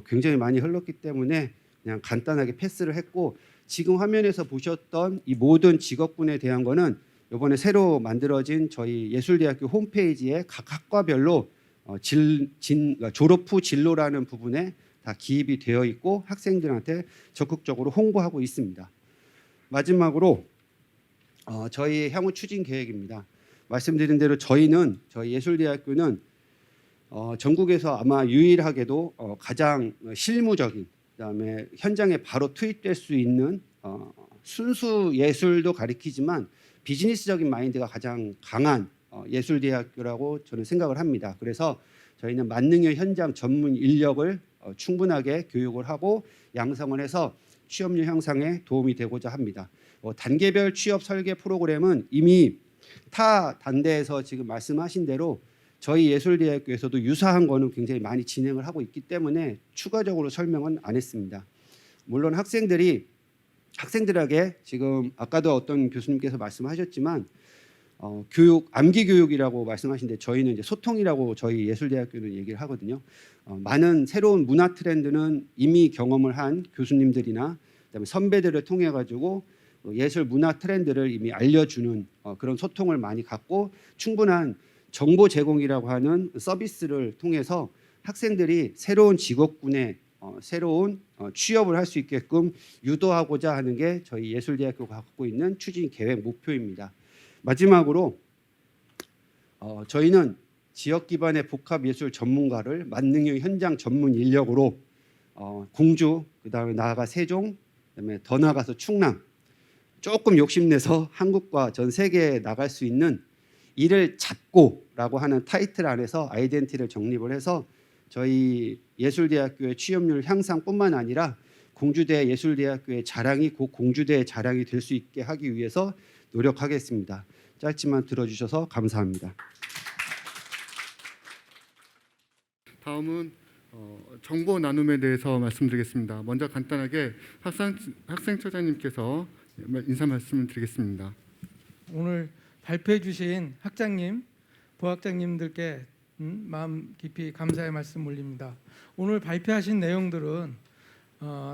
굉장히 많이 흘렀기 때문에 그냥 간단하게 패스를 했고 지금 화면에서 보셨던 이 모든 직업군에 대한 거는 이번에 새로 만들어진 저희 예술대학교 홈페이지에 각 학과별로 졸업 후 진로라는 부분에 다 기입이 되어 있고 학생들한테 적극적으로 홍보하고 있습니다. 마지막으로 저희 향후 추진 계획입니다. 말씀드린 대로 저희 예술대학교는 전국에서 아마 유일하게도 가장 실무적인 그다음에 현장에 바로 투입될 수 있는 순수 예술도 가리키지만 비즈니스적인 마인드가 가장 강한 예술대학교라고 저는 생각을 합니다. 그래서 저희는 만능의 현장 전문 인력을 충분하게 교육을 하고 양성을 해서 취업률 향상에 도움이 되고자 합니다. 단계별 취업 설계 프로그램은 이미 타 단대에서 지금 말씀하신 대로 저희 예술대학교에서도 유사한 거는 굉장히 많이 진행을 하고 있기 때문에 추가적으로 설명은 안 했습니다. 물론 학생들에게 지금 아까도 어떤 교수님께서 말씀하셨지만 교육, 암기 교육이라고 말씀하신데 저희는 이제 소통이라고 저희 예술대학교는 얘기를 하거든요. 많은 새로운 문화 트렌드는 이미 경험을 한 교수님들이나 그다음에 선배들을 통해 가지고 예술 문화 트렌드를 이미 알려주는 그런 소통을 많이 갖고 충분한 정보 제공이라고 하는 서비스를 통해서 학생들이 새로운 직업군에 새로운 취업을 할 수 있게끔 유도하고자 하는 게 저희 예술대학교가 갖고 있는 추진 계획 목표입니다. 마지막으로 저희는 지역 기반의 복합 예술 전문가를 만능형 현장 전문 인력으로 공주, 그다음에 나아가 세종, 그다음에 더 나아가서 충남 조금 욕심내서 한국과 전 세계에 나갈 수 있는 이를 잡고라고 하는 타이틀 안에서 아이덴티티를 정립을 해서 저희 예술대학교의 취업률 향상뿐만 아니라 공주대 예술대학교의 자랑이 곧 공주대의 자랑이 될 수 있게 하기 위해서 노력하겠습니다. 짧지만 들어주셔서 감사합니다. 다음은 정보 나눔에 대해서 말씀드리겠습니다. 먼저 간단하게 학생처장님께서 인사 말씀을 드리겠습니다. 오늘 발표해 주신 학장님, 부학장님들께 마음 깊이 감사의 말씀 올립니다. 오늘 발표하신 내용들은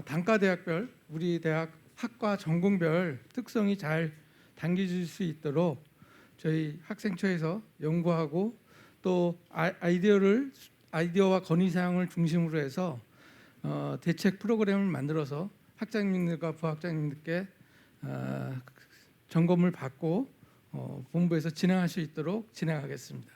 단과대학별 우리 대학 학과 전공별 특성이 잘 당겨질 수 있도록 저희 학생처에서 연구하고 또 아이디어와 건의사항을 중심으로 해서 대책 프로그램을 만들어서 학장님들과 부학장님들께 점검을 받고 본부에서 진행할 수 있도록 진행하겠습니다.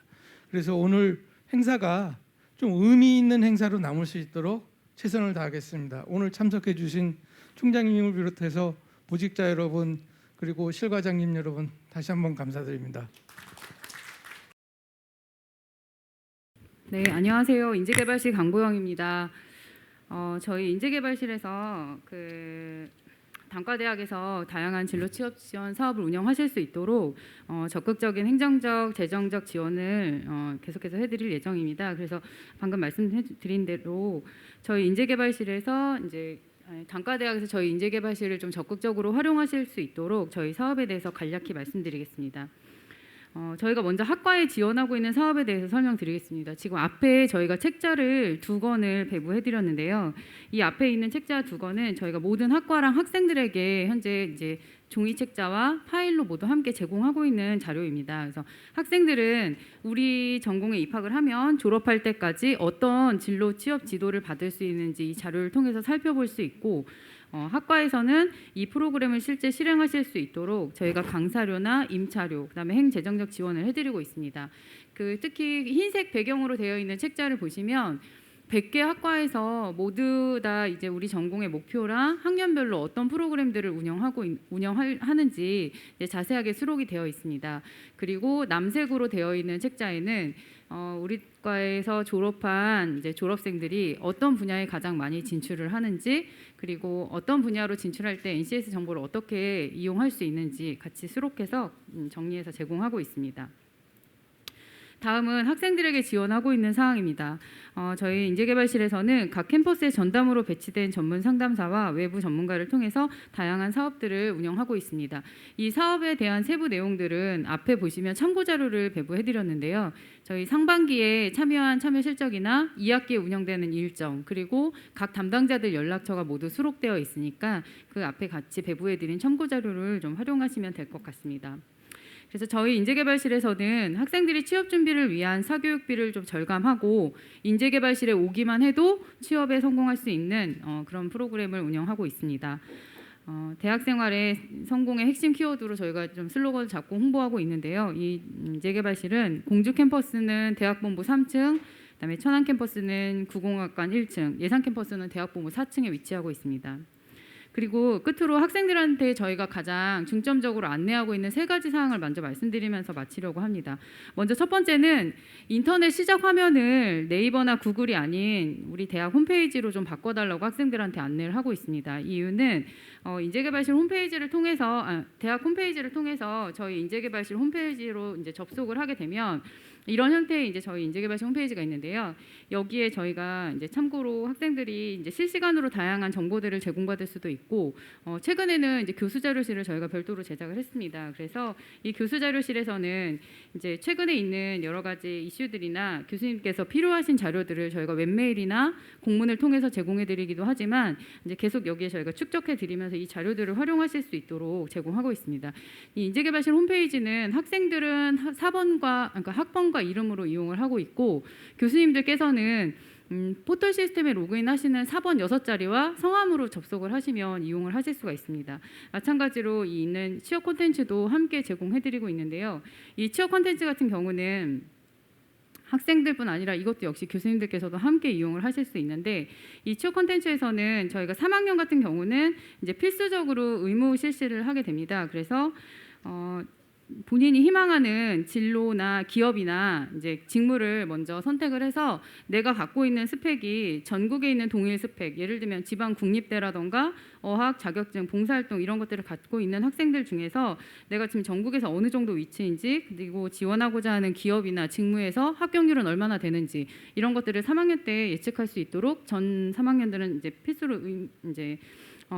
그래서 오늘 행사가 좀 의미 있는 행사로 남을 수 있도록 최선을 다하겠습니다. 오늘 참석해 주신 총장님을 비롯해서 보직자 여러분 그리고 실과장님 여러분 다시 한번 감사드립니다. 네, 안녕하세요. 인재개발실 강보영입니다. 저희 인재개발실에서 단과대학에서 다양한 진로 취업 지원 사업을 운영하실 수 있도록 적극적인 행정적, 재정적 지원을 계속해서 해드릴 예정입니다. 그래서 방금 말씀드린 대로 저희 인재개발실에서 이제 단과대학에서 저희 인재개발실을 좀 적극적으로 활용하실 수 있도록 저희 사업에 대해서 간략히 말씀드리겠습니다. 저희가 먼저 학과에 지원하고 있는 사업에 대해서 설명드리겠습니다. 지금 앞에 저희가 책자를 2권을 배부해드렸는데요. 이 앞에 있는 책자 2권은 저희가 모든 학과랑 학생들에게 현재 이제 종이 책자와 파일로 모두 함께 제공하고 있는 자료입니다. 그래서 학생들은 우리 전공에 입학을 하면 졸업할 때까지 어떤 진로 취업 지도를 받을 수 있는지 이 자료를 통해서 살펴볼 수 있고 학과에서는 이 프로그램을 실제 실행하실 수 있도록 저희가 강사료나 임차료, 그다음에 행재정적 지원을 해드리고 있습니다. 특히 흰색 배경으로 되어 있는 책자를 보시면 100개 학과에서 모두 다 이제 우리 전공의 목표랑 학년별로 어떤 프로그램들을 운영하는지 자세하게 수록이 되어 있습니다. 그리고 남색으로 되어 있는 책자에는 우리 과에서 졸업한 이제 졸업생들이 어떤 분야에 가장 많이 진출을 하는지, 그리고 어떤 분야로 진출할 때 NCS 정보를 어떻게 이용할 수 있는지 같이 수록해서 정리해서 제공하고 있습니다. 다음은 학생들에게 지원하고 있는 사항입니다. 저희 인재개발실에서는 각 캠퍼스에 전담으로 배치된 전문 상담사와 외부 전문가를 통해서 다양한 사업들을 운영하고 있습니다. 이 사업에 대한 세부 내용들은 앞에 보시면 참고 자료를 배부해드렸는데요. 저희 상반기에 참여한 참여 실적이나 2학기에 운영되는 일정, 그리고 각 담당자들 연락처가 모두 수록되어 있으니까 그 앞에 같이 배부해드린 참고 자료를 좀 활용하시면 될 것 같습니다. 그래서 저희 인재개발실에서는 학생들이 취업 준비를 위한 사교육비를 좀 절감하고 인재개발실에 오기만 해도 취업에 성공할 수 있는 그런 프로그램을 운영하고 있습니다. 대학생활의 성공의 핵심 키워드로 저희가 좀 슬로건을 잡고 홍보하고 있는데요. 이 인재개발실은 공주 캠퍼스는 대학본부 3층, 그다음에 천안 캠퍼스는 구공학관 1층, 예산 캠퍼스는 대학본부 4층에 위치하고 있습니다. 그리고 끝으로 학생들한테 저희가 가장 중점적으로 안내하고 있는 3가지 사항을 먼저 말씀드리면서 마치려고 합니다. 먼저 첫 번째는 인터넷 시작 화면을 네이버나 구글이 아닌 우리 대학 홈페이지로 좀 바꿔달라고 학생들한테 안내를 하고 있습니다. 이유는 인재개발실 홈페이지를 통해서 대학 홈페이지를 통해서 저희 인재개발실 홈페이지로 이제 접속을 하게 되면 이런 형태의 이제 저희 인재개발실 홈페이지가 있는데요. 여기에 저희가 이제 참고로 학생들이 이제 실시간으로 다양한 정보들을 제공받을 수도 있고, 최근에는 이제 교수 자료실을 저희가 별도로 제작을 했습니다. 그래서 이 교수 자료실에서는 이제 최근에 있는 여러 가지 이슈들이나 교수님께서 필요하신 자료들을 저희가 웹메일이나 공문을 통해서 제공해드리기도 하지만 이제 계속 여기에 저희가 축적해드리면서 이 자료들을 활용하실 수 있도록 제공하고 있습니다. 이 인재개발실 홈페이지는 학생들은 그러니까 학번과 이름으로 이용을 하고 있고, 교수님들께서는 포털 시스템에 로그인하시는 4번 6자리와 성함으로 접속을 하시면 이용을 하실 수가 있습니다. 마찬가지로 이 있는 취업 콘텐츠도 함께 제공해드리고 있는데요. 이 취업 콘텐츠 같은 경우는 학생들뿐 아니라 이것도 역시 교수님들께서도 함께 이용을 하실 수 있는데, 이 취업 콘텐츠에서는 저희가 3학년 같은 경우는 이제 필수적으로 의무 실시를 하게 됩니다. 그래서 본인이 희망하는 진로나 기업이나 이제 직무를 먼저 선택을 해서 내가 갖고 있는 스펙이 전국에 있는 동일 스펙, 예를 들면 지방 국립대라던가 어학, 자격증, 봉사활동 이런 것들을 갖고 있는 학생들 중에서 내가 지금 전국에서 어느 정도 위치인지, 그리고 지원하고자 하는 기업이나 직무에서 합격률은 얼마나 되는지 이런 것들을 3학년 때 예측할 수 있도록 전 3학년들은 이제 필수로 이제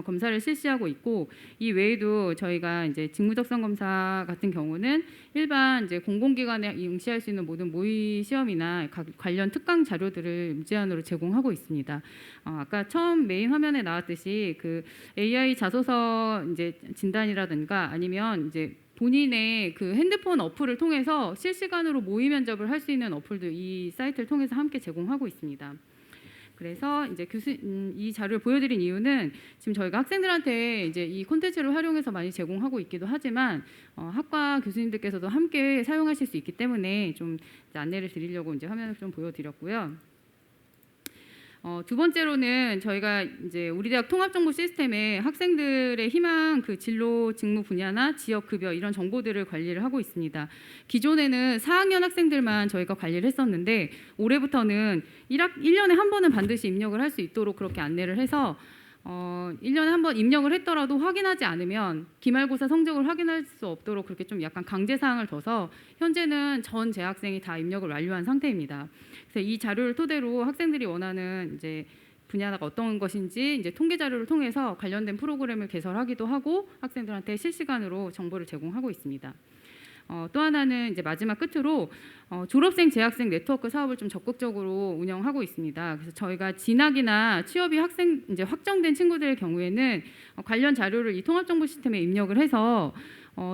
검사를 실시하고 있고, 이 외에도 저희가 이제 직무적성 검사 같은 경우는 일반 이제 공공기관에 응시할 수 있는 모든 모의 시험이나 관련 특강 자료들을 무제한으로 제공하고 있습니다. 아까 처음 메인 화면에 나왔듯이 그 AI 자소서 이제 진단이라든가 아니면 이제 본인의 그 핸드폰 어플을 통해서 실시간으로 모의 면접을 할 수 있는 어플도 이 사이트를 통해서 함께 제공하고 있습니다. 그래서 이제 이 자료를 보여드린 이유는 지금 저희가 학생들한테 이제 이 콘텐츠를 활용해서 많이 제공하고 있기도 하지만 학과 교수님들께서도 함께 사용하실 수 있기 때문에 좀 안내를 드리려고 이제 화면을 좀 보여드렸고요. 두 번째로는 저희가 이제 우리 대학 통합정보 시스템에 학생들의 희망, 그 진로, 직무 분야나 지역 급여 이런 정보들을 관리를 하고 있습니다. 기존에는 4학년 학생들만 저희가 관리를 했었는데 올해부터는 1년에 한 번은 반드시 입력을 할 수 있도록 그렇게 안내를 해서 1년에 한 번 입력을 했더라도 확인하지 않으면 기말고사 성적을 확인할 수 없도록 그렇게 좀 약간 강제 사항을 둬서 현재는 전 재학생이 다 입력을 완료한 상태입니다. 그래서 이 자료를 토대로 학생들이 원하는 이제 분야가 어떤 것인지 이제 통계 자료를 통해서 관련된 프로그램을 개설하기도 하고 학생들한테 실시간으로 정보를 제공하고 있습니다. 또 하나는 이제 마지막 끝으로 졸업생 재학생 네트워크 사업을 좀 적극적으로 운영하고 있습니다. 그래서 저희가 진학이나 취업이 이제 확정된 친구들의 경우에는 관련 자료를 이 통합정보 시스템에 입력을 해서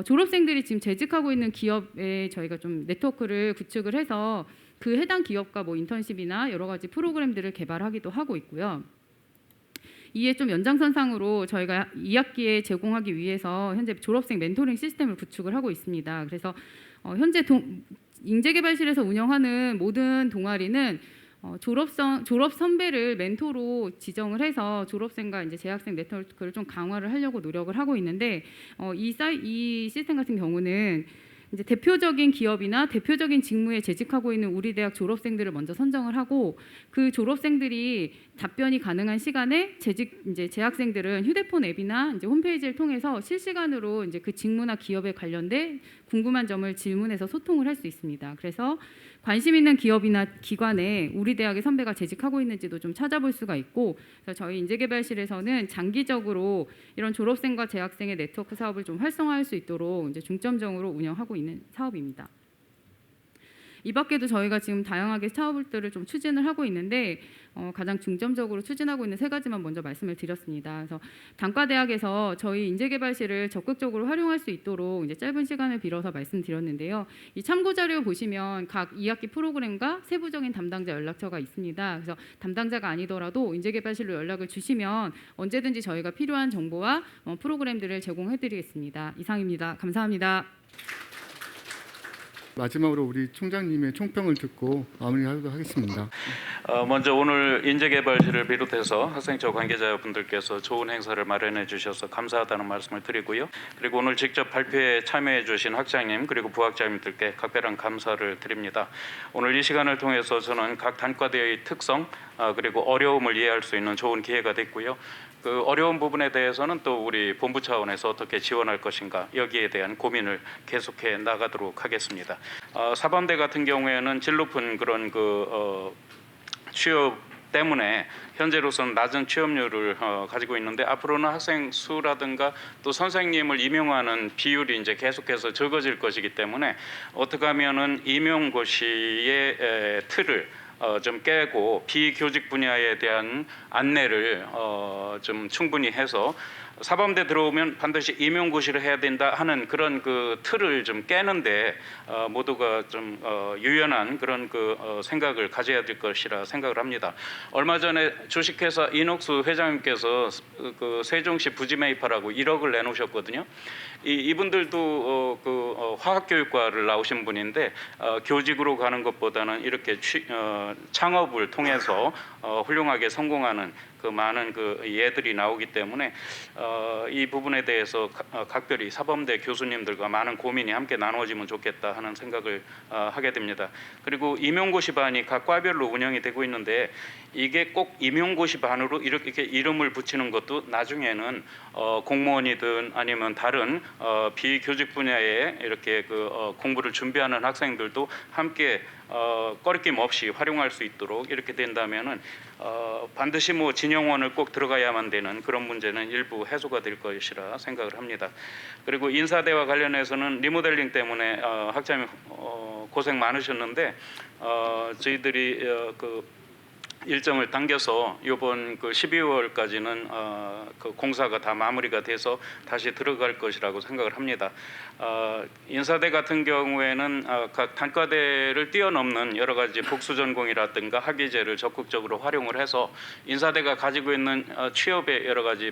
졸업생들이 지금 재직하고 있는 기업에 저희가 좀 네트워크를 구축을 해서 그 해당 기업과 뭐 인턴십이나 여러 가지 프로그램들을 개발하기도 하고 있고요. 이에 좀 연장선상으로 저희가 2학기에 제공하기 위해서 현재 졸업생 멘토링 시스템을 구축을 하고 있습니다. 그래서 현재 인재개발실에서 운영하는 모든 동아리는 졸업 선배를 멘토로 지정을 해서 졸업생과 이제 재학생 네트워크를 좀 강화를 하려고 노력을 하고 있는데 이 시스템 같은 경우는 이제 대표적인 기업이나 대표적인 직무에 재직하고 있는 우리 대학 졸업생들을 먼저 선정을 하고 그 졸업생들이 답변이 가능한 시간에 이제 재학생들은 휴대폰 앱이나 이제 홈페이지를 통해서 실시간으로 이제 그 직무나 기업에 관련된 궁금한 점을 질문해서 소통을 할 수 있습니다. 그래서 관심 있는 기업이나 기관에 우리 대학의 선배가 재직하고 있는지도 좀 찾아볼 수가 있고, 그래서 저희 인재개발실에서는 장기적으로 이런 졸업생과 재학생의 네트워크 사업을 좀 활성화할 수 있도록 이제 중점적으로 운영하고 있는 사업입니다. 이 밖에도 저희가 지금 다양하게 사업들을 좀 추진을 하고 있는데 가장 중점적으로 추진하고 있는 3가지만 먼저 말씀을 드렸습니다. 그래서 단과대학에서 저희 인재개발실을 적극적으로 활용할 수 있도록 이제 짧은 시간을 빌어서 말씀드렸는데요. 이 참고 자료 보시면 각 2학기 프로그램과 세부적인 담당자 연락처가 있습니다. 그래서 담당자가 아니더라도 인재개발실로 연락을 주시면 언제든지 저희가 필요한 정보와 프로그램들을 제공해드리겠습니다. 이상입니다. 감사합니다. 마지막으로 우리 총장님의 총평을 듣고 마무리하도록 하겠습니다. 먼저 오늘 인재개발실을 비롯해서 학생처 관계자분들께서 좋은 행사를 마련해 주셔서 감사하다는 말씀을 드리고요. 그리고 오늘 직접 발표에 참여해 주신 학장님 그리고 부학장님들께 각별한 감사를 드립니다. 오늘 이 시간을 통해서 저는 각 단과대의 특성 그리고 어려움을 이해할 수 있는 좋은 기회가 됐고요. 그 어려운 부분에 대해서는 또 우리 본부 차원에서 어떻게 지원할 것인가 여기에 대한 고민을 계속해 나가도록 하겠습니다. 사범대 같은 경우에는 질 높은 그런 취업 때문에 현재로서는 낮은 취업률을 가지고 있는데 앞으로는 학생 수라든가 또 선생님을 임용하는 비율이 이제 계속해서 적어질 것이기 때문에 어떻게 하면은 임용고시의 틀을 좀 깨고 비교직 분야에 대한 안내를 좀 충분히 해서 사범대 들어오면 반드시 임용고시를 해야 된다 하는 그런 그 틀을 좀 깨는데 모두가 좀 유연한 그런 생각을 가져야 될 것이라 생각을 합니다. 얼마 전에 주식회사 이녹수 회장님께서 그 세종시 부지매입하라고 1억을 내놓으셨거든요. 이분들도 화학교육과를 나오신 분인데 교직으로 가는 것보다는 이렇게 창업을 통해서 훌륭하게 성공하는 그 많은 그 예들이 나오기 때문에 이 부분에 대해서 각별히 사범대 교수님들과 많은 고민이 함께 나누어지면 좋겠다 하는 생각을 하게 됩니다. 그리고 임용고시 반이 각 과별로 운영이 되고 있는데 이게 꼭 임용고시 반으로 이렇게 이름을 붙이는 것도 나중에는 공무원이든 아니면 다른 비교직 분야에 이렇게 공부를 준비하는 학생들도 함께 꺼리낌 없이 활용할 수 있도록 이렇게 된다면은 반드시 뭐 진영원을 꼭 들어가야만 되는 그런 문제는 일부 해소가 될 것이라 생각을 합니다. 그리고 인사대와 관련해서는 리모델링 때문에 학자님 고생 많으셨는데 저희들이 일정을 당겨서 이번 12월까지는 그 공사가 다 마무리가 돼서 다시 들어갈 것이라고 생각을 합니다. 인사대 같은 경우에는 각 단과대를 뛰어넘는 여러 가지 복수 전공이라든가 학위제를 적극적으로 활용을 해서 인사대가 가지고 있는 취업의 여러 가지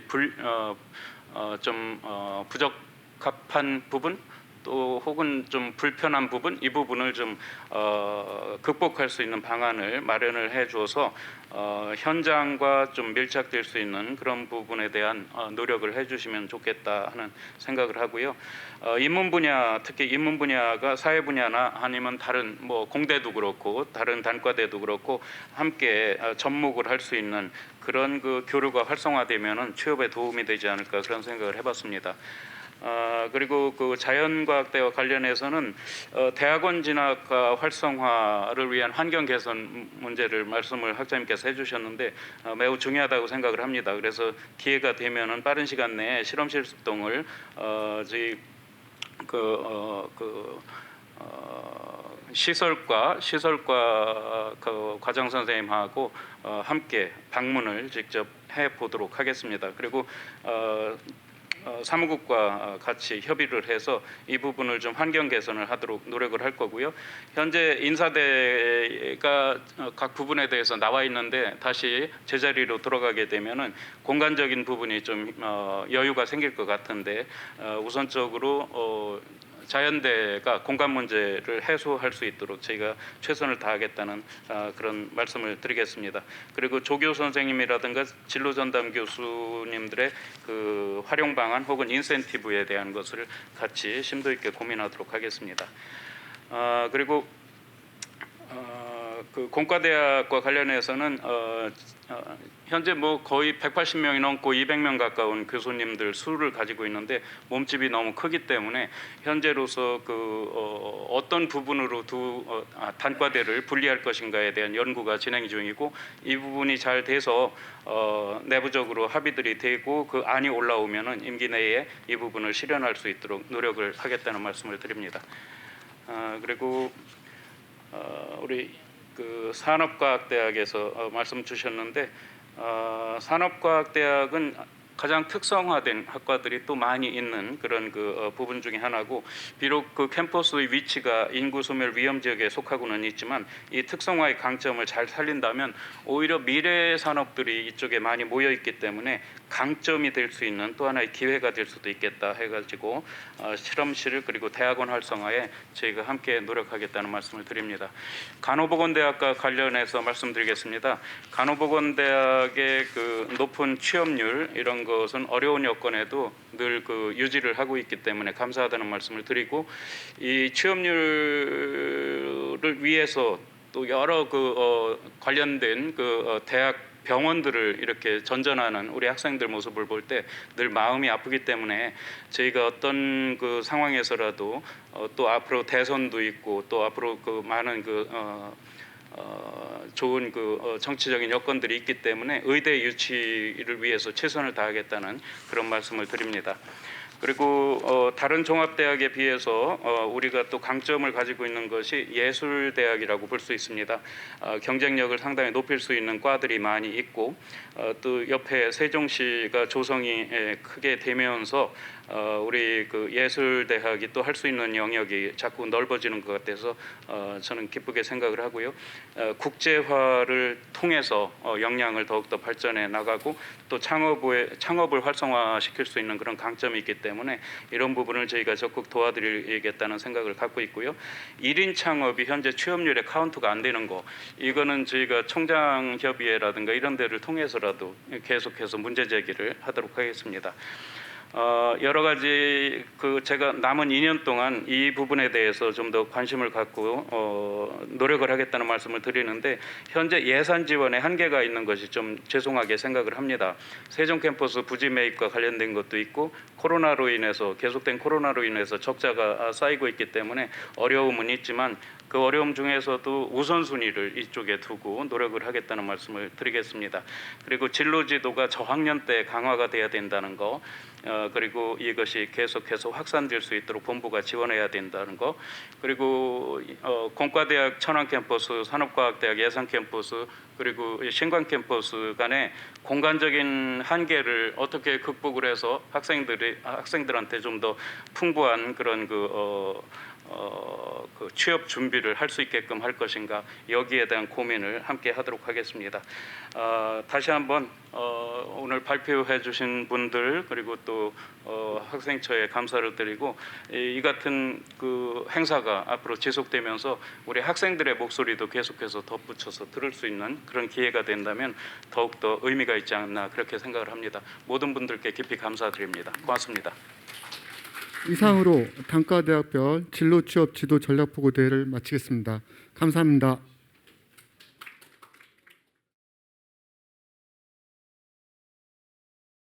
부적합한 부분 또 혹은 좀 불편한 부분 이 부분을 좀 극복할 수 있는 방안을 마련을 해줘서 현장과 좀 밀착될 수 있는 그런 부분에 대한 노력을 해주시면 좋겠다 하는 생각을 하고요. 인문 분야 특히 인문 분야가 사회 분야나 아니면 다른 뭐 공대도 그렇고 다른 단과대도 그렇고 함께 접목을 할 수 있는 그런 그 교류가 활성화되면은 취업에 도움이 되지 않을까 그런 생각을 해봤습니다. 그리고 그 자연과학대와 관련해서는 대학원 진학과 활성화를 위한 환경 개선 문제를 말씀을 학자님께서 해주셨는데 매우 중요하다고 생각을 합니다. 그래서 기회가 되면은 빠른 시간 내에 실험실 활동을 저희 시설과 그 과장 선생님하고 함께 방문을 직접 해 보도록 하겠습니다. 그리고 사무국과 같이 협의를 해서 이 부분을 좀 환경 개선을 하도록 노력을 할 거고요. 현재 인사대가 각 부분에 대해서 나와 있는데 다시 제자리로 돌아가게 되면은 공간적인 부분이 좀 여유가 생길 것 같은데 우선적으로 자연대가 공간 문제를 해소할 수 있도록 저희가 최선을 다하겠다는 그런 말씀을 드리겠습니다. 그리고 조교 선생님이라든가 진로 전담 교수님들의 그 활용 방안 혹은 인센티브에 대한 것을 같이 심도 있게 고민하도록 하겠습니다. 그리고 그 공과대학과 관련해서는 현재 뭐 거의 180명이 넘고 200명 가까운 교수님들 수를 가지고 있는데 몸집이 너무 크기 때문에 현재로서 그 어떤 부분으로 단과대를 분리할 것인가에 대한 연구가 진행 중이고 이 부분이 잘 돼서 내부적으로 합의들이 되고 그 안이 올라오면은 임기 내에 이 부분을 실현할 수 있도록 노력을 하겠다는 말씀을 드립니다. 그리고 우리 그 산업과학대학에서 말씀 주셨는데 산업과학대학은 가장 특성화된 학과들이 또 많이 있는 그런 그 부분 중에 하나고 비록 그 캠퍼스의 위치가 인구 소멸 위험 지역에 속하고는 있지만 이 특성화의 강점을 잘 살린다면 오히려 미래 산업들이 이쪽에 많이 모여 있기 때문에 강점이 될 수 있는 또 하나의 기회가 될 수도 있겠다 해가지고 실험실 그리고 대학원 활성화에 저희가 함께 노력하겠다는 말씀을 드립니다. 간호보건대학과 관련해서 말씀드리겠습니다. 간호보건대학의 그 높은 취업률 이런 것은 어려운 여건에도 늘 그 유지를 하고 있기 때문에 감사하다는 말씀을 드리고 이 취업률을 위해서 또 여러 그 관련된 그 대학 병원들을 이렇게 전전하는 우리 학생들 모습을 볼 때 늘 마음이 아프기 때문에 저희가 어떤 그 상황에서라도 또 앞으로 대선도 있고 또 앞으로 그 많은 그 좋은 그 정치적인 여건들이 있기 때문에 의대 유치를 위해서 최선을 다하겠다는 그런 말씀을 드립니다. 그리고 다른 종합대학에 비해서 우리가 또 강점을 가지고 있는 것이 예술대학이라고 볼 수 있습니다. 경쟁력을 상당히 높일 수 있는 과들이 많이 있고 또 옆에 세종시가 조성이 크게 되면서 우리 그 예술대학이 또 할 수 있는 영역이 자꾸 넓어지는 것 같아서 저는 기쁘게 생각을 하고요. 국제화를 통해서 역량을 더욱더 발전해 나가고 또 창업을 활성화시킬 수 있는 그런 강점이 있기 때문에 이런 부분을 저희가 적극 도와드리겠다는 생각을 갖고 있고요. 1인 창업이 현재 취업률에 카운트가 안 되는 거 이거는 저희가 총장협의회라든가 이런 데를 통해서라도 계속해서 문제 제기를 하도록 하겠습니다. 여러 가지 그 제가 남은 2년 동안 이 부분에 대해서 좀 더 관심을 갖고 노력을 하겠다는 말씀을 드리는데 현재 예산 지원에 한계가 있는 것이 좀 죄송하게 생각을 합니다. 세종 캠퍼스 부지 매입과 관련된 것도 있고 코로나로 인해서 계속된 코로나로 인해서 적자가 쌓이고 있기 때문에 어려움은 있지만 그 어려움 중에서도 우선순위를 이쪽에 두고 노력을 하겠다는 말씀을 드리겠습니다. 그리고 진로지도가 저학년 때 강화가 돼야 된다는 거 그리고 이것이 계속해서 확산될 수 있도록 본부가 지원해야 된다는 거 그리고 공과대학 천안 캠퍼스, 산업과학대학 예산 캠퍼스 그리고 신관 캠퍼스 간의 공간적인 한계를 어떻게 극복을 해서 학생들한테 좀 더 풍부한 그런 그 취업 준비를 할 수 있게끔 할 것인가, 여기에 대한 고민을 함께 하도록 하겠습니다. 다시 한번 오늘 발표해 주신 분들 그리고 또 학생처에 감사를 드리고, 이 같은 그 행사가 앞으로 지속되면서 우리 학생들의 목소리도 계속해서 덧붙여서 들을 수 있는 그런 기회가 된다면 더욱더 의미가 있지 않나 그렇게 생각을 합니다. 모든 분들께 깊이 감사드립니다. 고맙습니다. 이상으로 단과대학별 진로 취업 지도 전략 보고 대회를 마치겠습니다. 감사합니다.